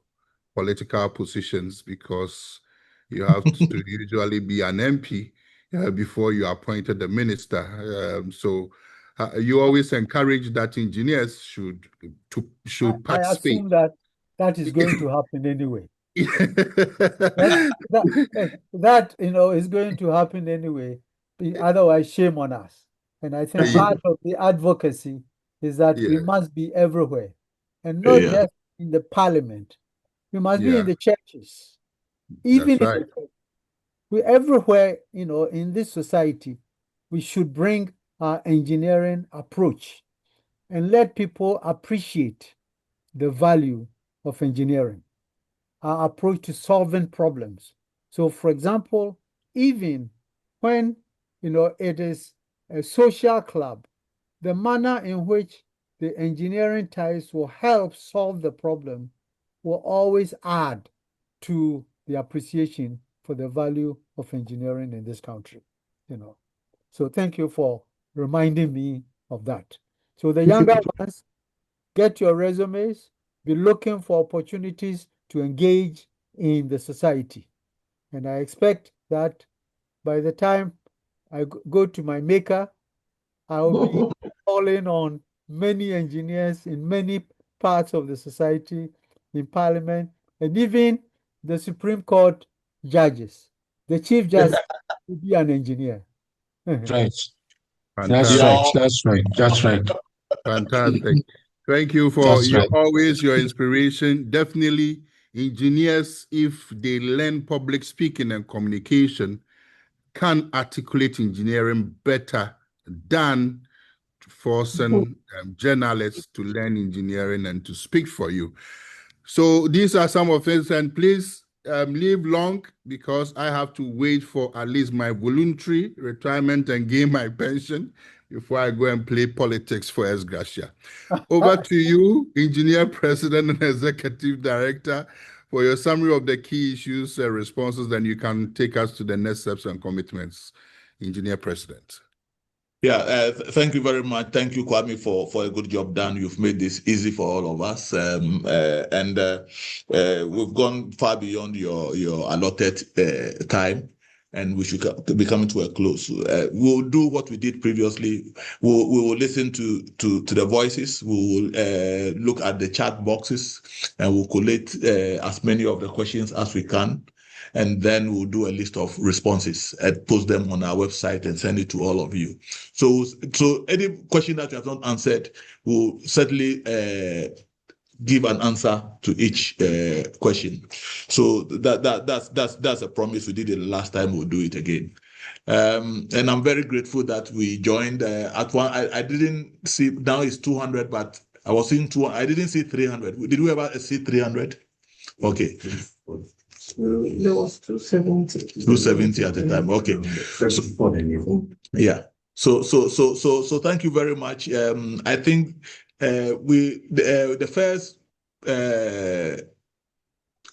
political positions, because you have to usually be an MP before you are appointed the minister. So you always encourage that engineers should participate. I assume that is going to happen anyway. that is going to happen anyway. Otherwise, shame on us. And I think part of the advocacy is that we must be everywhere, and not just in the parliament. We must be in the churches, even in we everywhere. In this society, we should bring our engineering approach and let people appreciate the value of engineering, our approach to solving problems. So, for example, even when it is a social club, the manner in which the engineering ties will help solve the problem will always add to the appreciation for the value of engineering in this country. So thank you for reminding me of that. So the younger ones, get your resumes, be looking for opportunities to engage in the society. And I expect that by the time I go to my maker, I'll be calling on many engineers in many parts of the society, in parliament, and even the Supreme Court judges. The chief judge will be an engineer. Right. Fantastic. That's right. Fantastic. Thank you for always your inspiration. Definitely, engineers, if they learn public speaking and communication, can articulate engineering better than forcing journalists to learn engineering and to speak for you. So these are some of things, and please live long, because I have to wait for at least my voluntary retirement and gain my pension before I go and play politics for S. Gracia. Over to you, Engineer President and Executive Director, for your summary of the key issues and responses. Then you can take us to the next steps and commitments. Engineer President. Yeah, thank you very much. Thank you, Kwame, for a good job done. You've made this easy for all of us, and we've gone far beyond your allotted time, and we should be coming to a close. We'll do what we did previously. We will listen to the voices. We will look at the chat boxes, and we'll collate as many of the questions as we can. and then we'll do a list of responses and post them on our website and send it to all of you. So any question that you have not answered, we'll certainly give an answer to each question. So that's a promise. We did it the last time. We'll do it again. And I'm very grateful that we joined at one. I didn't see, now it's 200, but I was seeing 200. I didn't see 300. Did we ever see 300? Okay. There was 270. 270 at the time. Okay. Yeah. So thank you very much. I think the first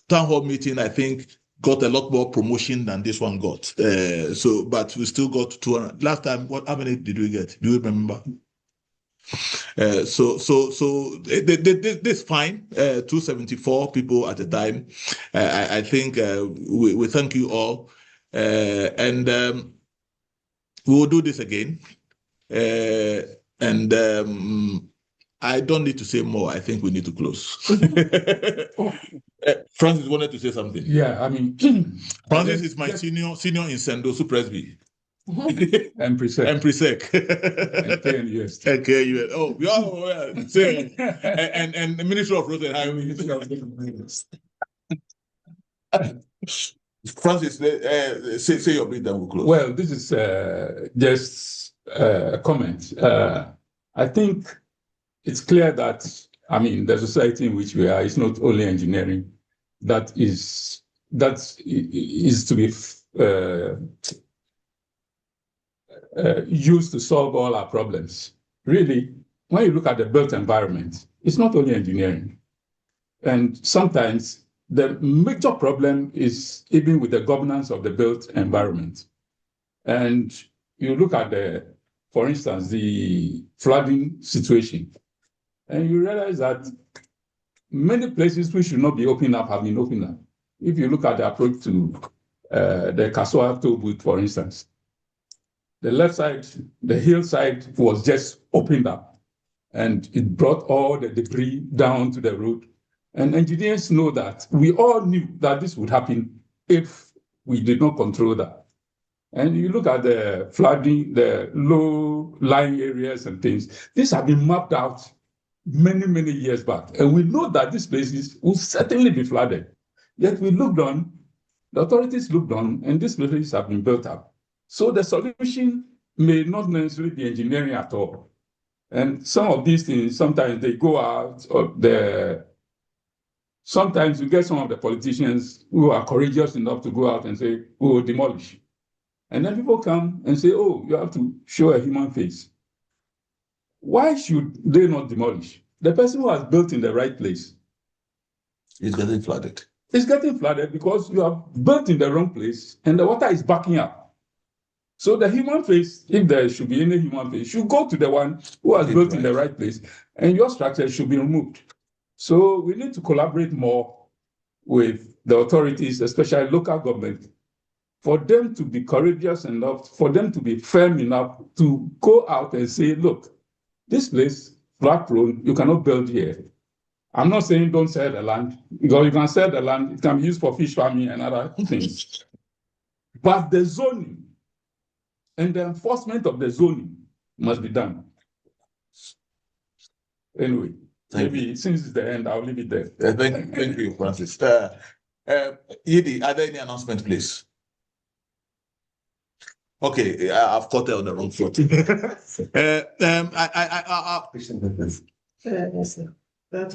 town hall meeting, I think, got a lot more promotion than this one got. But we still got 200. Last time, how many did we get? Do you remember? This is fine. 274 people at a time. I think we thank you all, and we will do this again. I don't need to say more. I think we need to close. Francis wanted to say something. Yeah, I mean, Francis is my senior in Sendosu Presby. And Presec. And Presec. And KNUS. And KNUS. Oh, we all say and the Ministry of Road and Highways. Francis, say your bit, then we'll close. Well, this is just a comment. I think it's clear that, I mean, the society in which we are is not only engineering that is to be used to solve all our problems. Really, when you look at the built environment, it's not only engineering. And sometimes the major problem is even with the governance of the built environment. And you look at for instance, the flooding situation, and you realize that many places we should not be opening up have been opened up. If you look at the approach to the Kassoa toll booth, for instance, the left side, the hillside was just opened up, and it brought all the debris down to the road. And engineers know that. We all knew that this would happen if we did not control that. And you look at the flooding, the low-lying areas and things, these have been mapped out many, many years back. And we know that these places will certainly be flooded. Yet we looked on, the authorities looked on, and these places have been built up. So the solution may not necessarily be engineering at all. And some of these things, sometimes they go out, sometimes you get some of the politicians who are courageous enough to go out and say, we will demolish. And then people come and say, oh, you have to show a human face. Why should they not demolish? The person who has built in the right place is getting flooded. It's getting flooded because you have built in the wrong place and the water is backing up. So the human face, if there should be any human face, should go to the one who has built in the right place, and your structure should be removed. So we need to collaborate more with the authorities, especially local government, for them to be courageous enough, for them to be firm enough to go out and say, look, this place, flood prone, you cannot build here. I'm not saying don't sell the land, because you can sell the land, it can be used for fish farming and other things. But the zoning and the enforcement of the zoning must be done. Anyway, maybe since it's the end, I'll leave it there. Thank you, Francis. Yidi, are there any announcements, please? Okay, I've caught her on the wrong foot. That's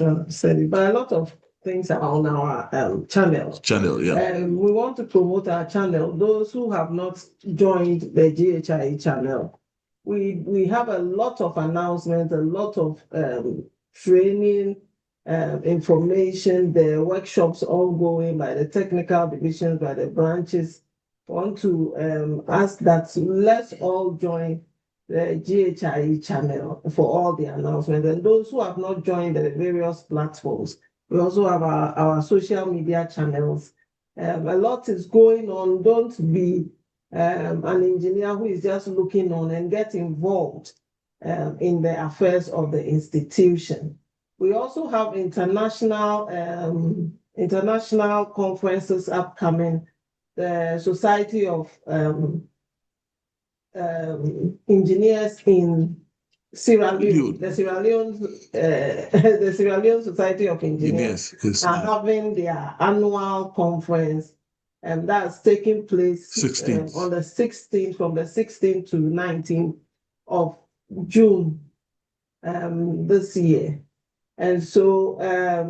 what I'm saying. But a lot of things are on our channel. Yeah. We want to promote our channel. Those who have not joined the GhIE channel, we have a lot of announcements, a lot of training, information, the workshops ongoing by the technical divisions, by the branches. I want to ask that let's all join the GhIE channel for all the announcements. And those who have not joined the various platforms, we also have our social media channels. A lot is going on. Don't be an engineer who is just looking on, and get involved in the affairs of the institution. We also have international conferences upcoming. the Society of Engineers in Sierra Leone, the Sierra Leone Society of Engineers are having their annual conference, and that's taking place on the 16th, from the 16th to 19th of June this year. And so,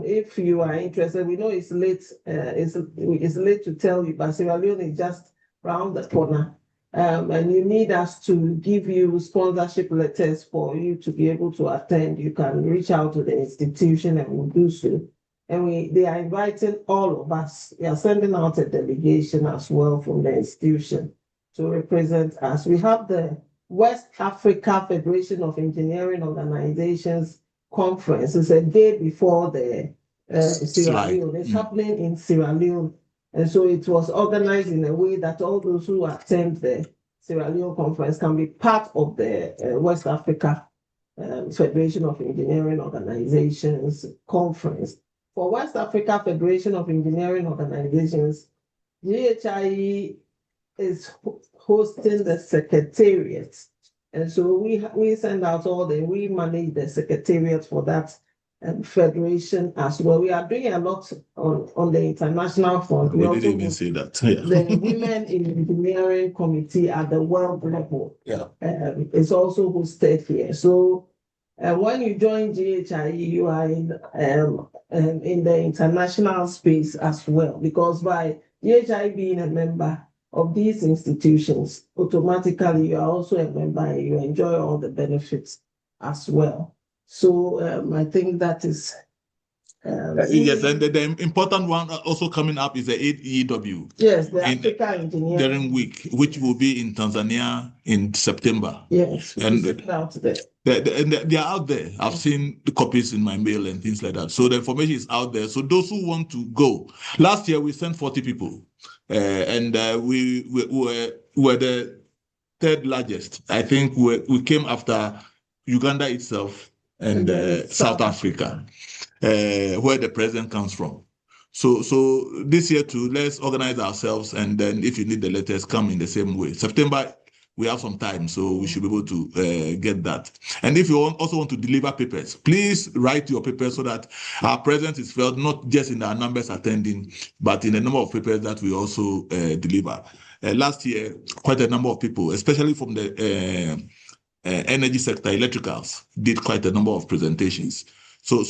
if you are interested, we know it's late. It's late to tell you, but Sierra Leone is just around the corner. And you need us to give you sponsorship letters for you to be able to attend. You can reach out to the institution and we'll do so. And they are inviting all of us. We are sending out a delegation as well from the institution to represent us. We have the West Africa Federation of Engineering Organizations conference. It's a day before the Sierra Leone. It's happening in Sierra Leone. And so it was organized in a way that all those who attend the Sierra Leone conference can be part of the West Africa Federation of Engineering Organizations conference. For West Africa Federation of Engineering Organizations, GhIE is hosting the secretariat. And so we send out we manage the secretariat for that federation as well. We are doing a lot on the international front. We didn't even say that. Yeah. The Women in Engineering Committee at the world level. Yeah. It's also hosted here. So when you join GhIE, you are in the international space as well, because by GhIE being a member of these institutions, automatically you are also a member and you enjoy all the benefits as well. So I think that is yes, and the important one also coming up is the AEW. Yes, the Africa Engineering Week, which will be in Tanzania in September. Yes, and out there. They are out there. I've seen the copies in my mail and things like that. So the information is out there. So those who want to go, last year we sent 40 people, and we were the third largest. I think we came after Uganda itself and South Africa, where the president comes from. So this year too, let's organize ourselves, and then if you need the letters, come in the same way. September, we have some time, so we should be able to get that. And if you also want to deliver papers, please write your papers so that our presence is felt not just in our numbers attending, but in the number of papers that we also deliver. Last year, quite a number of people, especially from the energy sector, electricals, did quite a number of presentations. So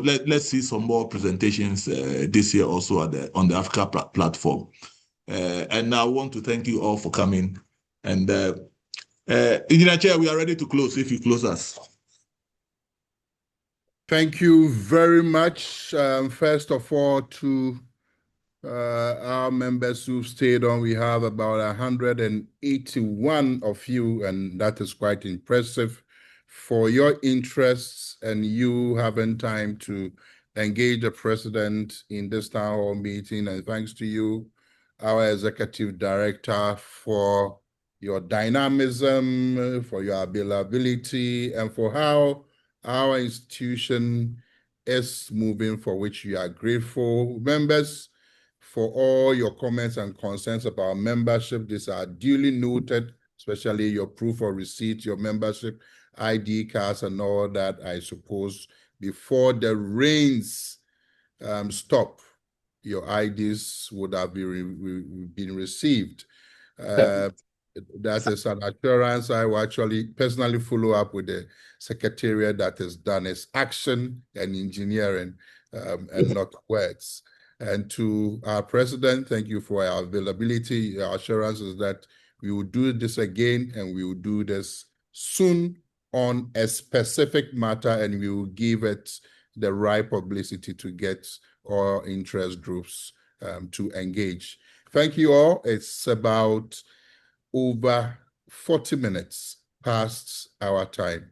let's see some more presentations this year also on the Africa platform. And I want to thank you all for coming. And Engineer Chair, we are ready to close if you close us. Thank you very much. First of all, to our members who've stayed on, we have about 181 of you, and that is quite impressive for your interests and you having time to engage the president in this town hall meeting. And thanks to you, our executive director, for your dynamism, for your availability, and for how our institution is moving, for which we are grateful. Members, for all your comments and concerns about membership, these are duly noted, especially your proof of receipt, your membership ID cards and all that. I suppose before the rains stop, your IDs would have been received. That is an assurance. I will actually personally follow up with the secretariat that has done its action and engineering and not words. And to our president, thank you for our availability. Our assurance is that we will do this again, and we will do this soon on a specific matter, and we will give it the right publicity to get all interest groups to engage. Thank you all. It's about over 40 minutes past our time,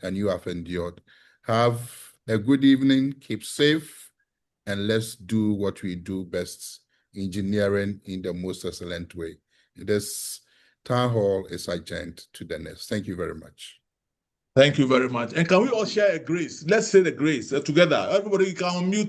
and you have endured. Have a good evening, keep safe, and let's do what we do best, engineering in the most excellent way. This town hall is adjourned to the next. Thank you very much. Thank you very much. And can we all share a grace? Let's say the grace together. Everybody can unmute.